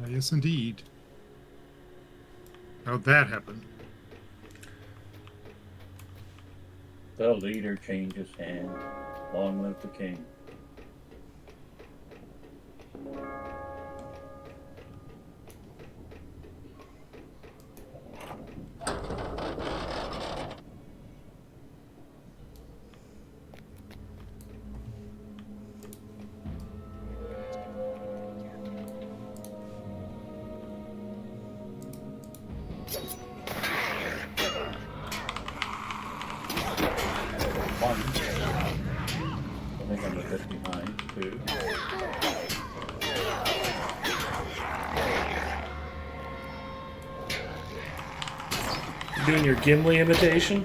Speaker 6: Yes, indeed. How'd that happen?
Speaker 2: The leader changes hand. Long live the king. One. I think I'm a bit behind. Two.
Speaker 1: You doing your Gimli imitation?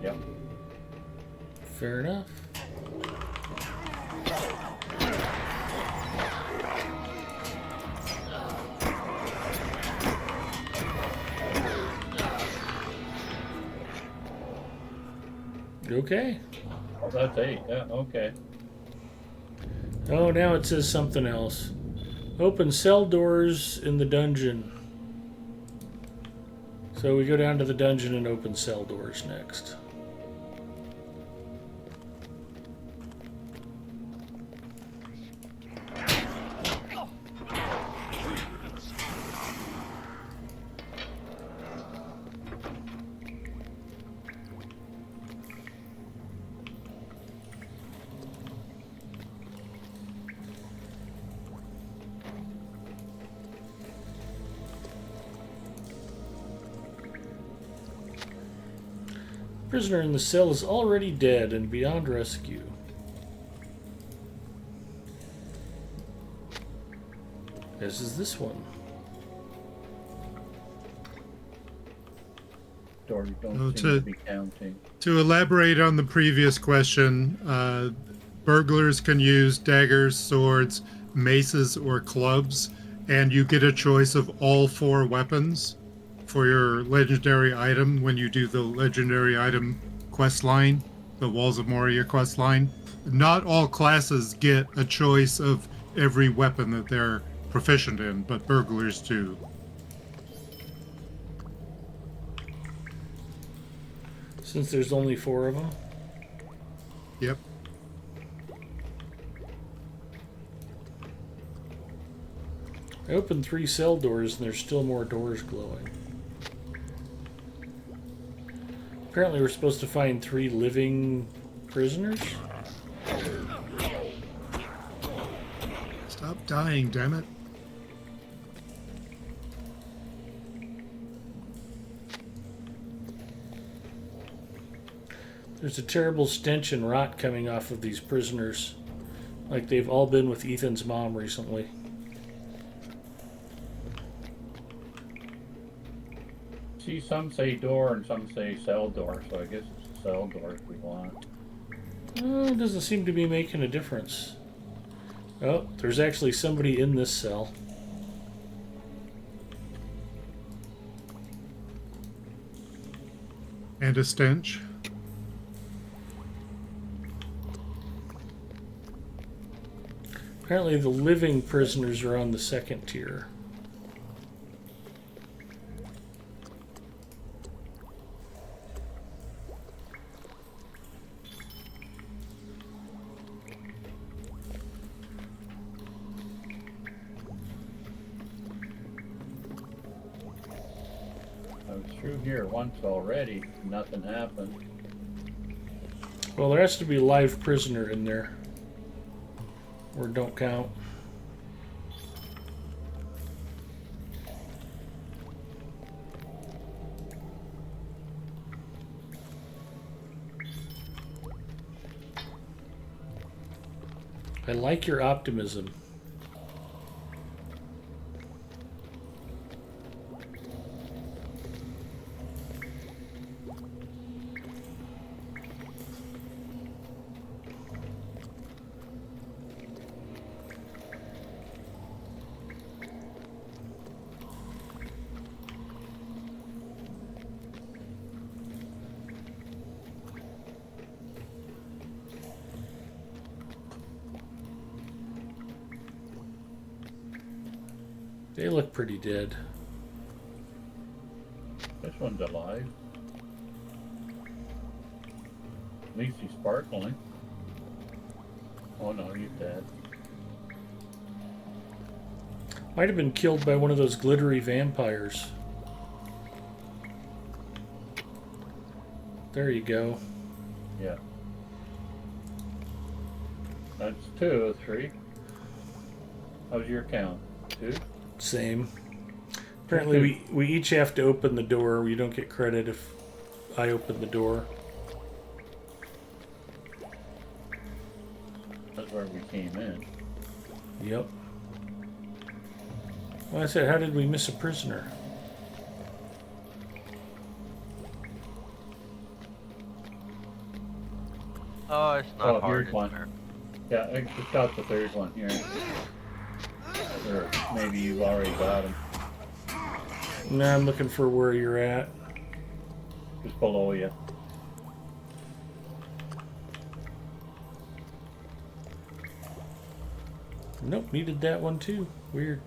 Speaker 2: Yep.
Speaker 1: Fair enough. Okay.
Speaker 2: Oh, that's 8. Yeah, okay.
Speaker 1: Oh, now it says something else. Open cell doors in the dungeon. So we go down to the dungeon and open cell doors next. Prisoner in the cell is already dead and beyond rescue. As is this one.
Speaker 2: Doors don't
Speaker 6: Oh,
Speaker 2: seem to be counting.
Speaker 6: To elaborate on the previous question, burglars can use daggers, swords, maces, or clubs, and you get a choice of all 4 weapons for your legendary item when you do the legendary item quest line, the Walls of Moria quest line. Not all classes get a choice of every weapon that they're proficient in, but burglars do.
Speaker 1: Since there's only 4 of them.
Speaker 6: Yep.
Speaker 1: I opened 3 cell doors and there's still more doors glowing. Apparently we're supposed to find 3 living prisoners.
Speaker 6: Stop dying, damn it.
Speaker 1: There's a terrible stench and rot coming off of these prisoners. Like they've all been with Ethan's mom recently.
Speaker 2: see some say door and some say cell door, so I guess it's a cell door if we want.
Speaker 1: It doesn't seem to be making a difference. Oh, there's actually somebody in this cell.
Speaker 6: And a stench.
Speaker 1: Apparently the living prisoners are on the second tier.
Speaker 2: I was through here once already, nothing happened.
Speaker 1: Well, there has to be a live prisoner in there. Or don't count. I like your optimism. They look pretty dead.
Speaker 2: This one's alive. At least he's sparkling. Oh no, he's dead.
Speaker 1: Might have been killed by one of those glittery vampires. There you go.
Speaker 2: Yeah. That's 2 of 3. How's your count? 2?
Speaker 1: Same. Apparently we each have to open the door. We don't get credit if I open the door.
Speaker 2: That's where we came in.
Speaker 1: Yep. Well, I said, how did we miss a prisoner?
Speaker 4: Oh, it's not hard.
Speaker 2: Here's one. Yeah, I just got the 3rd one here. Or maybe you've already got him.
Speaker 1: No, I'm looking for where you're at.
Speaker 2: Just below you.
Speaker 1: Nope, needed that one too. Weird.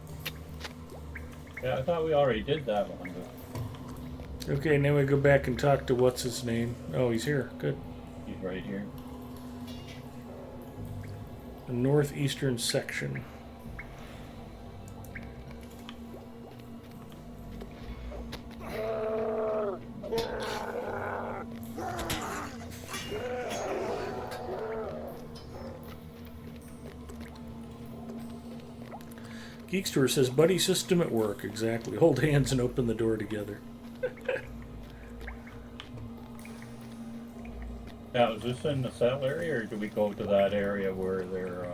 Speaker 2: Yeah, I thought we already did that one. But
Speaker 1: Okay, now we go back and talk to what's his name. Oh, he's here. Good.
Speaker 2: he's right here.
Speaker 1: The northeastern section. Geekstore says, buddy system at work. Exactly. Hold hands and open the door together.
Speaker 2: Now, is this in the cell area, or do we go to that area where they're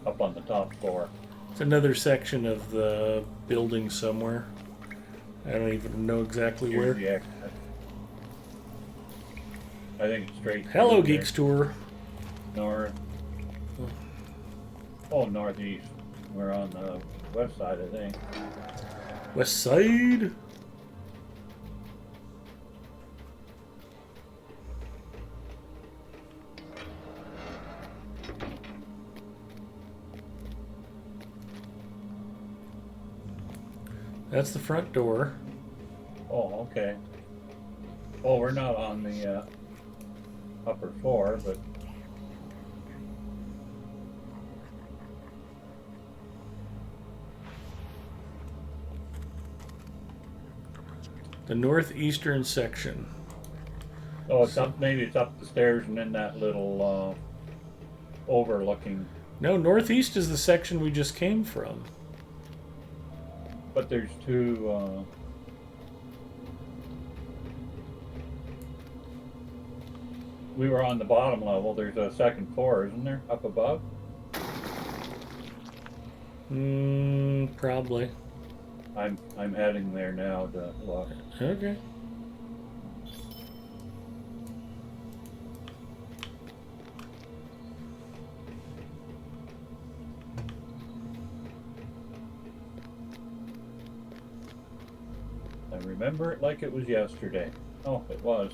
Speaker 2: up on the top floor?
Speaker 1: It's another section of the building somewhere. I don't even know exactly
Speaker 2: Here's
Speaker 1: where.
Speaker 2: the exit. I think it's straight.
Speaker 1: Hello,
Speaker 2: through
Speaker 1: Geeks Tour.
Speaker 2: there. North. Oh, northeast. We're on the west side, I think.
Speaker 1: West side. That's the front door.
Speaker 2: Oh, okay. Oh, we're not on the upper floor, but
Speaker 1: The northeastern section.
Speaker 2: oh, it's up. Maybe it's up the stairs and then that little overlooking.
Speaker 1: No, northeast is the section we just came from.
Speaker 2: But there's 2. We were on the bottom level. There's a second floor, isn't there? Up above.
Speaker 1: Probably.
Speaker 2: I'm heading there now to look.
Speaker 1: Okay.
Speaker 2: I remember it like it was yesterday. Oh, it was.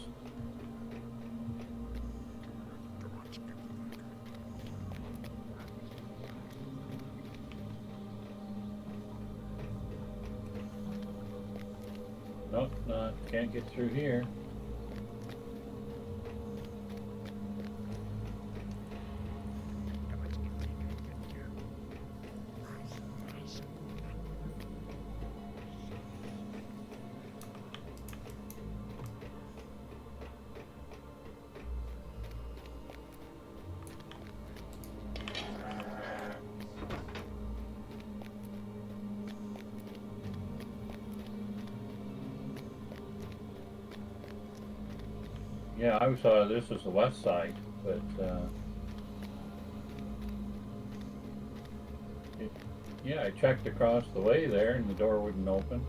Speaker 2: Nope, not. Can't get through here. Yeah, I thought this was the west side, but yeah, I checked across the way there, and the door wouldn't open.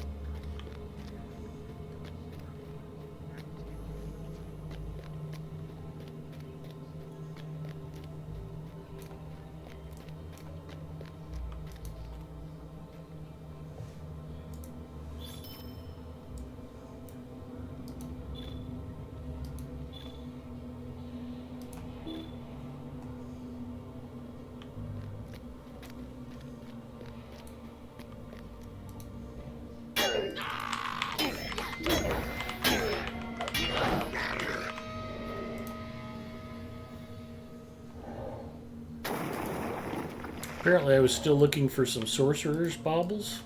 Speaker 1: Apparently, I was still looking for some sorcerer's baubles.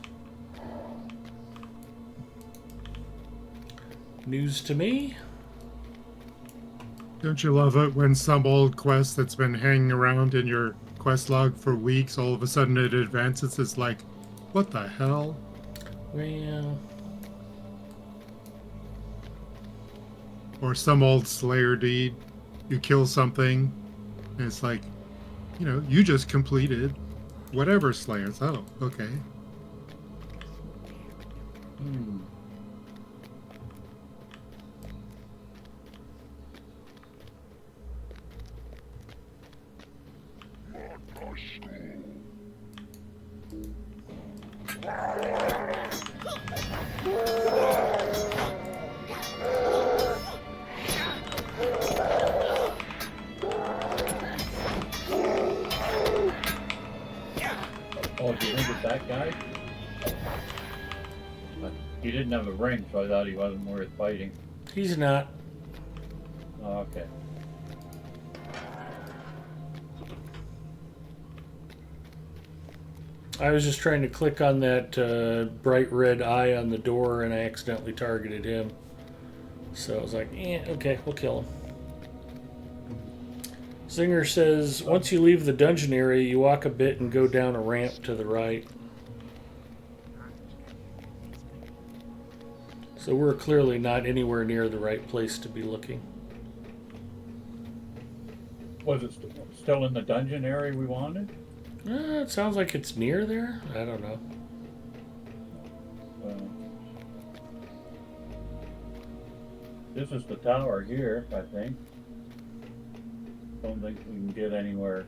Speaker 1: News to me.
Speaker 6: Don't you love it when some old quest that's been hanging around in your quest log for weeks, all of a sudden it advances? It's like, what the hell?
Speaker 1: Well,
Speaker 6: Or some old Slayer deed. You kill something, and it's like, you just completed whatever Slayers. Oh, okay.
Speaker 2: Hmm. Oh, do you think it's that guy? But he didn't have a ring, so I thought he wasn't worth fighting.
Speaker 1: he's not.
Speaker 2: Oh, okay.
Speaker 1: I was just trying to click on that bright red eye on the door, and I accidentally targeted him. So I was like, okay, we'll kill him. Zinger says, once you leave the dungeon area, you walk a bit and go down a ramp to the right. So we're clearly not anywhere near the right place to be looking.
Speaker 2: Was it still in the dungeon area we wanted?
Speaker 1: It sounds like it's near there. I don't know.
Speaker 2: This is the tower here, I think. Don't think we can get anywhere.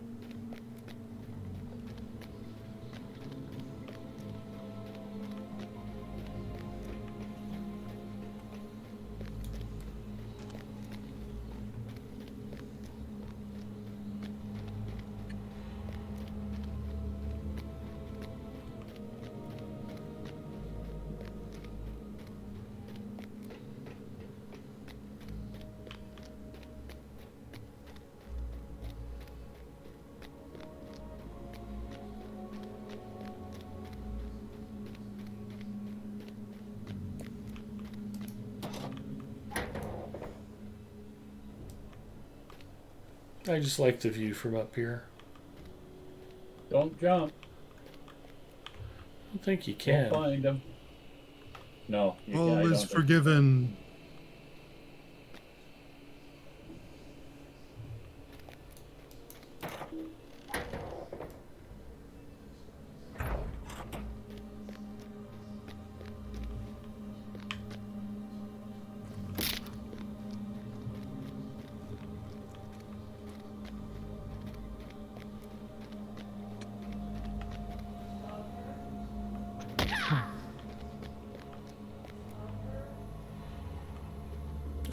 Speaker 1: I just like the view from up here.
Speaker 2: Don't jump.
Speaker 1: I don't think you
Speaker 2: Don't
Speaker 1: can.
Speaker 2: find him. No, you can't.
Speaker 6: All
Speaker 2: I
Speaker 6: is
Speaker 2: don't
Speaker 6: forgiven.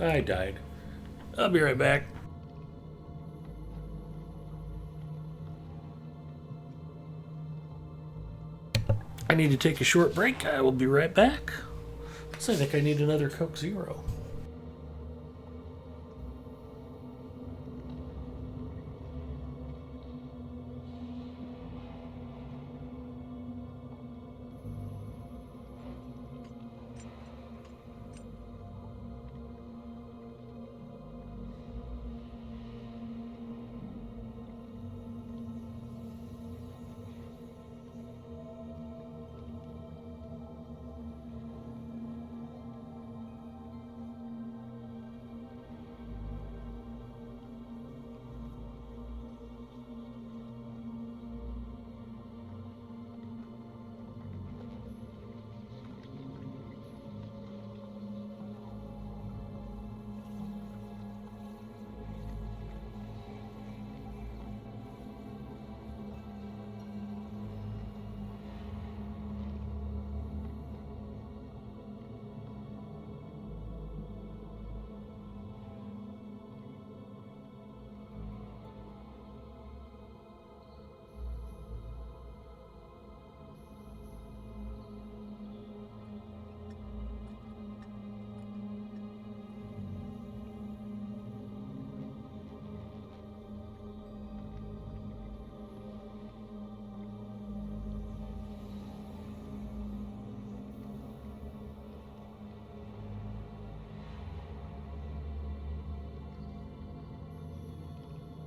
Speaker 1: I died. I'll be right back. I need to take a short break. I will be right back. So I think I need another Coke Zero.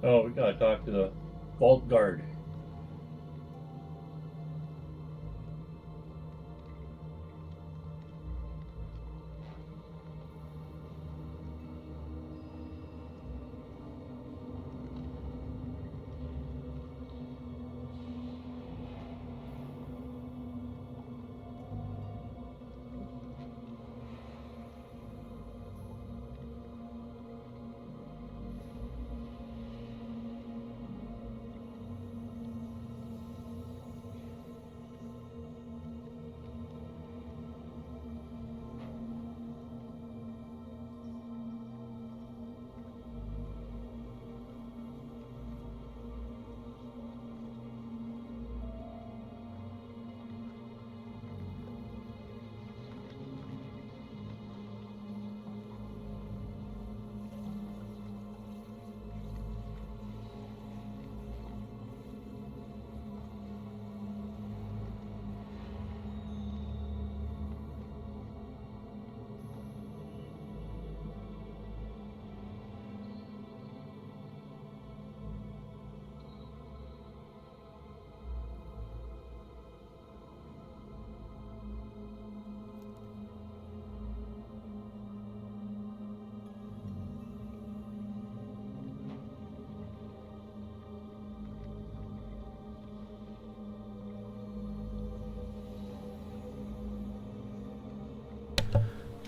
Speaker 2: Oh, we gotta talk to the vault guard.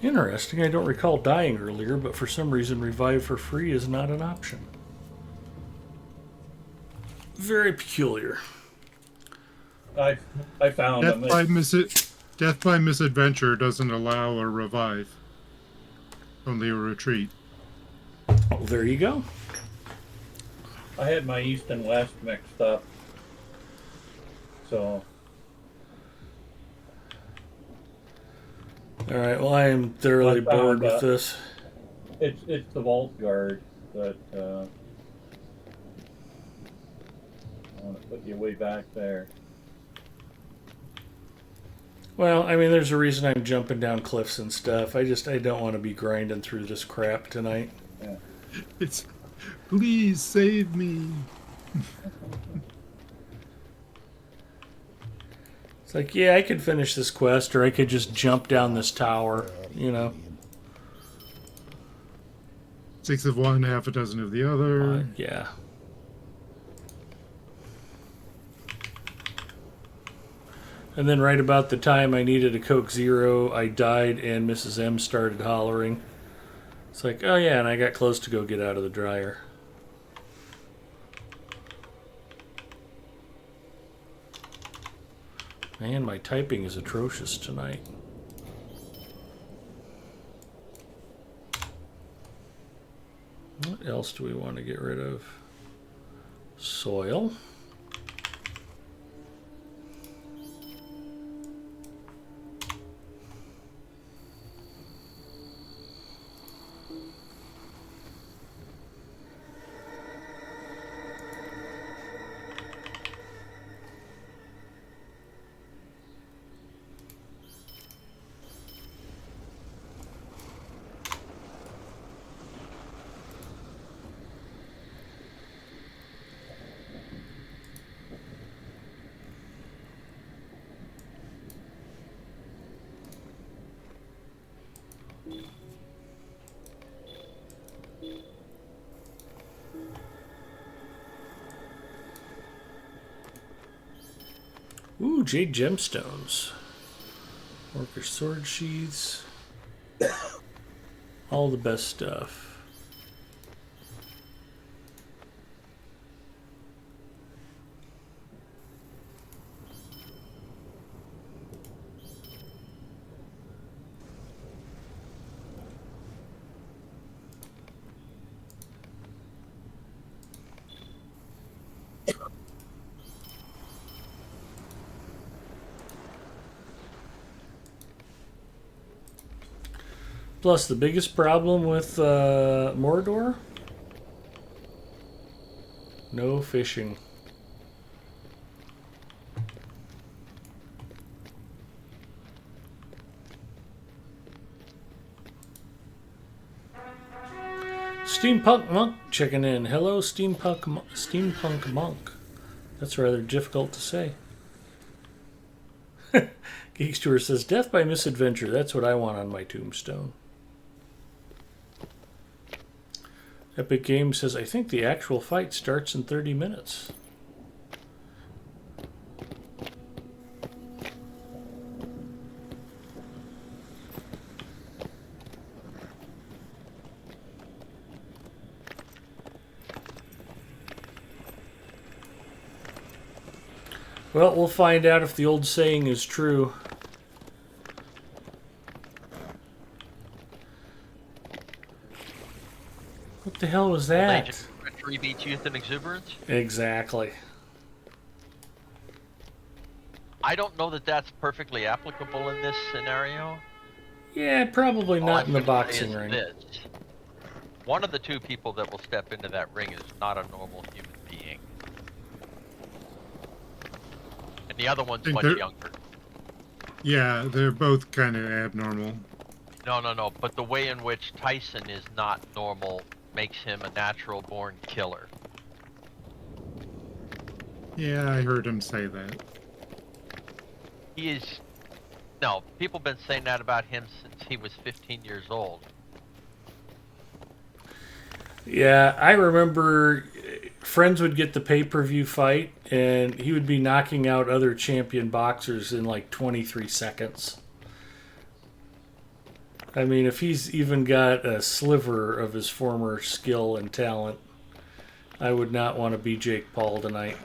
Speaker 1: Interesting. I don't recall dying earlier, but for some reason revive for free is not an option. Very peculiar.
Speaker 2: I found them.
Speaker 6: Death by misadventure doesn't allow a revive. Only a retreat.
Speaker 1: Oh, there you go.
Speaker 2: I had my east and west mixed up. So
Speaker 1: Alright, well I am thoroughly
Speaker 2: I found,
Speaker 1: bored with this.
Speaker 2: it's the vault guard, but I want to put you way back there.
Speaker 1: Well, I mean, there's a reason I'm jumping down cliffs and stuff. I don't want to be grinding through this crap tonight.
Speaker 2: Yeah.
Speaker 6: It's, please save me.
Speaker 1: It's like, yeah, I could finish this quest, or I could just jump down this tower, you know.
Speaker 6: 6 of one, half a dozen of the other.
Speaker 1: Yeah. And then right about the time I needed a Coke Zero, I died and Mrs. M started hollering. It's like, oh yeah, and I got close to go get out of the dryer. Man, my typing is atrocious tonight. What else do we want to get rid of? Soil. Ooh, jade gemstones. Orcish sword sheaths. All the best stuff. Plus, the biggest problem with Mordor? No fishing. Steampunk Monk checking in. Hello, Steampunk Monk. That's rather difficult to say. Geeksteward says, Death by misadventure. That's what I want on my tombstone. Epic Games says, I think the actual fight starts in 30 minutes. Well, we'll find out if the old saying is true. What the hell was that?
Speaker 4: Treachery beats youth and exuberance?
Speaker 1: Exactly.
Speaker 4: I don't know that that's perfectly applicable in this scenario.
Speaker 1: Yeah, probably
Speaker 4: All
Speaker 1: not
Speaker 4: I'm
Speaker 1: in the
Speaker 4: gonna say
Speaker 1: boxing
Speaker 4: is
Speaker 1: ring.
Speaker 4: this. One of the two people that will step into that ring is not a normal human being. And the other one's much younger.
Speaker 6: Yeah, they're both kind of abnormal.
Speaker 4: No. But the way in which Tyson is not normal makes him a natural-born killer.
Speaker 6: Yeah, I heard him say that.
Speaker 4: He is... No, people have been saying that about him since he was 15 years old.
Speaker 1: Yeah, I remember friends would get the pay-per-view fight, and he would be knocking out other champion boxers in like 23 seconds. I mean, if he's even got a sliver of his former skill and talent, I would not want to be Jake Paul tonight.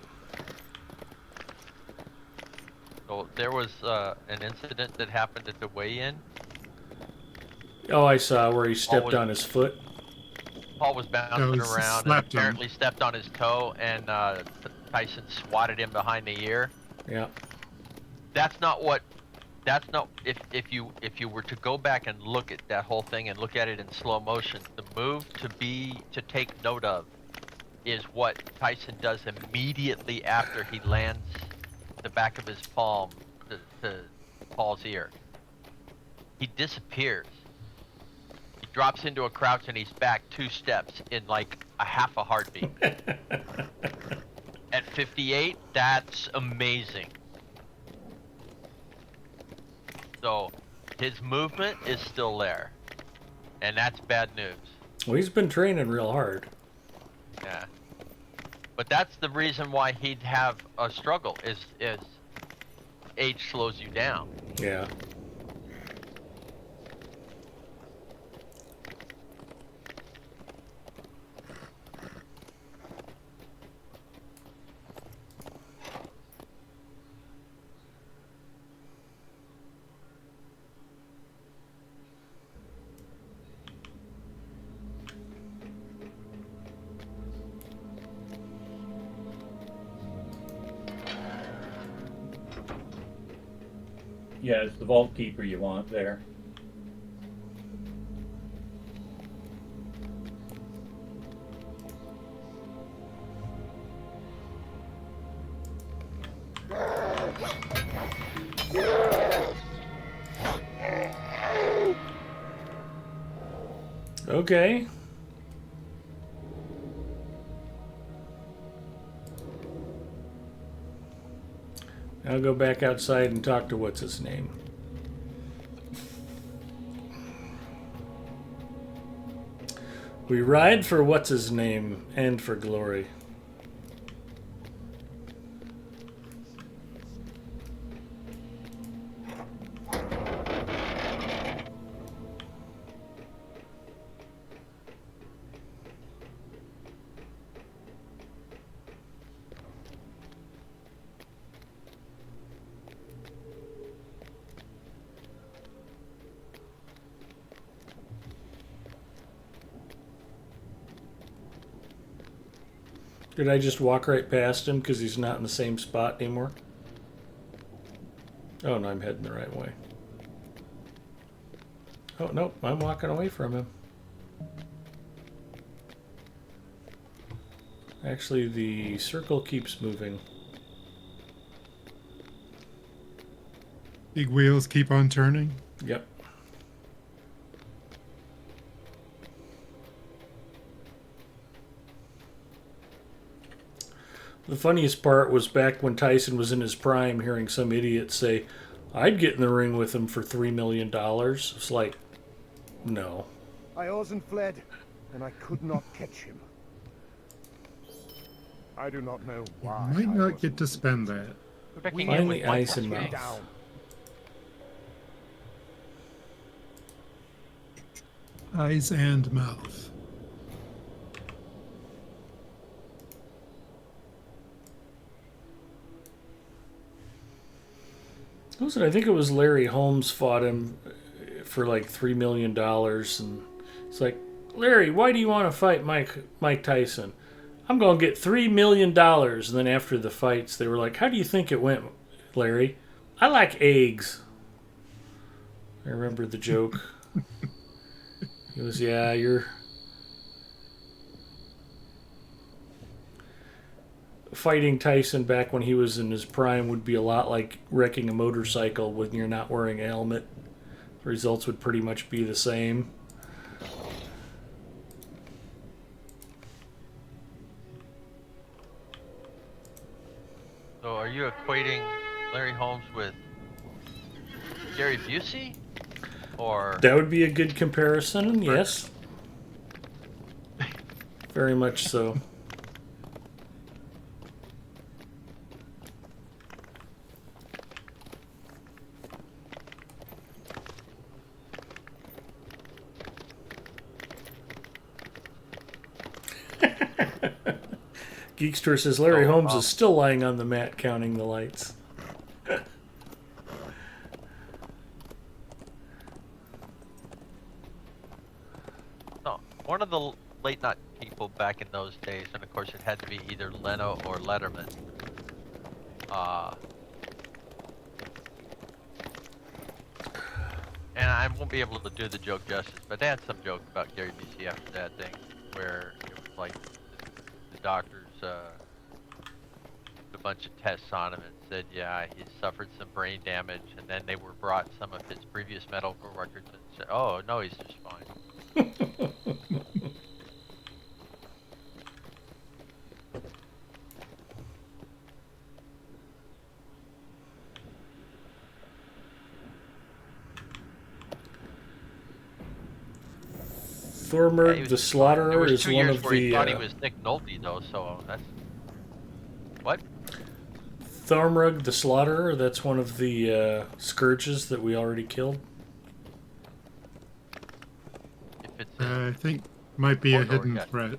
Speaker 4: So there was an incident that happened at the weigh-in.
Speaker 1: Oh, I saw where he stepped on his foot.
Speaker 4: Paul was bouncing around and apparently
Speaker 6: him.
Speaker 4: stepped on his toe, and Tyson swatted him behind the ear.
Speaker 1: Yeah.
Speaker 4: That's not if you were to go back and look at that whole thing and look at it in slow motion, the move to take note of is what Tyson does immediately after he lands the back of his palm to Paul's ear. He disappears. He drops into a crouch and he's back 2 steps in like a half a heartbeat. At 58, that's amazing. So his movement is still there, and that's bad news.
Speaker 1: Well, he's been training real hard.
Speaker 4: Yeah. But that's the reason why he'd have a struggle, is age slows you down.
Speaker 1: Yeah.
Speaker 2: Yeah, it's the vault keeper you want there.
Speaker 1: Okay. I'll go back outside and talk to what's his name. We ride for what's his name and for glory. Did I just walk right past him because he's not in the same spot anymore? Oh, no, I'm heading the right way. Oh, nope, I'm walking away from him. Actually, the circle keeps moving.
Speaker 6: Big wheels keep on turning.
Speaker 1: Yep. The funniest part was back when Tyson was in his prime, hearing some idiot say, I'd get in the ring with him for $3 million. It's like, no.
Speaker 5: Eorzan fled, and I could not catch him. I do not know why.
Speaker 6: Might not get to spend that.
Speaker 5: But we
Speaker 4: Checking in
Speaker 1: Finally,
Speaker 4: with one
Speaker 1: ice and
Speaker 4: more
Speaker 1: mouth.
Speaker 4: game.
Speaker 5: down.
Speaker 6: Eyes and mouth.
Speaker 1: Who was it? I think it was Larry Holmes fought him for like $3 million. And it's like, Larry, why do you want to fight Mike Tyson? I'm going to get $3 million. And then after the fights, they were like, how do you think it went, Larry? I like eggs. I remember the joke. He was, yeah, you're... Fighting Tyson back when he was in his prime would be a lot like wrecking a motorcycle when you're not wearing a helmet. The results would pretty much be the same.
Speaker 4: So are you equating Larry Holmes with Gary Busey? Or
Speaker 1: That would be a good comparison, yes. Very much so. Geekster says Larry Holmes is still lying on the mat counting the lights.
Speaker 4: no, one of the late night people back in those days, and of course it had to be either Leno or Letterman. And I won't be able to do the joke justice, but they had some joke about Gary Busey after that thing, where it was like the doctors did a bunch of tests on him and said, yeah, he suffered some brain damage, and then they were brought some of his previous medical records and said, oh, no, he's just fine.
Speaker 1: Thormurg
Speaker 4: he was
Speaker 1: the
Speaker 4: just fine. There
Speaker 1: Slaughterer
Speaker 4: was
Speaker 1: is
Speaker 4: 2
Speaker 1: one
Speaker 4: years
Speaker 1: of
Speaker 4: where he
Speaker 1: the...
Speaker 4: thought he was Nick Nolte, though, so that's... What?
Speaker 1: Thormrug the Slaughterer, that's one of the scourges that we already killed.
Speaker 4: If it's
Speaker 6: I think might be a
Speaker 4: Mordor,
Speaker 6: hidden
Speaker 4: yeah.
Speaker 6: threat.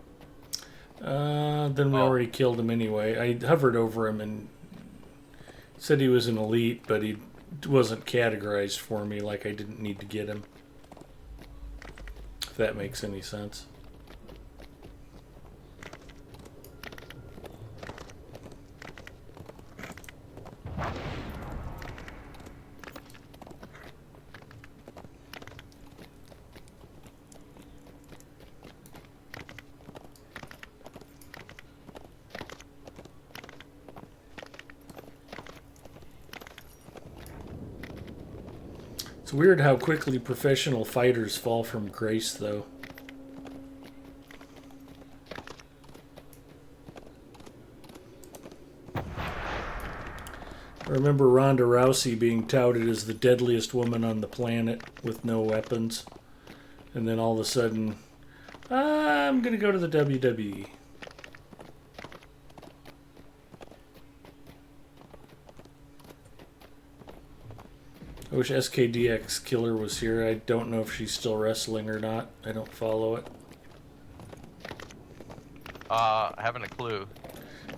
Speaker 1: Then we already killed him anyway. I hovered over him and said he was an elite, but he wasn't categorized for me, like I didn't need to get him. If that makes any sense. It's weird how quickly professional fighters fall from grace, though. I remember Ronda Rousey being touted as the deadliest woman on the planet with no weapons. And then all of a sudden, I'm going to go to the WWE. I wish SKDX Killer was here. I don't know if she's still wrestling or not. I don't follow it.
Speaker 4: Haven't a clue.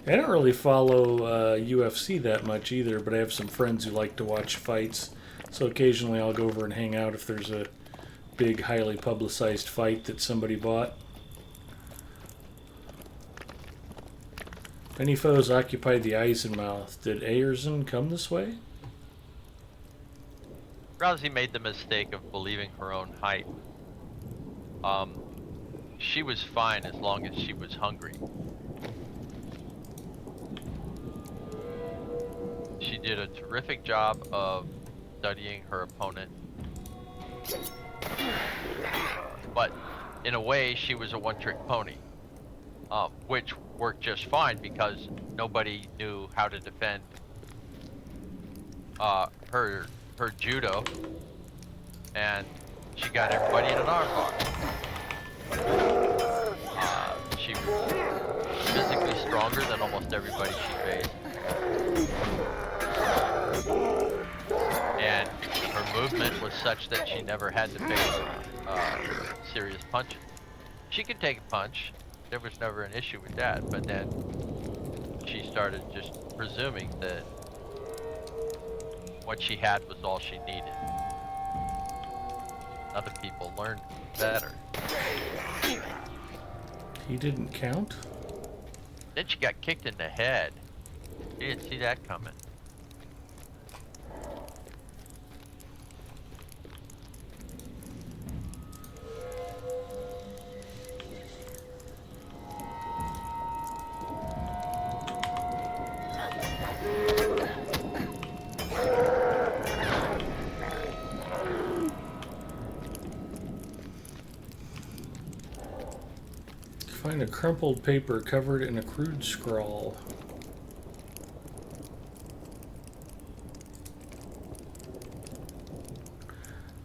Speaker 1: I don't really follow UFC that much either, but I have some friends who like to watch fights. So occasionally I'll go over and hang out if there's a big, highly publicized fight that somebody bought. Many foes occupied the Eisenmouth. Did Ayerson come this way?
Speaker 4: Rousey made the mistake of believing her own hype. She was fine as long as she was hungry. She did a terrific job of studying her opponent. But in a way, she was a one-trick pony, which worked just fine because nobody knew how to defend her judo, and she got everybody in an armbar. She was physically stronger than almost everybody she faced. And her movement was such that she never had to face serious punches. She could take a punch, there was never an issue with that, but then she started just presuming that what she had was all she needed. Other people learned better.
Speaker 1: He didn't count?
Speaker 4: Then she got kicked in the head. She didn't see that coming.
Speaker 1: Find a crumpled paper covered in a crude scrawl.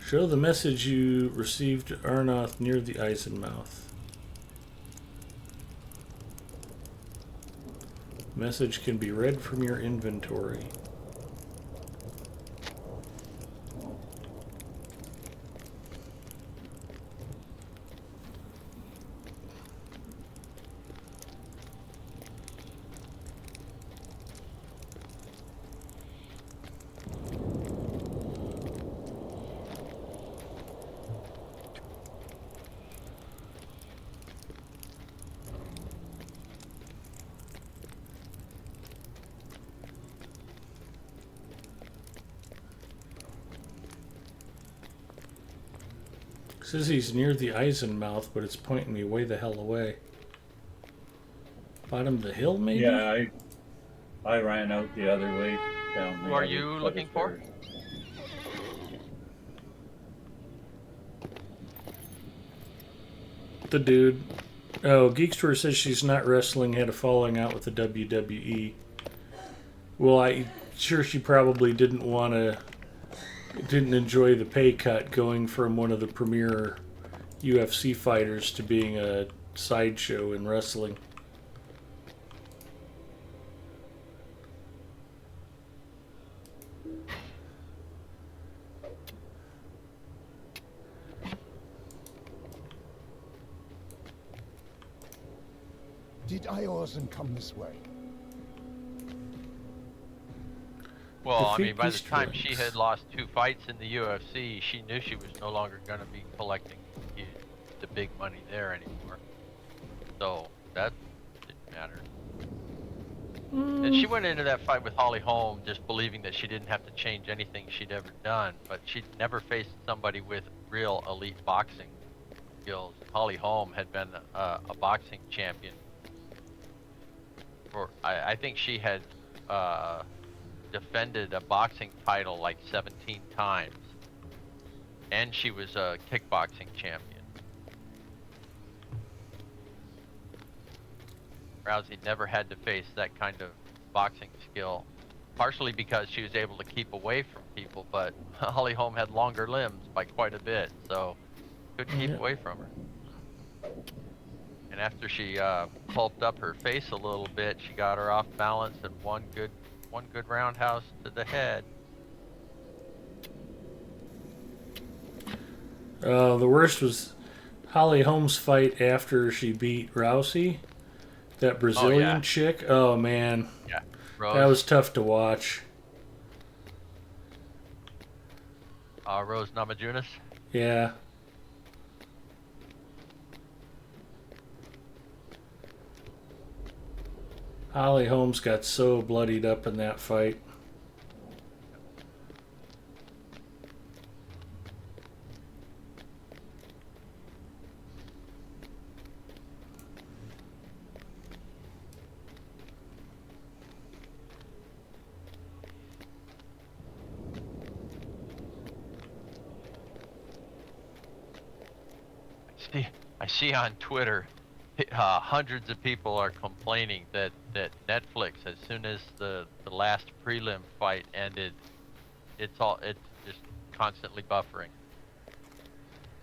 Speaker 1: Show the message you received to Arnoth near the Eisenmouth. Message can be read from your inventory. It says he's near the Eisenmouth, but it's pointing me way the hell away. Bottom of the hill, maybe?
Speaker 2: Yeah, I ran out the other way down the
Speaker 4: Who are
Speaker 2: other
Speaker 4: you
Speaker 2: set
Speaker 4: looking
Speaker 2: of
Speaker 4: for?
Speaker 2: stairs.
Speaker 1: The dude. Oh, Geekstore says she's not wrestling, had a falling out with the WWE. Well, I'm sure she probably didn't enjoy the pay cut going from one of the premier UFC fighters to being a sideshow in wrestling.
Speaker 5: Did Eorzan come this way?
Speaker 4: Well, I
Speaker 1: Defeat
Speaker 4: mean, by the
Speaker 1: these
Speaker 4: time
Speaker 1: drugs.
Speaker 4: she had lost 2 fights in the UFC, she knew she was no longer going to be collecting the big money there anymore. So that didn't matter. And she went into that fight with Holly Holm just believing that she didn't have to change anything she'd ever done, but she'd never faced somebody with real elite boxing skills. Holly Holm had been a boxing champion. I think she had defended a boxing title like 17 times. and she was a kickboxing champion. Rousey never had to face that kind of boxing skill, partially because she was able to keep away from people, but Holly Holm had longer limbs by quite a bit, so couldn't keep away from her. And after she pulped up her face a little bit, she got her off balance and one good roundhouse to the head.
Speaker 1: The worst was Holly Holm's fight after she beat Rousey. That Brazilian chick. Oh man,
Speaker 4: Yeah, Rose.
Speaker 1: That was tough to watch.
Speaker 4: Rose Namajunas.
Speaker 1: Yeah. Holly Holmes got so bloodied up in that fight.
Speaker 4: I see on Twitter, hundreds of people are complaining that Netflix, as soon as the last prelim fight ended, it's just constantly buffering.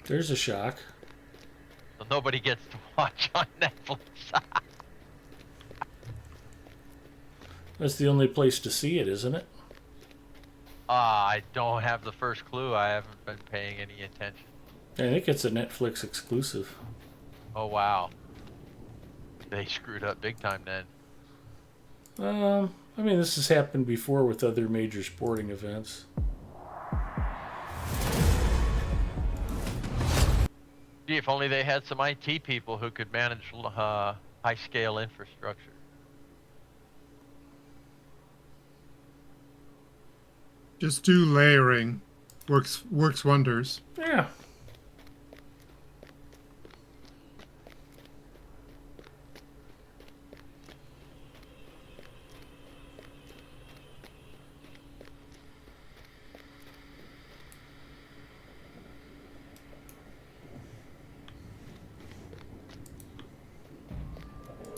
Speaker 1: There's a shock.
Speaker 4: So nobody gets to watch on Netflix.
Speaker 1: That's the only place to see it, isn't it?
Speaker 4: I don't have the first clue. I haven't been paying any attention.
Speaker 1: I think it's a Netflix exclusive.
Speaker 4: Oh wow. They screwed up big time then.
Speaker 1: I mean, this has happened before with other major sporting events.
Speaker 4: Gee, if only they had some IT people who could manage high-scale infrastructure.
Speaker 6: Just do layering. Works wonders.
Speaker 1: Yeah.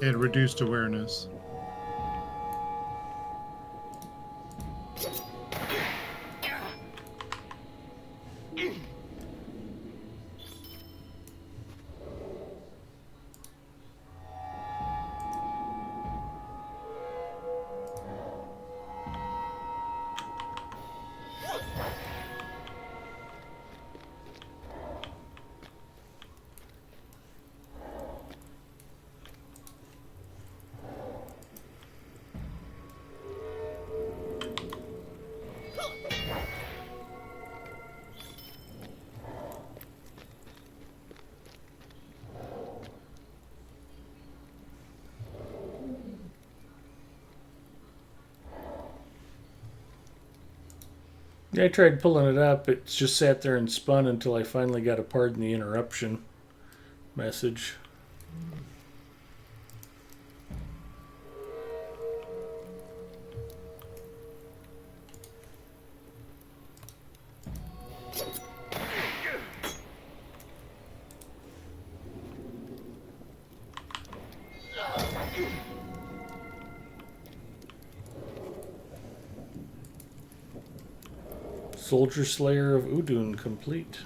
Speaker 6: And reduced awareness. Yeah, I tried pulling it up. It just sat there and spun until I finally got a pardon the interruption message. Soldier Slayer of Udun complete.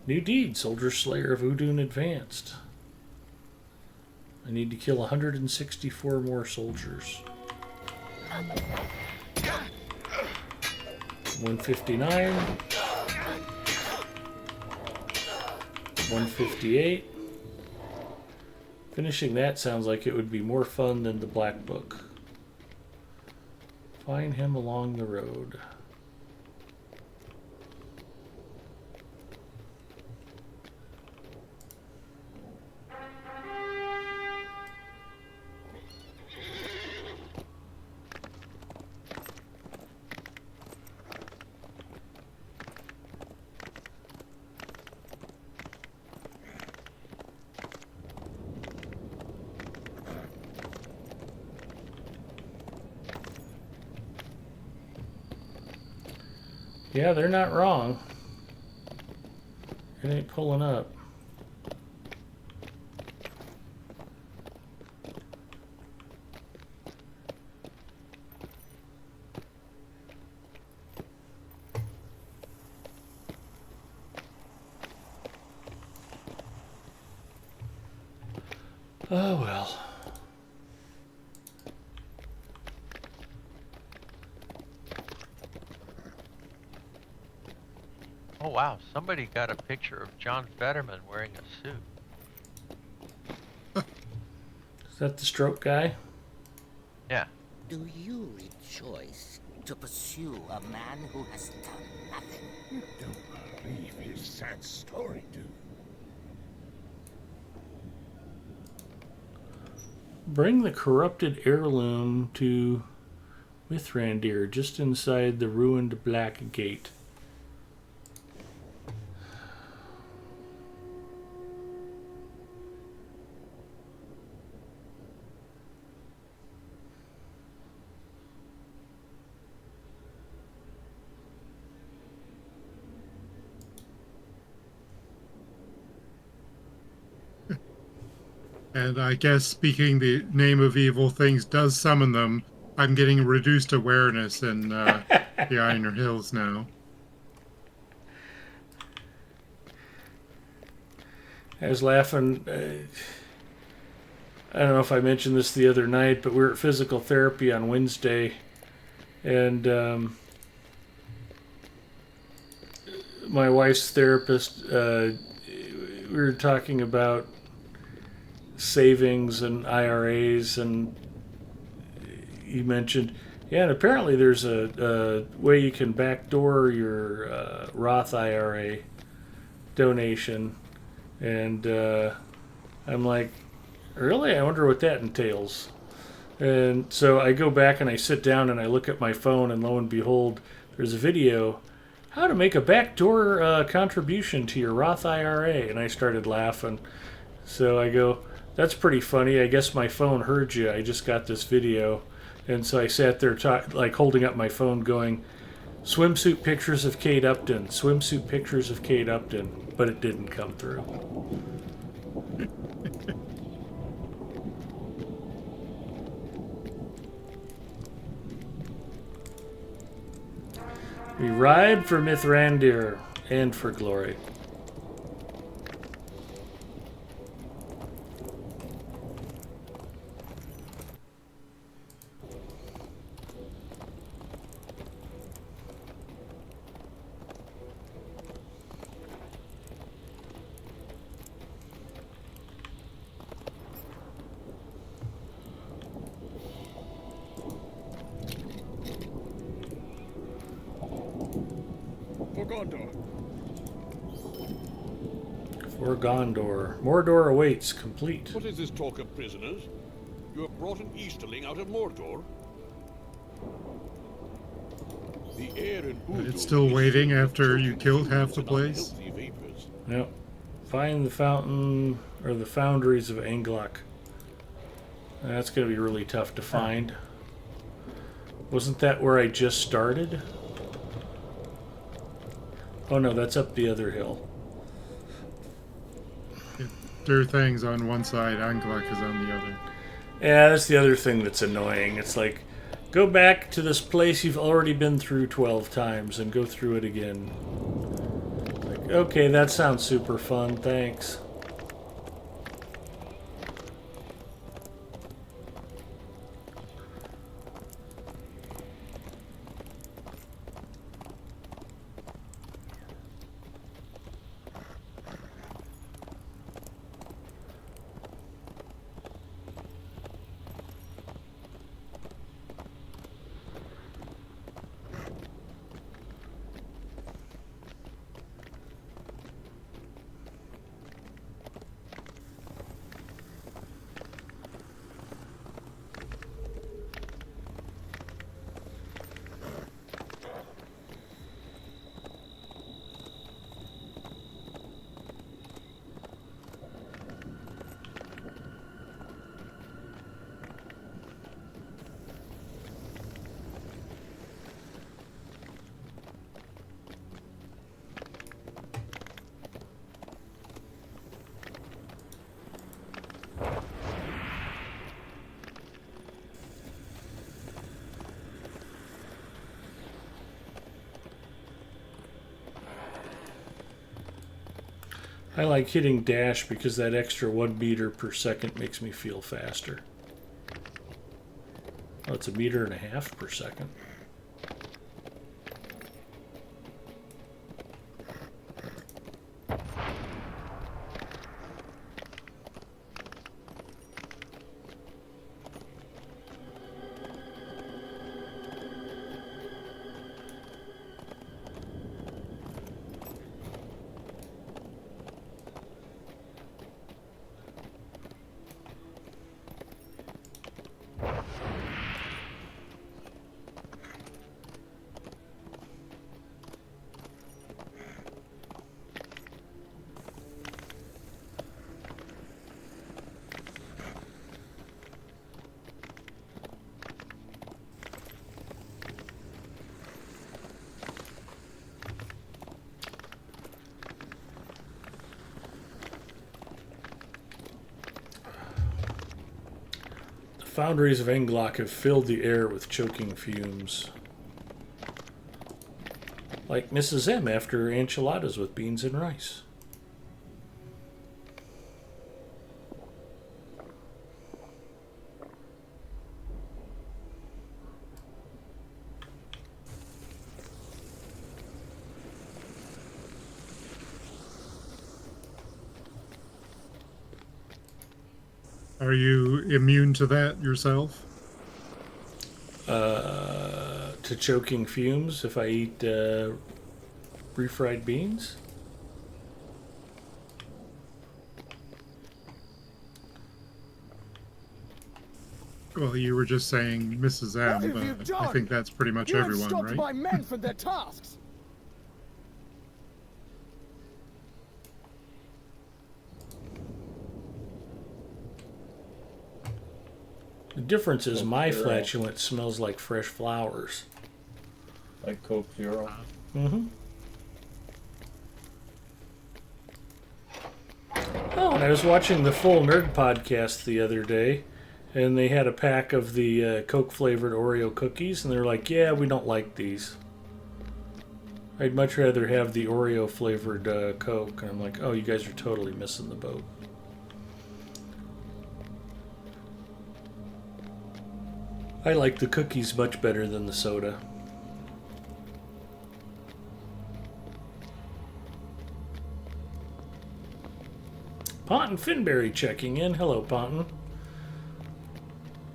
Speaker 6: New deed, Soldier Slayer of Udun advanced. I need to kill 164 more soldiers. 159. 158. Finishing that sounds like it would be more fun than the Black Book. Find him along the road. Yeah, they're not wrong.
Speaker 1: It ain't pulling up. Oh well.
Speaker 4: Oh wow, somebody got a picture of John Fetterman wearing a suit.
Speaker 1: Is that the stroke guy?
Speaker 4: Yeah.
Speaker 8: Do you rejoice to pursue a man who has done nothing?
Speaker 5: You don't believe his sad story, do you?
Speaker 1: Bring the corrupted heirloom to Mithrandir, just inside the ruined Black Gate.
Speaker 6: And I guess speaking the name of evil things does summon them. I'm getting reduced awareness in the Iron Hills now.
Speaker 1: I was laughing. I don't know if I mentioned this the other night, but we were at physical therapy on Wednesday, and my wife's therapist, we were talking about savings and IRAs, and he mentioned, yeah, and apparently there's a way you can backdoor your Roth IRA donation, and I'm like, really? I wonder what that entails. And so I go back and I sit down and I look at my phone, and lo and behold, there's a video, how to make a backdoor contribution to your Roth IRA. And I started laughing. So I go, that's pretty funny. I guess my phone heard you. I just got this video. And so I sat there like holding up my phone going, swimsuit pictures of Kate Upton, swimsuit pictures of Kate Upton. But it didn't come through. We ride for Mithrandir and for glory. For Gondor. Mordor awaits, complete.
Speaker 9: What is this talk of prisoners? You have brought an Easterling out of Mordor? The air in Udor
Speaker 6: It's still waiting
Speaker 9: is
Speaker 6: after you killed half the
Speaker 9: and
Speaker 6: place.
Speaker 9: unhealthy vapors.
Speaker 1: Yep. Find the fountain, or the foundries of Anglok. That's going to be really tough to find. Wasn't that where I just started? Oh no, that's up the other hill.
Speaker 6: Thing's on one side, Anglak is on the other.
Speaker 1: Yeah, that's the other thing that's annoying. It's like, go back to this place you've already been through 12 times and go through it again. Like, okay, that sounds super fun, thanks. I like hitting dash because that extra 1 meter per second makes me feel faster. Oh, it's 1.5 meters per second. Foundries of Englock have filled the air with choking fumes. Like Mrs. M after enchiladas with beans and rice.
Speaker 6: Are you immune to that yourself?
Speaker 1: To choking fumes if I eat refried beans?
Speaker 6: Well, you were just saying Mrs. M,
Speaker 5: What have you
Speaker 6: but
Speaker 5: done?
Speaker 6: I think that's pretty much
Speaker 5: You have
Speaker 6: everyone,
Speaker 5: stopped
Speaker 6: right?
Speaker 5: my men from their tasks.
Speaker 1: The difference is my
Speaker 2: Zero.
Speaker 1: flatulence smells like fresh flowers.
Speaker 2: Like Coke Zero.
Speaker 1: Mm-hmm. Oh, and I was watching the Full Nerd podcast the other day, and they had a pack of the Coke-flavored Oreo cookies, and they're like, yeah, we don't like these. I'd much rather have the Oreo-flavored Coke. And I'm like, oh, you guys are totally missing the boat. I like the cookies much better than the soda. Ponton Finberry checking in. Hello, Ponton.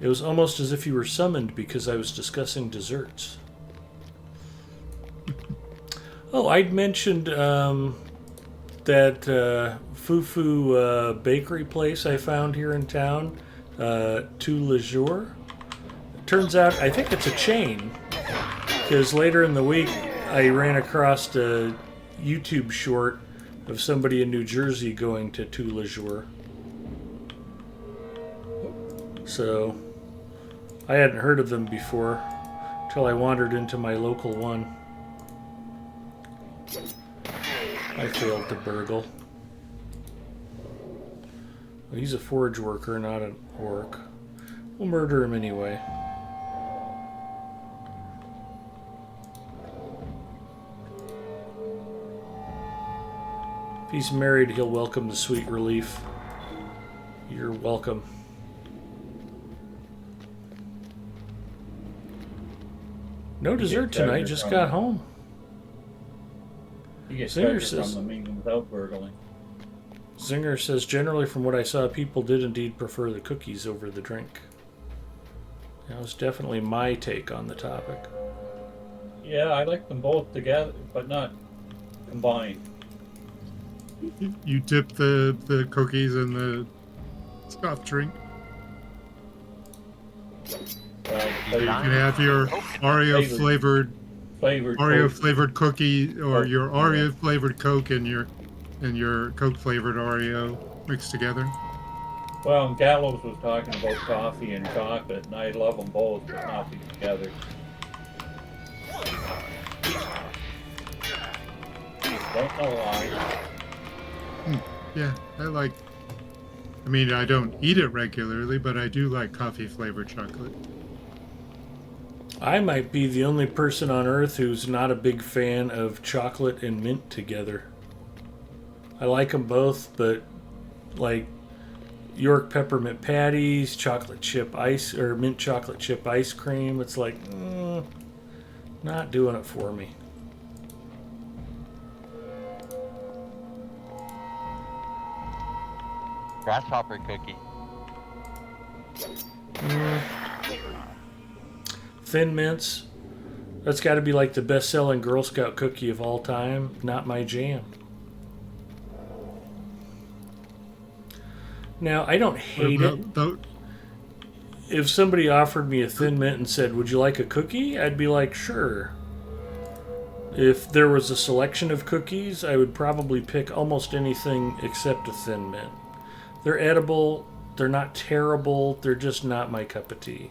Speaker 1: It was almost as if you were summoned because I was discussing desserts. Oh, I'd mentioned that Fufu bakery place I found here in town, Tout Le Jour. Turns out, I think it's a chain, because later in the week I ran across a YouTube short of somebody in New Jersey going to Tout Le Jour. So, I hadn't heard of them before until I wandered into my local one. I failed to burgle. Well, he's a forge worker, not an orc. We'll murder him anyway. If he's married, he'll welcome the sweet relief. You're welcome. No dessert tonight, just got home.
Speaker 2: You get
Speaker 1: Singer
Speaker 2: treasure
Speaker 1: says-
Speaker 2: from them even without burgling.
Speaker 1: Zinger says, generally from what I saw, people did indeed prefer the cookies over the drink. That was definitely my take on the topic.
Speaker 2: Yeah, I like them both together, but not combined.
Speaker 6: You dip the cookies in the soft drink. You can have your Oreo flavored cookie or your Oreo flavored Coke and your Coke flavored Oreo mixed together.
Speaker 2: Well, Gallows was talking about coffee and chocolate, and I love them both, but not together. Don't know why.
Speaker 6: Yeah, I mean, I don't eat it regularly, but I do like coffee flavored chocolate.
Speaker 1: I might be the only person on Earth who's not a big fan of chocolate and mint together. I like them both, but like York peppermint patties, chocolate chip ice or mint chocolate chip ice cream, it's like not doing it for me.
Speaker 4: Grasshopper cookie.
Speaker 1: Thin Mints, that's got to be like the best-selling Girl Scout cookie of all time. Not my jam. Now, I don't hate it. If somebody offered me a Thin Mint and said, "Would you like a cookie?" I'd be like, "Sure." If there was a selection of cookies, I would probably pick almost anything except a Thin Mint. They're edible. They're not terrible. They're just not my cup of tea.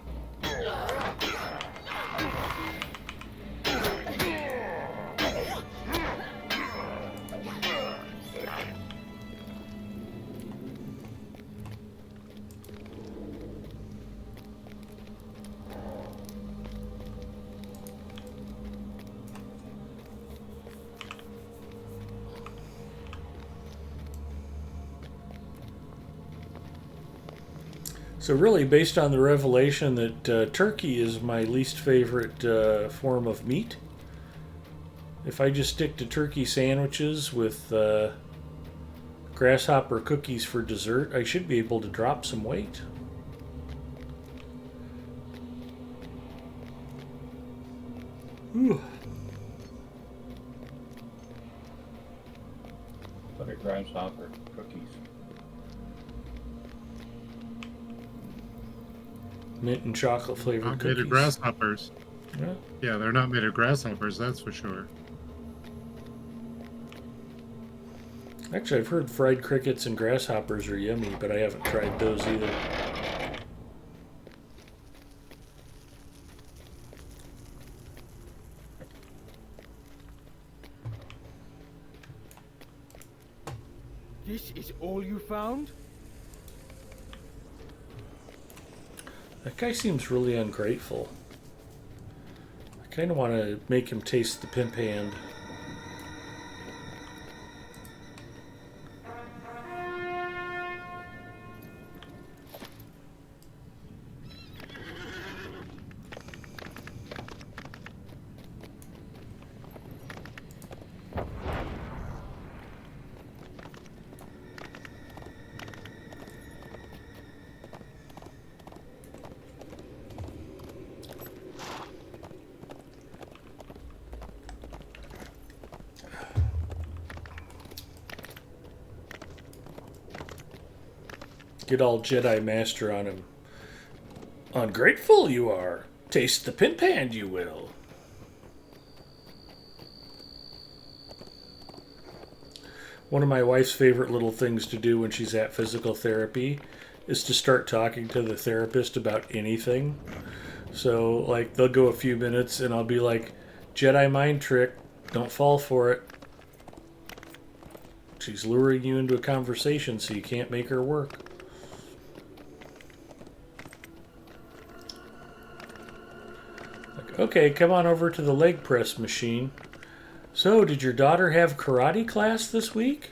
Speaker 1: So really, based on the revelation that turkey is my least favorite form of meat, if I just stick to turkey sandwiches with grasshopper cookies for dessert, I should be able to drop some weight. Whew.
Speaker 2: What are grasshopper cookies?
Speaker 1: Mint and chocolate flavored
Speaker 6: Not
Speaker 1: cookies.
Speaker 6: made of grasshoppers.
Speaker 1: Yeah.
Speaker 6: Yeah, they're not made of grasshoppers, that's for sure.
Speaker 1: Actually, I've heard fried crickets and grasshoppers are yummy, but I haven't tried those either.
Speaker 5: This is all you found?
Speaker 1: That guy seems really ungrateful. I kind of want to make him taste the pimp hand. Get all Jedi Master on him. Ungrateful you are. Taste the pimp hand you will. One of my wife's favorite little things to do when she's at physical therapy is to start talking to the therapist about anything. So, like, they'll go a few minutes and I'll be like, Jedi mind trick, don't fall for it. She's luring you into a conversation so you can't make her work. Like, okay, come on over to the leg press machine. So, did your daughter have karate class this week?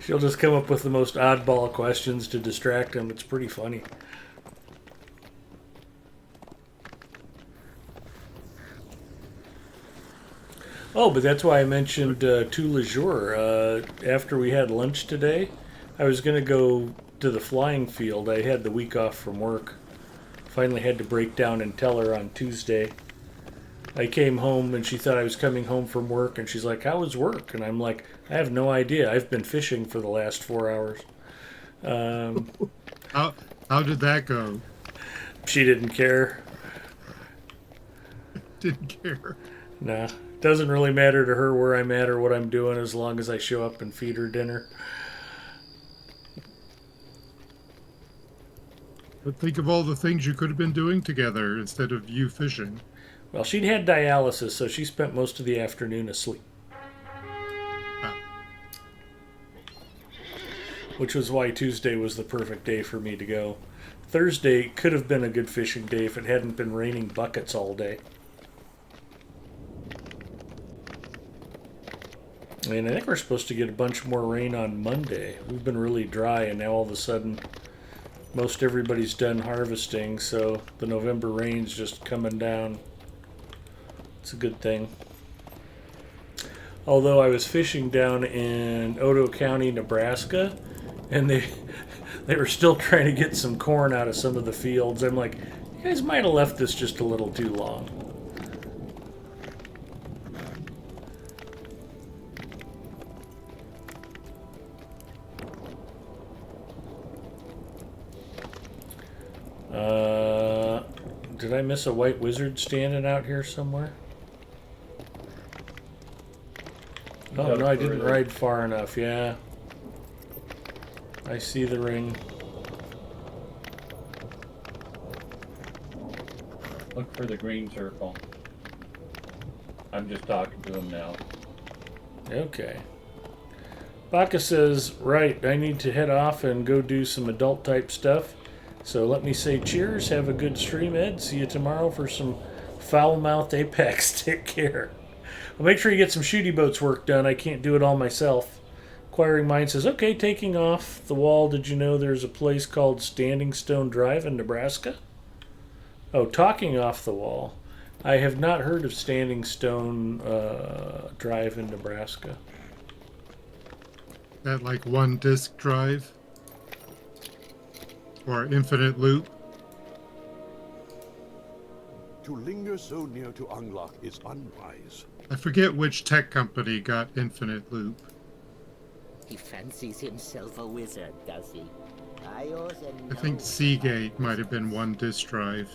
Speaker 1: She'll just come up with the most oddball questions to distract them. It's pretty funny. Oh, but that's why I mentioned tout le jour. After we had lunch today, I was going to go to the flying field. I had the week off from work. Finally had to break down and tell her on Tuesday. I came home and she thought I was coming home from work, and she's like, "How was work?" And I'm like, "I have no idea. I've been fishing for the last 4 hours."
Speaker 6: How did that go?
Speaker 1: She didn't care.
Speaker 6: Didn't care.
Speaker 1: Nah. Doesn't really matter to her where I'm at or what I'm doing as long as I show up and feed her dinner.
Speaker 6: But think of all the things you could have been doing together instead of you fishing.
Speaker 1: Well, she'd had dialysis, so she spent most of the afternoon asleep. Which was why Tuesday was the perfect day for me to go. Thursday could have been a good fishing day if it hadn't been raining buckets all day. And I think we're supposed to get a bunch more rain on Monday. We've been really dry, and now all of a sudden, most everybody's done harvesting, so the November rain's just coming down. It's a good thing. Although I was fishing down in Otoe County, Nebraska, and they were still trying to get some corn out of some of the fields. I'm like, you guys might have left this just a little too long. Did I miss a white wizard standing out here somewhere? Oh, no, I didn't ride far enough. Yeah. I see the ring.
Speaker 2: Look for the green circle. I'm just talking to him now.
Speaker 1: Okay. Baka says, right, I need to head off and go do some adult type stuff. So let me say cheers. Have a good stream, Ed. See you tomorrow for some foul-mouthed Apex. Take care. Well, make sure you get some shooty boats work done. I can't do it all myself. Acquiring Mind says, okay, taking off the wall. Did you know there's a place called Standing Stone Drive in Nebraska? Oh, talking off the wall. I have not heard of Standing Stone Drive in Nebraska.
Speaker 6: That like one disk drive? Or infinite loop?
Speaker 9: To linger so near to Unlock is unwise.
Speaker 6: I forget which tech company got infinite loop.
Speaker 8: He fancies himself a wizard, does he?
Speaker 6: I think Seagate might have been one disk drive.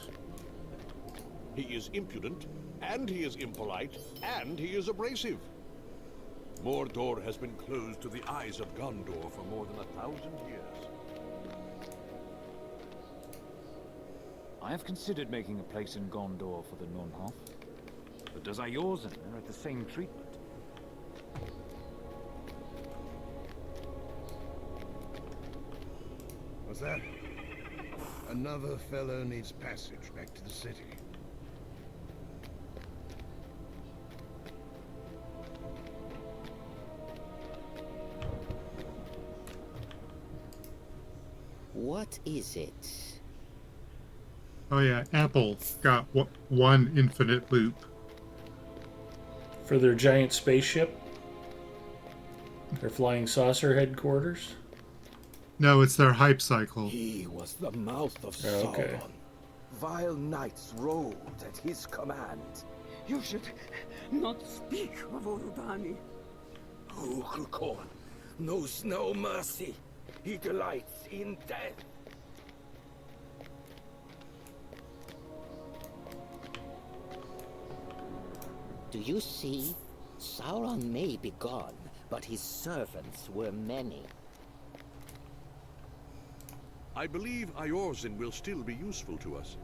Speaker 9: He is impudent, and he is impolite, and he is abrasive. Mordor has been closed to the eyes of Gondor for more than 1,000 years.
Speaker 10: I have considered making a place in Gondor for the Nunhof, but does Eorzen merit the same treatment?
Speaker 5: What's that? Another fellow needs passage back to the city.
Speaker 8: What is it?
Speaker 6: Oh yeah, Apple got one infinite loop.
Speaker 1: For their giant spaceship? Their flying saucer headquarters?
Speaker 6: No, it's their hype cycle.
Speaker 11: He was the mouth of
Speaker 1: Oh, okay.
Speaker 11: Sauron. Vile knights rode at his command.
Speaker 12: You should not speak of Urudani.
Speaker 11: Ukrukorn knows no mercy. He delights in death.
Speaker 8: Do you see? Sauron may be gone, but his servants were many.
Speaker 9: I believe Eorzen will still be useful to us.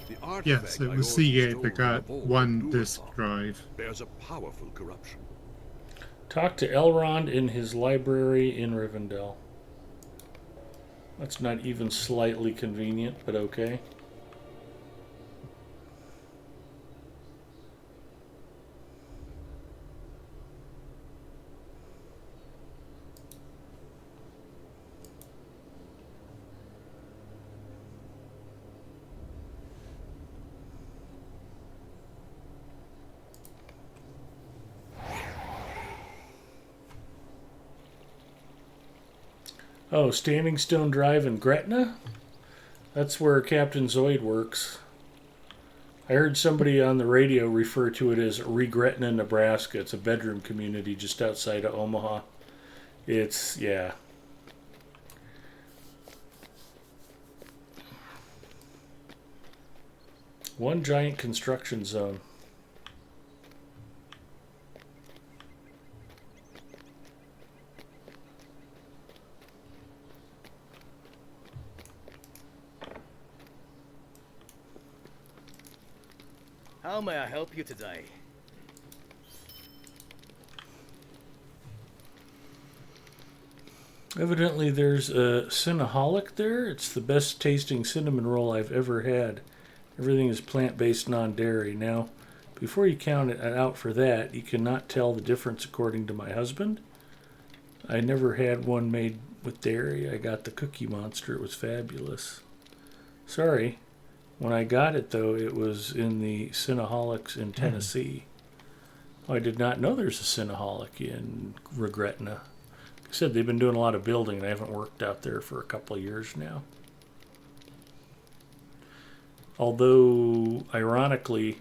Speaker 9: The artifact
Speaker 6: Yes, it was
Speaker 9: Eorzen
Speaker 6: Seagate
Speaker 9: stole
Speaker 6: that got
Speaker 9: from the
Speaker 6: one
Speaker 9: vault
Speaker 6: disk
Speaker 9: Durotar
Speaker 6: drive.
Speaker 9: bears a powerful corruption.
Speaker 1: Talk to Elrond in his library in Rivendell. That's not even slightly convenient, but okay. Oh, Standing Stone Drive in Gretna? That's where Captain Zoid works. I heard somebody on the radio refer to it as Regretna, Nebraska. It's a bedroom community just outside of Omaha. It's, yeah. One giant construction zone.
Speaker 13: How may I help you today?
Speaker 1: Evidently there's a Cinnaholic there. It's the best tasting cinnamon roll I've ever had. Everything is plant-based, non-dairy. Now, Before you count it out for that, you cannot tell the difference according to my husband. I never had one made with dairy. I got the Cookie Monster. It was fabulous. Sorry. When I got it, though, it was in the Cinnaholics in Tennessee. I did not know there's a Cinnaholic in Regretna. Like I said, they've been doing a lot of building, and I haven't worked out there for a couple of years now. Although, ironically,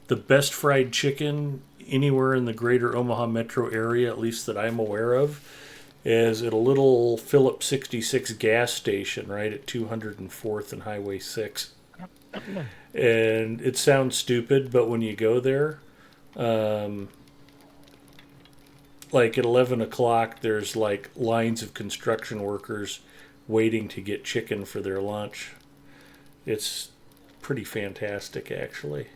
Speaker 1: the best fried chicken anywhere in the greater Omaha metro area, at least that I'm aware of, is at a little Phillips 66 gas station right at 204th and Highway 6. And it sounds stupid, but when you go there, like at 11 o'clock, there's like lines of construction workers waiting to get chicken for their lunch. It's pretty fantastic, actually.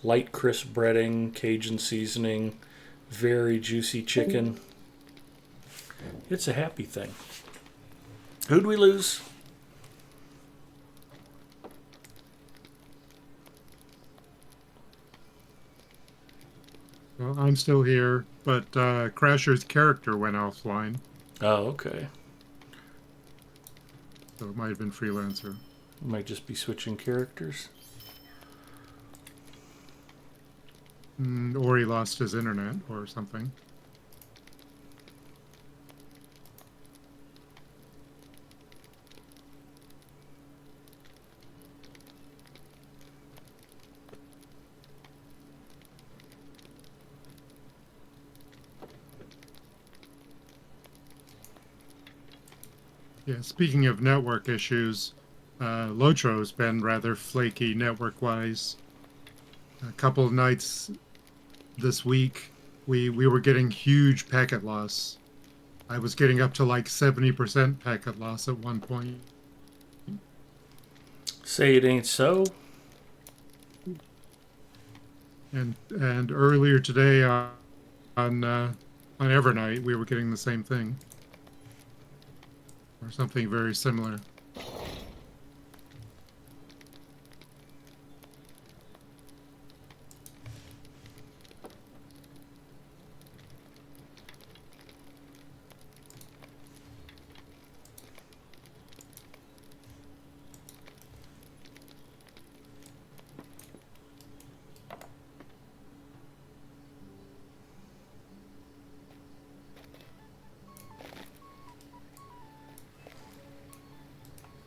Speaker 1: Light, crisp breading, Cajun seasoning, very juicy chicken. It's a happy thing. Who'd we lose?
Speaker 6: Well, I'm still here, but Crasher's character went offline.
Speaker 1: Oh, okay.
Speaker 6: So it might have been Freelancer.
Speaker 1: Might just be switching characters.
Speaker 6: Or he lost his internet or something. Yeah, speaking of network issues, Lotro's been rather flaky network-wise. A couple of nights this week, we were getting huge packet loss. I was getting up to like 70% packet loss at one point.
Speaker 1: Say it ain't so.
Speaker 6: And earlier today on Evernight, we were getting the same thing. Or something very similar.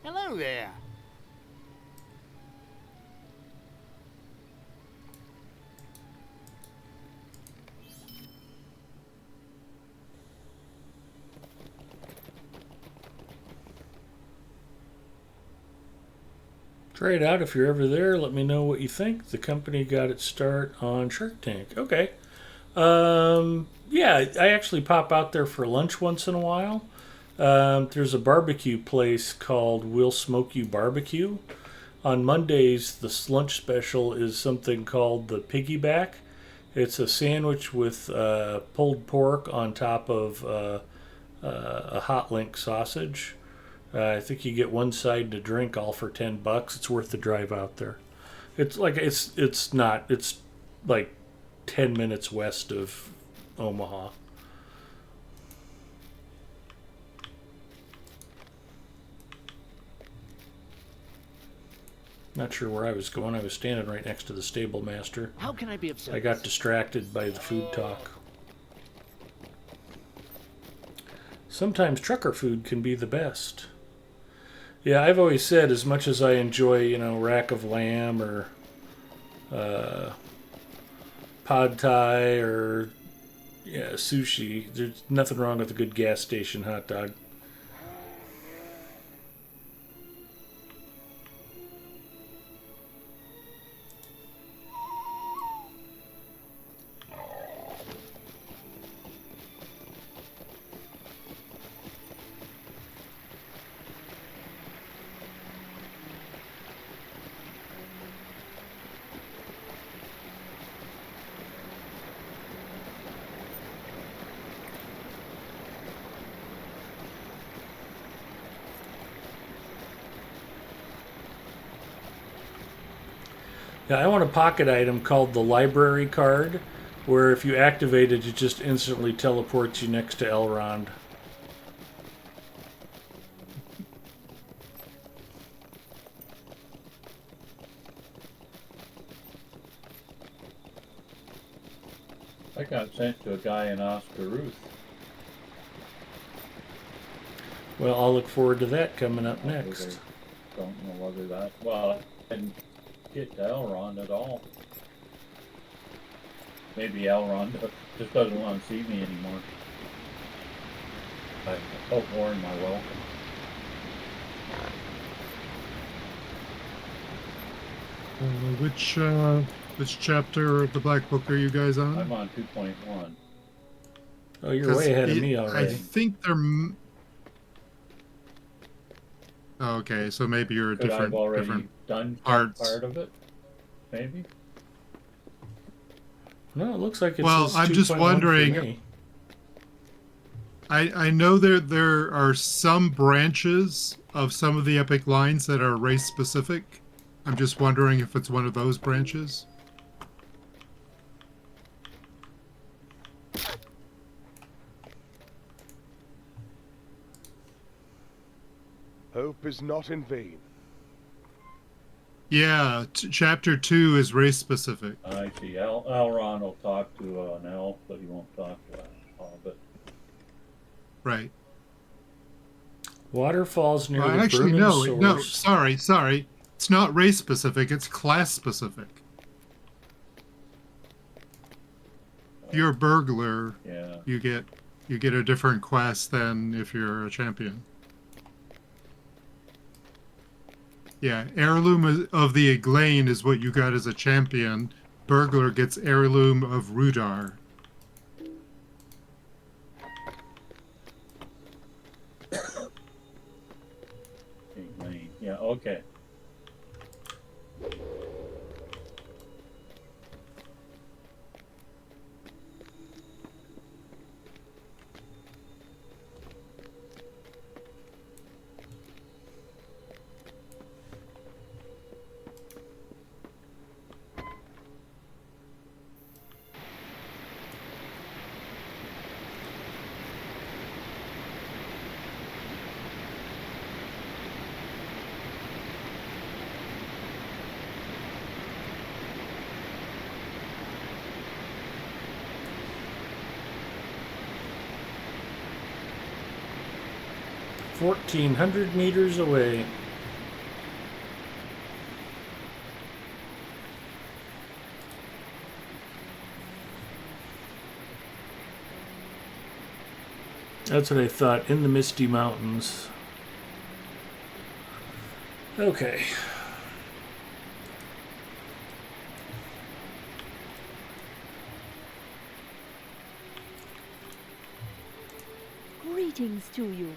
Speaker 13: Hello there.
Speaker 1: Try it out if you're ever there. Let me know what you think. The company got its start on Shark Tank. Okay. Yeah, I actually pop out there for lunch once in a while. There's a barbecue place called We'll Smoke You Barbecue. On Mondays, the lunch special is something called the Piggyback. It's a sandwich with pulled pork on top of a hot link sausage. I think you get one side and a drink all for $10. It's worth the drive out there. It's like it's like 10 minutes west of Omaha. Not sure where I was going. I was standing right next to the stable master.
Speaker 13: How can I be of service?
Speaker 1: I got distracted by the food talk. Sometimes trucker food can be the best. Yeah, I've always said, as much as I enjoy, rack of lamb or pad thai or sushi, there's nothing wrong with a good gas station hot dog. Yeah, I want a pocket item called the library card, where if you activate it, it just instantly teleports you next to Elrond.
Speaker 2: I got sent to a guy in Oscar-Ruth.
Speaker 1: Well, I'll look forward to that coming up next.
Speaker 2: Don't know whether that... Well, I didn't get to Elrond at all. Maybe Elrond just doesn't want to see me anymore. I hope Warren my welcome.
Speaker 6: Which chapter of the Black Book are you guys on?
Speaker 2: I'm on 2.1.
Speaker 1: Oh, you're way ahead of me already.
Speaker 6: I think they're... Oh, okay, so maybe you're a different...
Speaker 2: I've already
Speaker 6: different
Speaker 2: done
Speaker 6: parts.
Speaker 2: part of it? Maybe?
Speaker 1: No, it looks like it's
Speaker 6: Well, I'm just wondering... I know there are some branches of some of the epic lines that are race-specific. I'm just wondering if it's one of those branches.
Speaker 5: Hope is not in vain.
Speaker 6: Yeah, chapter 2 is race-specific.
Speaker 2: I see. Elrond will talk to an elf, but he won't talk to a hobbit.
Speaker 6: Right.
Speaker 1: Waterfalls near the
Speaker 6: actually,
Speaker 1: Burning Source.
Speaker 6: no, sorry. It's not race-specific, it's class-specific. If you're a burglar,
Speaker 2: yeah.
Speaker 6: you get a different quest than if you're a champion. Yeah, Heirloom of the Eglain is what you got as a champion. Burglar gets Heirloom of Rudar.
Speaker 2: Eglain. Yeah, okay.
Speaker 1: $1,400 meters away. That's what I thought, in the Misty Mountains. Okay.
Speaker 7: Greetings to you.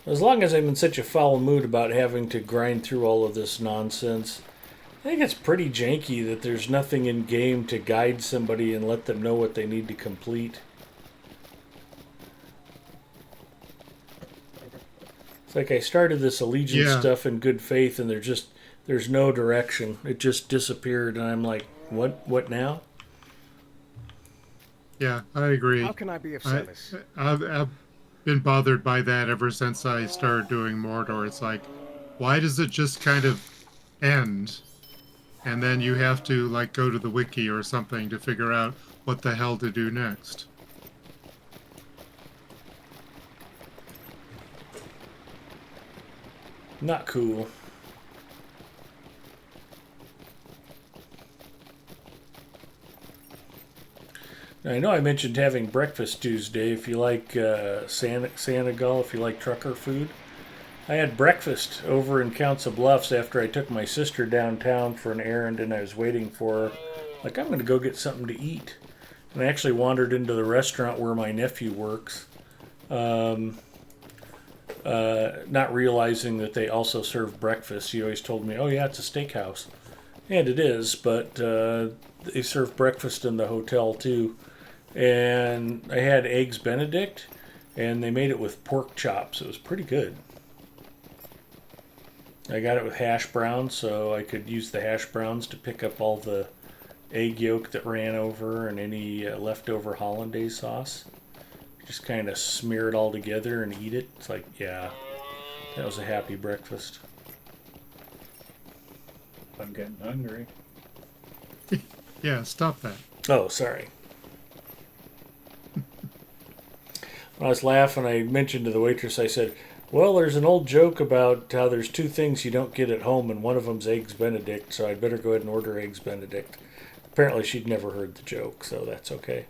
Speaker 7: As long as I'm in such a foul mood about having to grind through all of this nonsense, I think it's pretty janky that there's nothing in game to guide somebody and let them know what they need to complete. It's like I started this allegiance stuff in good faith and there's no direction. It just disappeared and I'm like, what now?
Speaker 6: Yeah, I agree.
Speaker 5: How can I be of service?
Speaker 6: I've been bothered by that ever since I started doing Mordor. It's like, why does it just kind of end? and then you have to like go to the wiki or something to figure out what the hell to do next.
Speaker 7: Not cool. Now, I know I mentioned having breakfast Tuesday. If you like Senegal, if you like trucker food, I had breakfast over in Council Bluffs after I took my sister downtown for an errand, and I was waiting for her. Like, I'm going to go get something to eat. And I actually wandered into the restaurant where my nephew works, not realizing that they also serve breakfast. He always told me, oh, yeah, it's a steakhouse. And it is, but they serve breakfast in the hotel, too. And I had eggs Benedict, and they made it with pork chops. It was pretty good. I got it with hash browns, so I could use the hash browns to pick up all the egg yolk that ran over and any leftover hollandaise sauce. Just kind of smear it all together and eat it. It's like, yeah, that was a happy breakfast.
Speaker 2: I'm getting hungry.
Speaker 6: Yeah, stop that.
Speaker 7: Oh, sorry. When I was laughing, I mentioned to the waitress, I said, well, there's an old joke about how there's two things you don't get at home, and one of them's Eggs Benedict, so I'd better go ahead and order Eggs Benedict. Apparently she'd never heard the joke, so that's okay.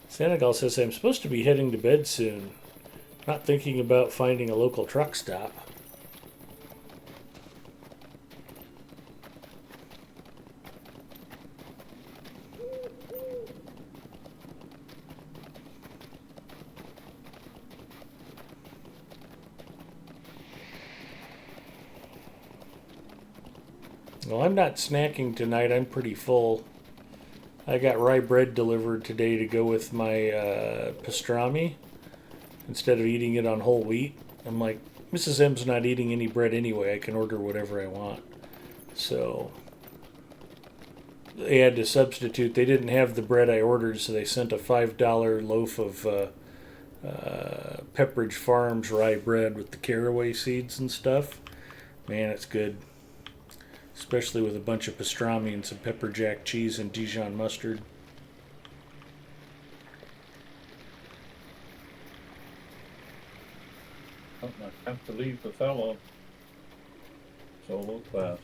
Speaker 7: Senegal says, I'm supposed to be heading to bed soon. Not thinking about finding a local truck stop. Well, I'm not snacking tonight. I'm pretty full. I got rye bread delivered today to go with my pastrami instead of eating it on whole wheat. I'm like, Mrs. M's not eating any bread anyway. I can order whatever I want. So they had to substitute. They didn't have the bread I ordered, so they sent a $5 loaf of Pepperidge Farms rye bread with the caraway seeds and stuff. Man, it's good. Especially with a bunch of pastrami and some pepper jack cheese and Dijon mustard.
Speaker 2: I have to leave the fellow solo quest.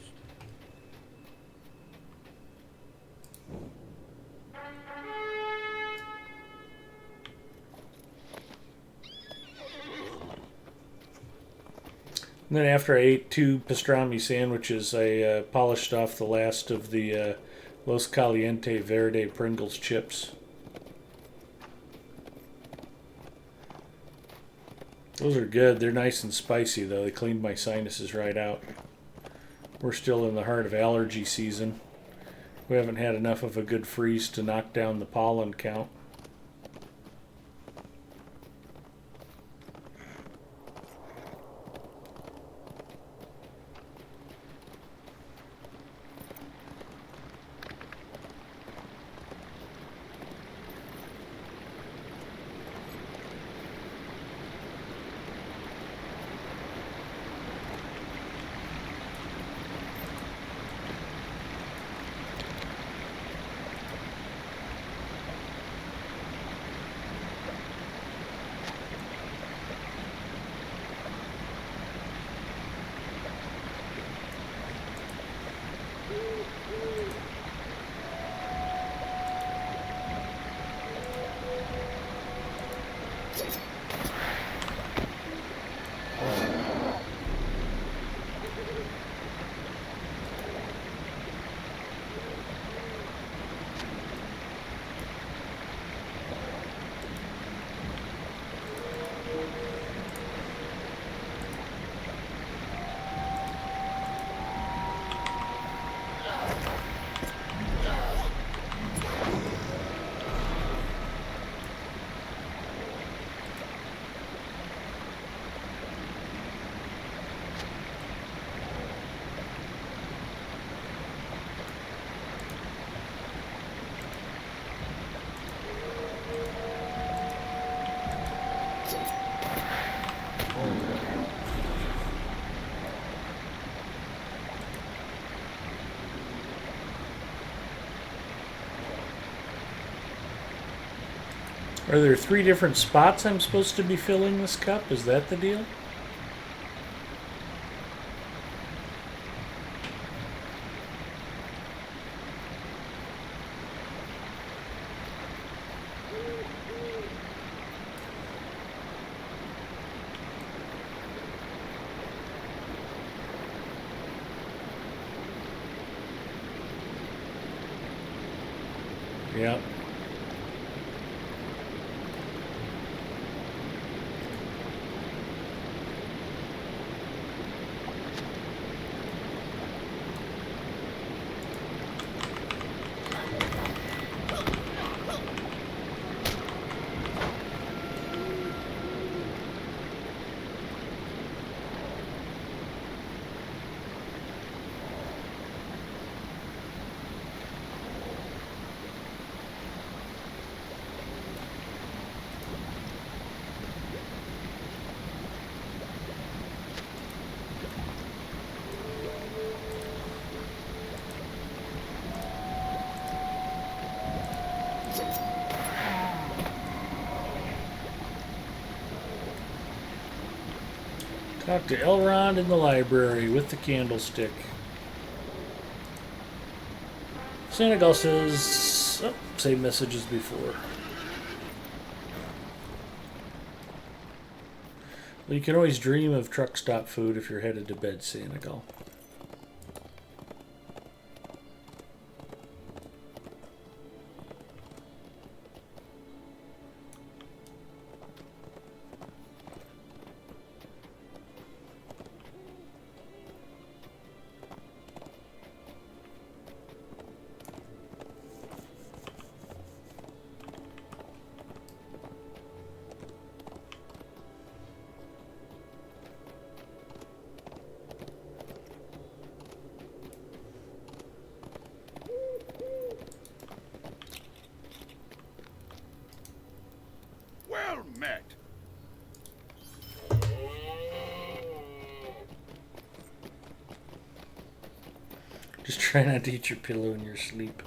Speaker 7: And then after I ate 2 pastrami sandwiches, I polished off the last of the Los Caliente Verde Pringles chips. Those are good. They're nice and spicy, though. They cleaned my sinuses right out. We're still in the heart of allergy season. We haven't had enough of a good freeze to knock down the pollen count. Are there 3 different spots I'm supposed to be filling this cup? Is that the deal? Yep. Talk to Elrond in the library with the candlestick. Senegal says, oh, same message as before. Well, you can always dream of truck stop food if you're headed to bed, Senegal.
Speaker 9: Well met.
Speaker 7: Just try not to eat your pillow in your sleep.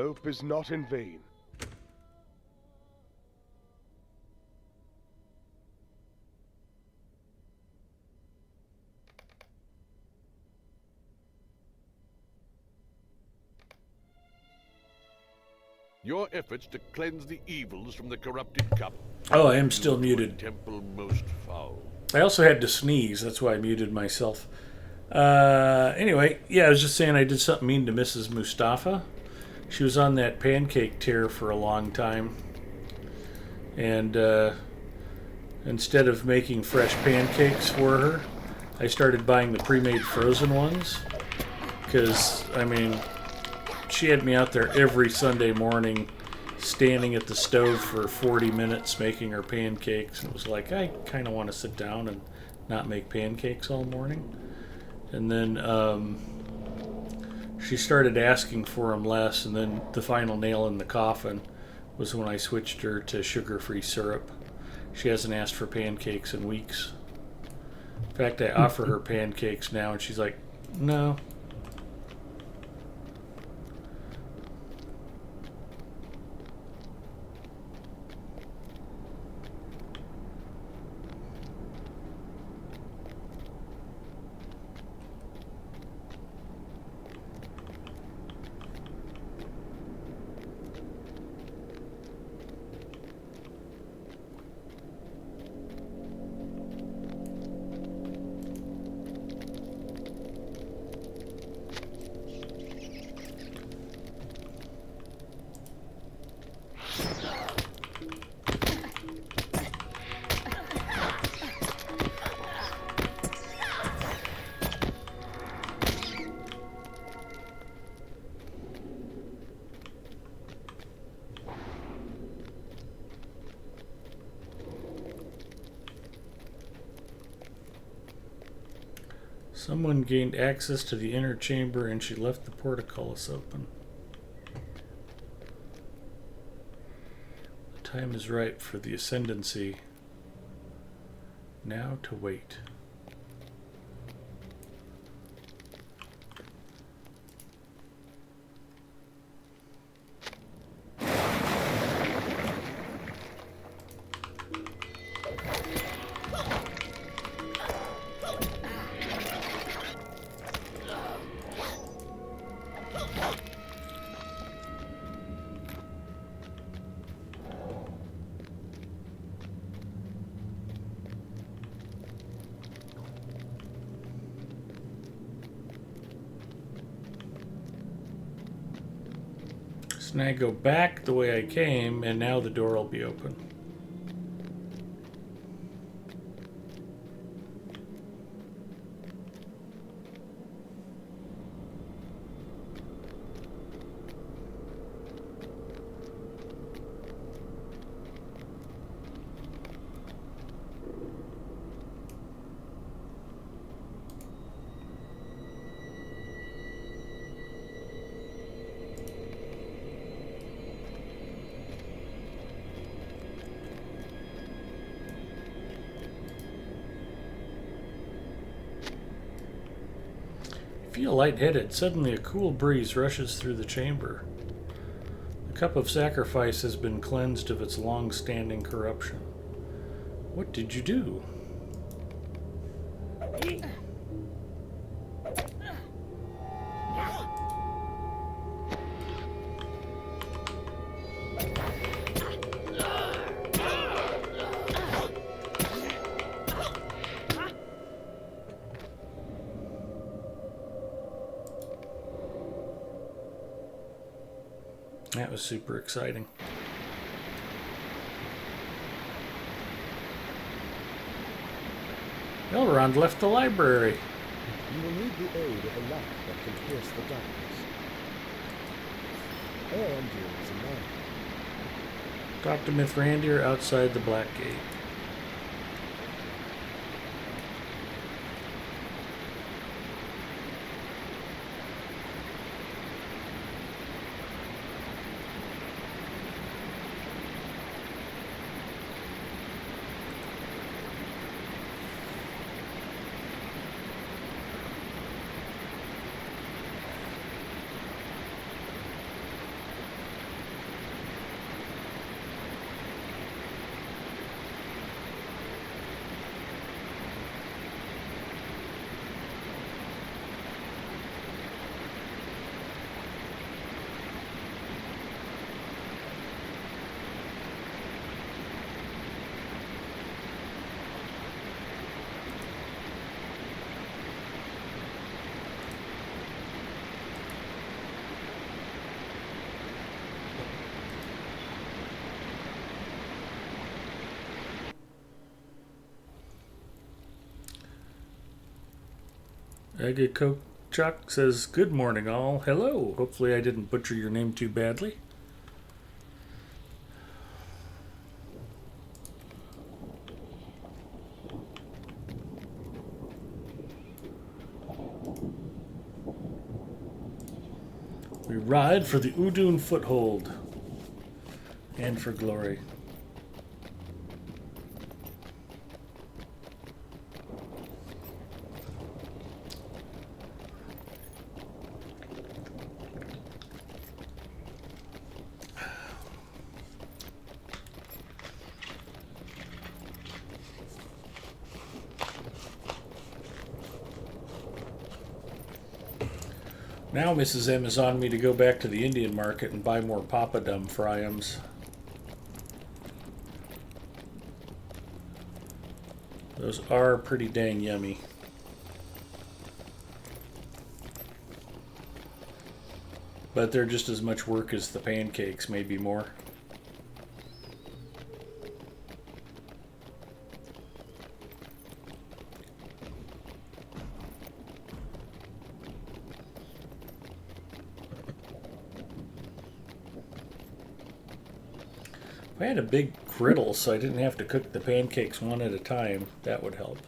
Speaker 5: hope is not in vain.
Speaker 9: Your efforts to cleanse the evils from the corrupted cup.
Speaker 7: Oh, I am still muted.
Speaker 9: Temple most foul.
Speaker 7: I also had to sneeze. That's why I muted myself. Anyway, yeah, I was just saying I did something mean to Mrs. Mustafa. She was on that pancake tear for a long time. And instead of making fresh pancakes for her, I started buying the pre-made frozen ones. Because, I mean, she had me out there every Sunday morning standing at the stove for 40 minutes making her pancakes. And it was like, I kind of want to sit down and not make pancakes all morning. And then she started asking for them less, and then the final nail in the coffin was when I switched her to sugar-free syrup. She hasn't asked for pancakes in weeks. In fact, I offer her pancakes now, and she's like, no. Someone gained access to the inner chamber and she left the portcullis open. The time is ripe for the ascendancy. Now to wait. And I go back the way I came, and now the door will be open. Feel lightheaded. Suddenly a cool breeze rushes through the chamber. The cup of sacrifice has been cleansed of its long-standing corruption. What did you do? That was super exciting. Elrond left the library.
Speaker 5: You will need the aid of a lamp that can pierce the darkness. Erandir is a man.
Speaker 7: Talk to Mithrandir outside the Black Gate.
Speaker 1: Ega Chuck says, "Good morning, all. Hello. Hopefully, I didn't butcher your name too badly." We ride for the Udun foothold and for glory. Now Mrs. M is on me to go back to the Indian market and buy more papadum fryums. Those are pretty dang yummy. But they're just as much work as the pancakes, maybe more. If I had a big griddle so I didn't have to cook the pancakes one at a time, that would help.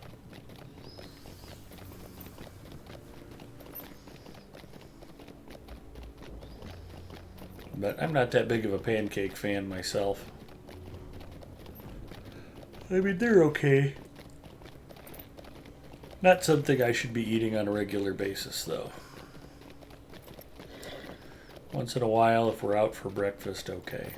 Speaker 1: But I'm not that big of a pancake fan myself. I mean, they're okay. Not something I should be eating on a regular basis, though. Once in a while, if we're out for breakfast, okay.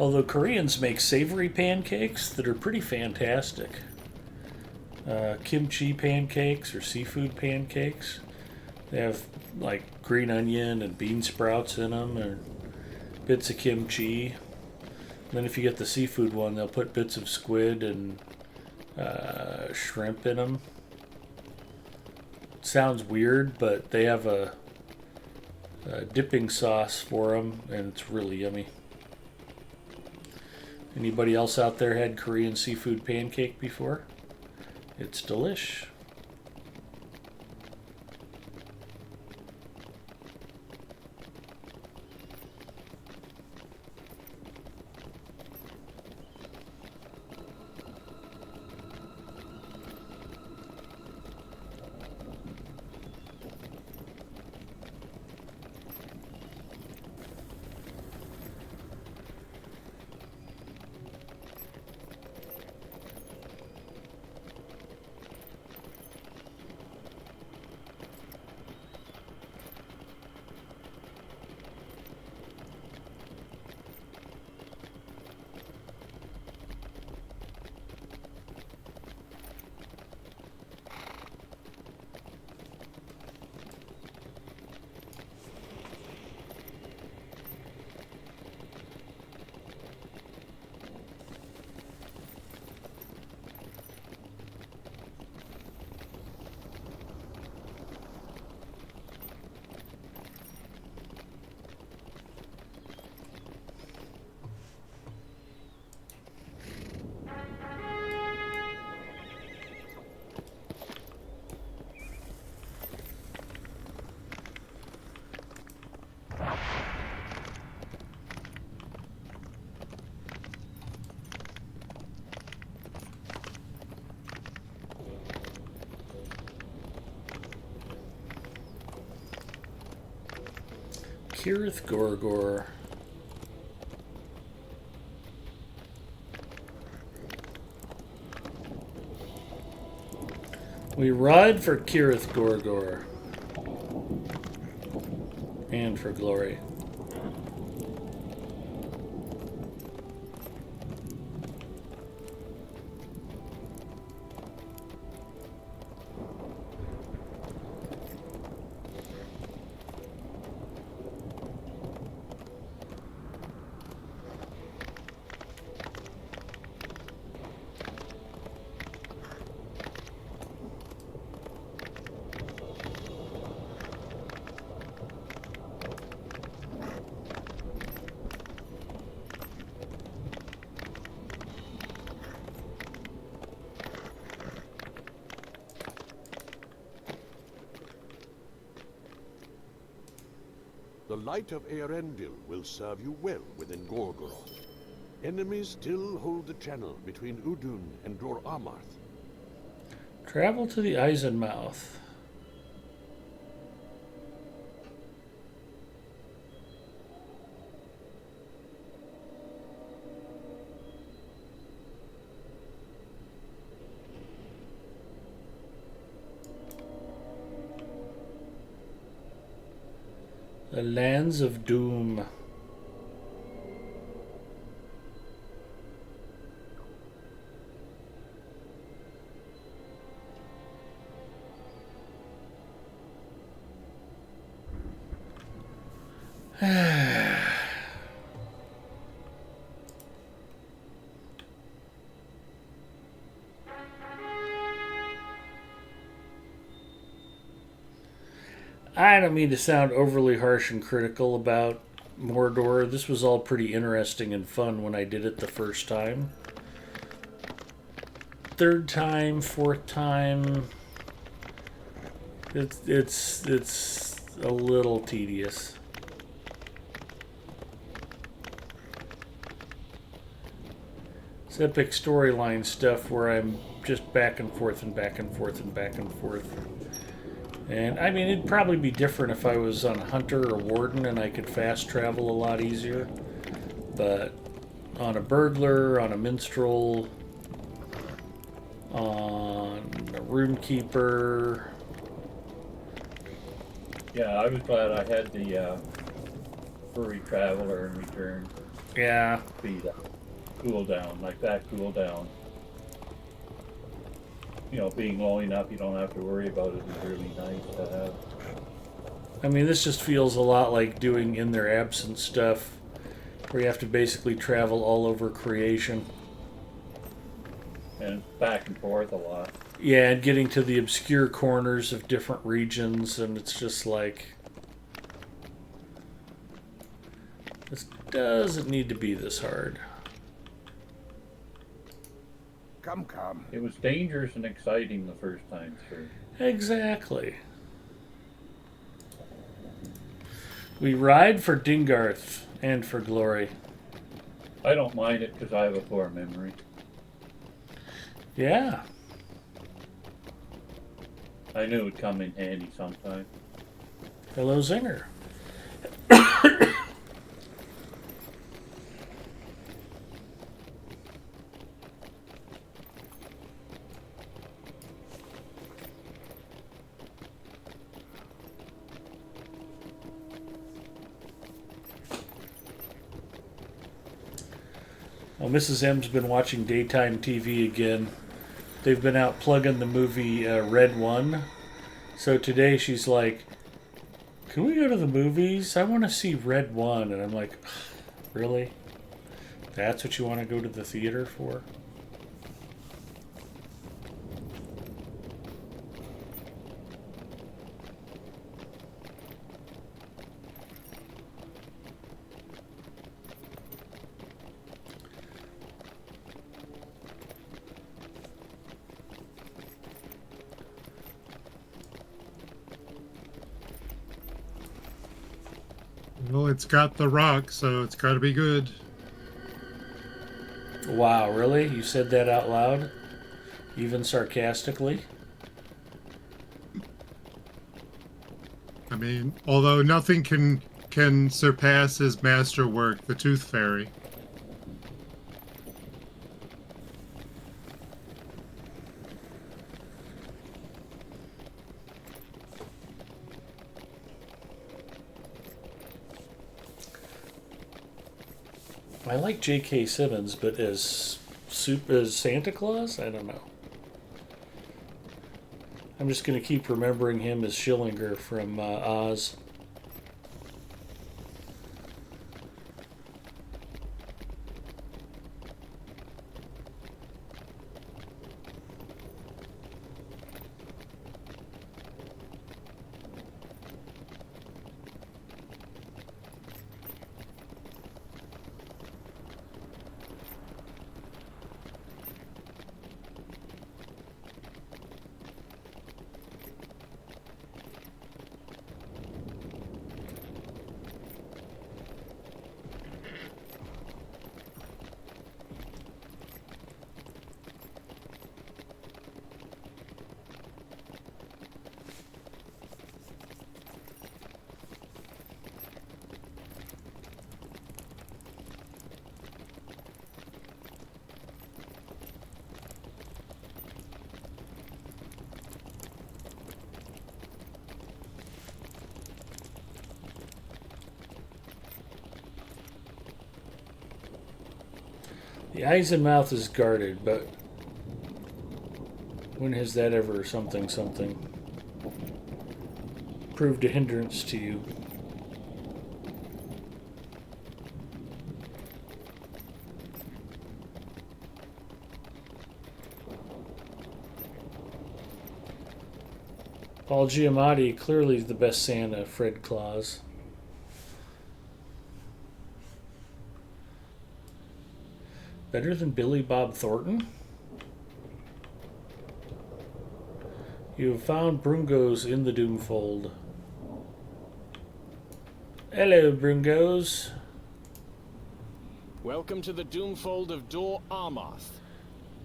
Speaker 1: Although Koreans make savory pancakes that are pretty fantastic. Kimchi pancakes or seafood pancakes. They have like green onion and bean sprouts in them, or bits of kimchi. And then if you get the seafood one, they'll put bits of squid and shrimp in them. Sounds weird, but they have a dipping sauce for them, and it's really yummy. Anybody else out there had Korean seafood pancake before? It's delish. Kirith Gorgor. We ride for Kirith Gorgor. And for glory.
Speaker 9: The light of Earendil will serve you well within Gorgoroth. Enemies still hold the channel between Udun and Dor Amarth.
Speaker 7: Travel to the Eisenmouth. The Lands of Doom. I don't mean to sound overly harsh and critical about Mordor. This was all pretty interesting and fun when I did it the first time. Third time, fourth time, it's a little tedious. It's epic storyline stuff where I'm just back and forth and back and forth and back and forth. And I mean, it'd probably be different if I was on a hunter or warden and I could fast travel a lot easier. But on a burglar, on a minstrel, on a runekeeper.
Speaker 2: Yeah, I was glad I had the furry traveler in return.
Speaker 7: Yeah.
Speaker 2: Be that cooldown, like that cooldown. You know, being low enough you don't have to worry about it is really nice to have.
Speaker 7: I mean, this just feels a lot like doing in their absence stuff, where you have to basically travel all over creation.
Speaker 2: And back and forth a lot.
Speaker 7: Yeah, and getting to the obscure corners of different regions, and it's just like, this doesn't need to be this hard.
Speaker 5: Come.
Speaker 2: It was dangerous and exciting the first time through.
Speaker 7: Exactly. We ride for Dingarth and for glory.
Speaker 2: I don't mind it because I have a poor memory.
Speaker 7: Yeah.
Speaker 2: I knew it would come in handy sometime.
Speaker 7: Hello, Zinger. Well, Mrs. M's been watching daytime TV again. They've been out plugging the movie Red One. So today she's like, can we go to the movies? I want to see Red One. And I'm like, really? That's what you want to go to the theater for?
Speaker 6: Well, it's got the rock, so it's got to be good.
Speaker 7: Wow, really? You said that out loud? Even sarcastically?
Speaker 6: I mean, although nothing can surpass his masterwork, the Tooth Fairy.
Speaker 7: I like J.K. Simmons, but as Santa Claus? I don't know. I'm just going to keep remembering him as Schillinger from Oz. The eyes and mouth is guarded, but when has that ever something proved a hindrance to you? Paul Giamatti clearly is the best Santa, Fred Claus. Better than Billy Bob Thornton? You have found Brungos in the Doomfold. Hello, Brungos.
Speaker 14: Welcome to the Doomfold of Dor Armoth.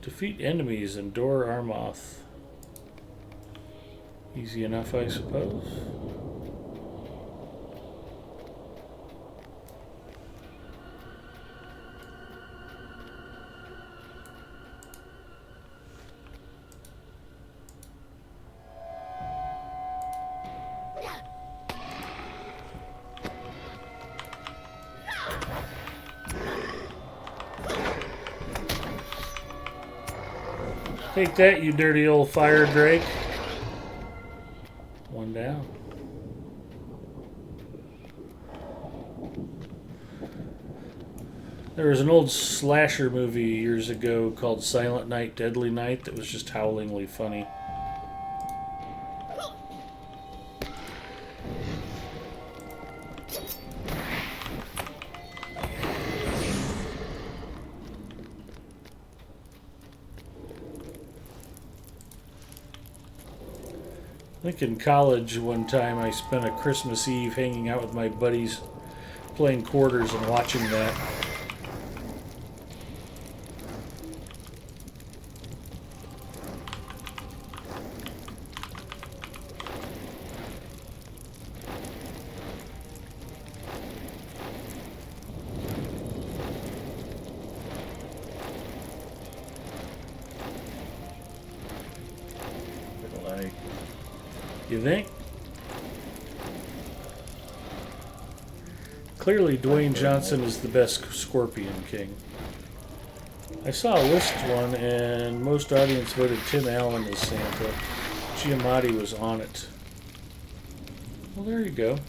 Speaker 7: Defeat enemies in Dor Armoth. Easy enough, I suppose. Take that, you dirty old fire drake. One down. There was an old slasher movie years ago called Silent Night, Deadly Night that was just howlingly funny. I think in college one time I spent a Christmas Eve hanging out with my buddies playing quarters and watching that. You think? Clearly, Dwayne Johnson is the best Scorpion King. I saw a list one, and most audience voted Tim Allen as Santa. Giamatti was on it. Well, there you go.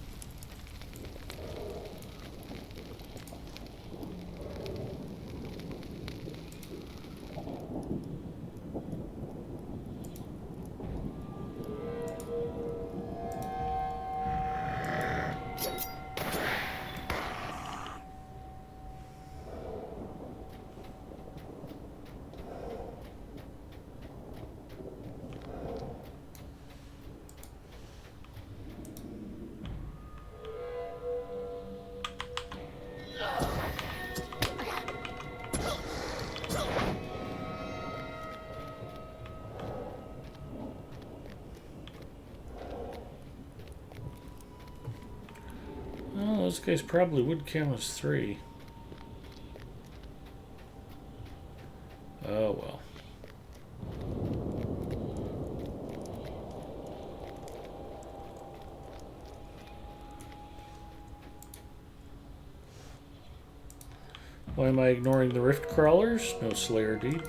Speaker 7: Those guys probably would count as 3. Oh well. Why am I ignoring the rift crawlers? No Slayer deed.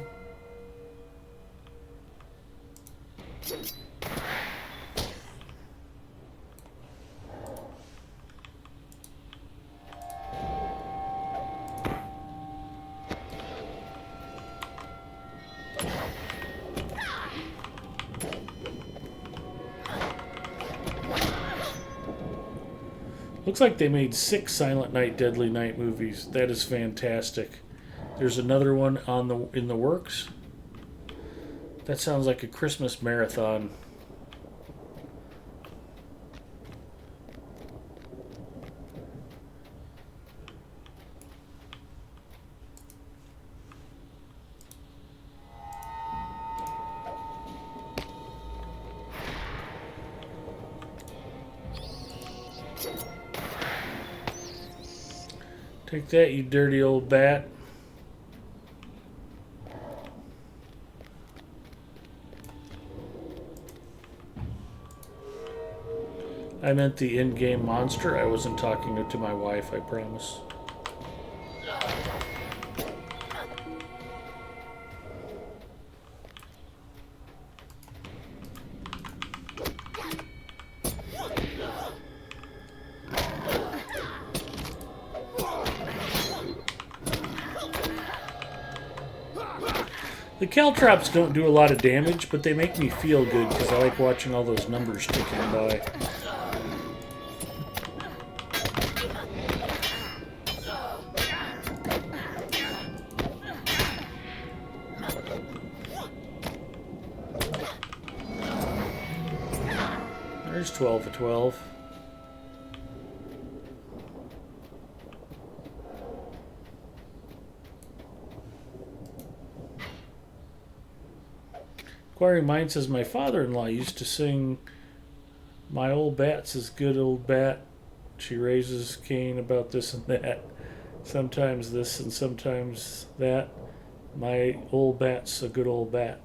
Speaker 7: Looks like they made 6 Silent Night, Deadly Night movies. That is fantastic. There's another one in the works. That sounds like a Christmas marathon. Take that, you dirty old bat. I meant the in-game monster. I wasn't talking to my wife, I promise. The caltrops don't do a lot of damage, but they make me feel good because I like watching all those numbers ticking by. There's 12 of 12. Inquiring Mind says, my father-in-law used to sing, my old bat's a good old bat. She raises Cain about this and that. Sometimes this and sometimes that. My old bat's a good old bat.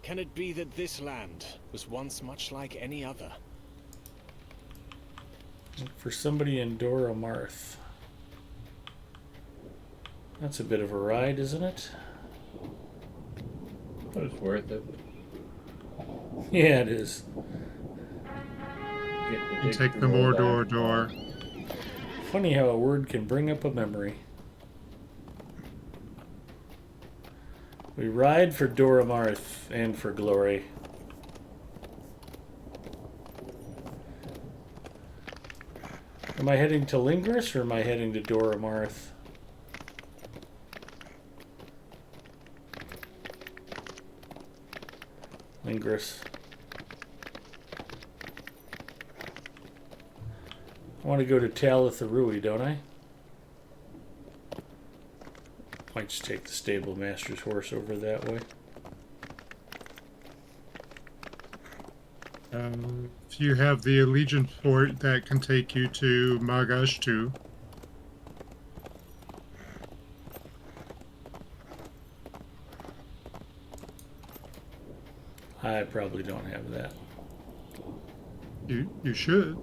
Speaker 14: Can it be that this land was once much like any other?
Speaker 7: For somebody in Dora Marth. That's a bit of a ride, isn't it?
Speaker 2: But it's worth it.
Speaker 7: Yeah, it is.
Speaker 6: And take the Mordor door.
Speaker 7: Funny how a word can bring up a memory. We ride for Dora Marth and for glory. Am I heading to Lingris or am I heading to Dora Marth? Lingris. I want to go to Talatharui, don't I? Might just take the stable master's horse over that way.
Speaker 6: If you have the Allegiance Fort, that can take you to Magashtu.
Speaker 7: I probably don't have that.
Speaker 6: You should.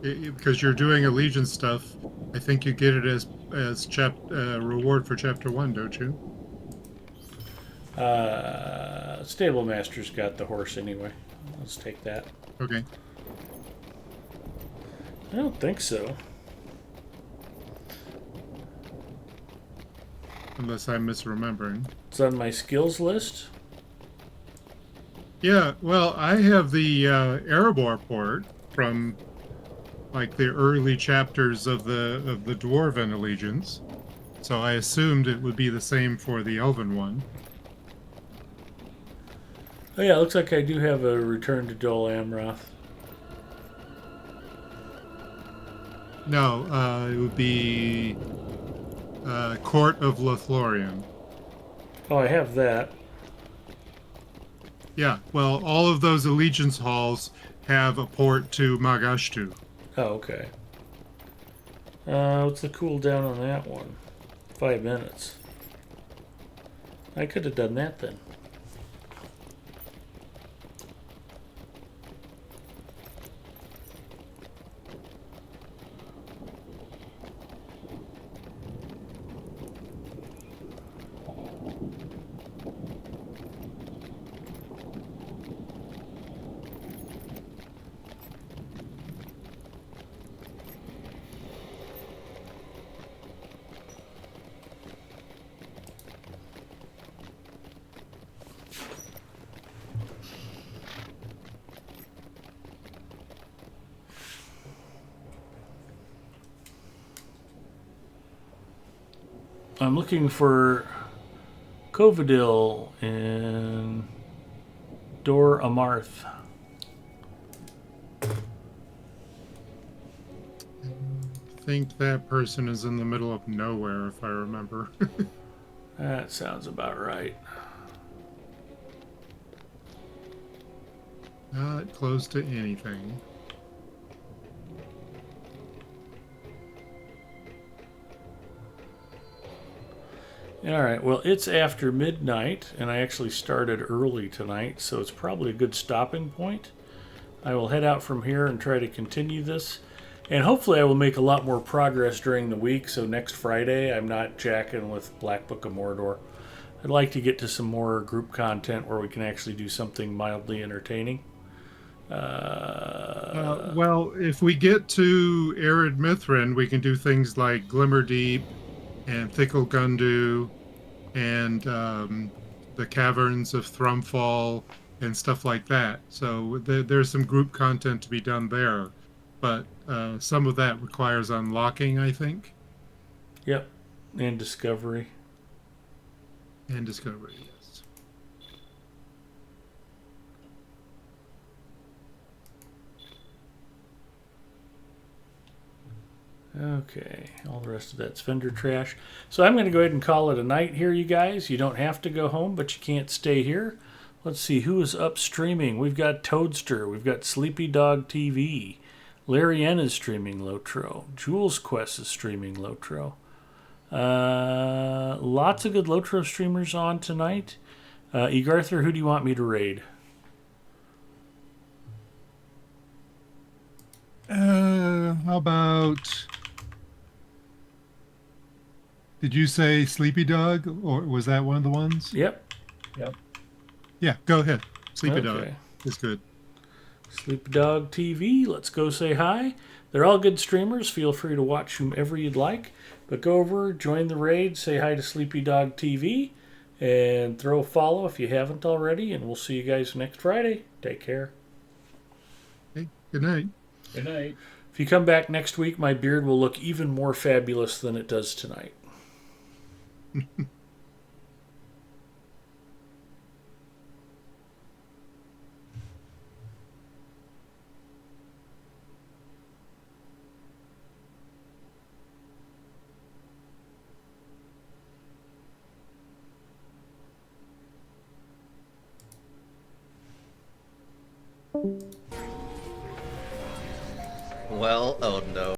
Speaker 6: Because you're doing Allegiance stuff, I think you get it as reward for Chapter 1, don't you?
Speaker 7: Stable Master's got the horse anyway. Let's take that.
Speaker 6: Okay.
Speaker 7: I don't think so.
Speaker 6: Unless I'm misremembering.
Speaker 7: It's on my skills list.
Speaker 6: Yeah, well, I have the Erebor port from like the early chapters of the Dwarven Allegiance, so I assumed it would be the same for the Elven one.
Speaker 7: Oh yeah, it looks like I do have a return to Dol Amroth.
Speaker 6: No, it would be Court of Lothlorien.
Speaker 7: Oh, I have that.
Speaker 6: Yeah, well, all of those Allegiance halls have a port to Magashtu.
Speaker 7: Oh, okay. What's the cooldown on that one? 5 minutes. I could have done that then. I'm looking for Covadil and Dor Amarth.
Speaker 6: I think that person is in the middle of nowhere, if I remember.
Speaker 7: That sounds about right.
Speaker 6: Not close to anything.
Speaker 1: All right, well, it's after midnight, and I actually started early tonight, so it's probably a good stopping point. I will head out from here and try to continue this. And hopefully I will make a lot more progress during the week, so next Friday I'm not jacking with Black Book of Mordor. I'd like to get to some more group content where we can actually do something mildly entertaining.
Speaker 6: Well, if we get to Arid Mithrin, we can do things like Glimmerdeep and Thickle Gundu and the Caverns of Thrumfall and stuff like that. So there's some group content to be done there. But some of that requires unlocking, I think.
Speaker 1: Yep, and Discovery.
Speaker 6: And Discovery, yes.
Speaker 1: Okay, all the rest of that's vendor trash. So I'm going to go ahead and call it a night here, you guys. You don't have to go home, but you can't stay here. Let's see who is up streaming. We've got Toadster. We've got Sleepy Dog TV. Larry N is streaming Lotro. Jules Quest is streaming Lotro. Lots of good Lotro streamers on tonight. Egarther, who do you want me to raid?
Speaker 6: How about... Did you say Sleepy Dog, or was that one of the ones?
Speaker 1: Yep.
Speaker 6: Yeah, go ahead. Sleepy Dog
Speaker 1: Okay.
Speaker 6: is good.
Speaker 1: Sleepy Dog TV, let's go say hi. They're all good streamers. Feel free to watch whomever you'd like. But go over, join the raid, say hi to Sleepy Dog TV, and throw a follow if you haven't already. And we'll see you guys next Friday. Take care.
Speaker 6: Okay, good night.
Speaker 2: Good night.
Speaker 1: If you come back next week, my beard will look even more fabulous than it does tonight.
Speaker 15: Well, oh no.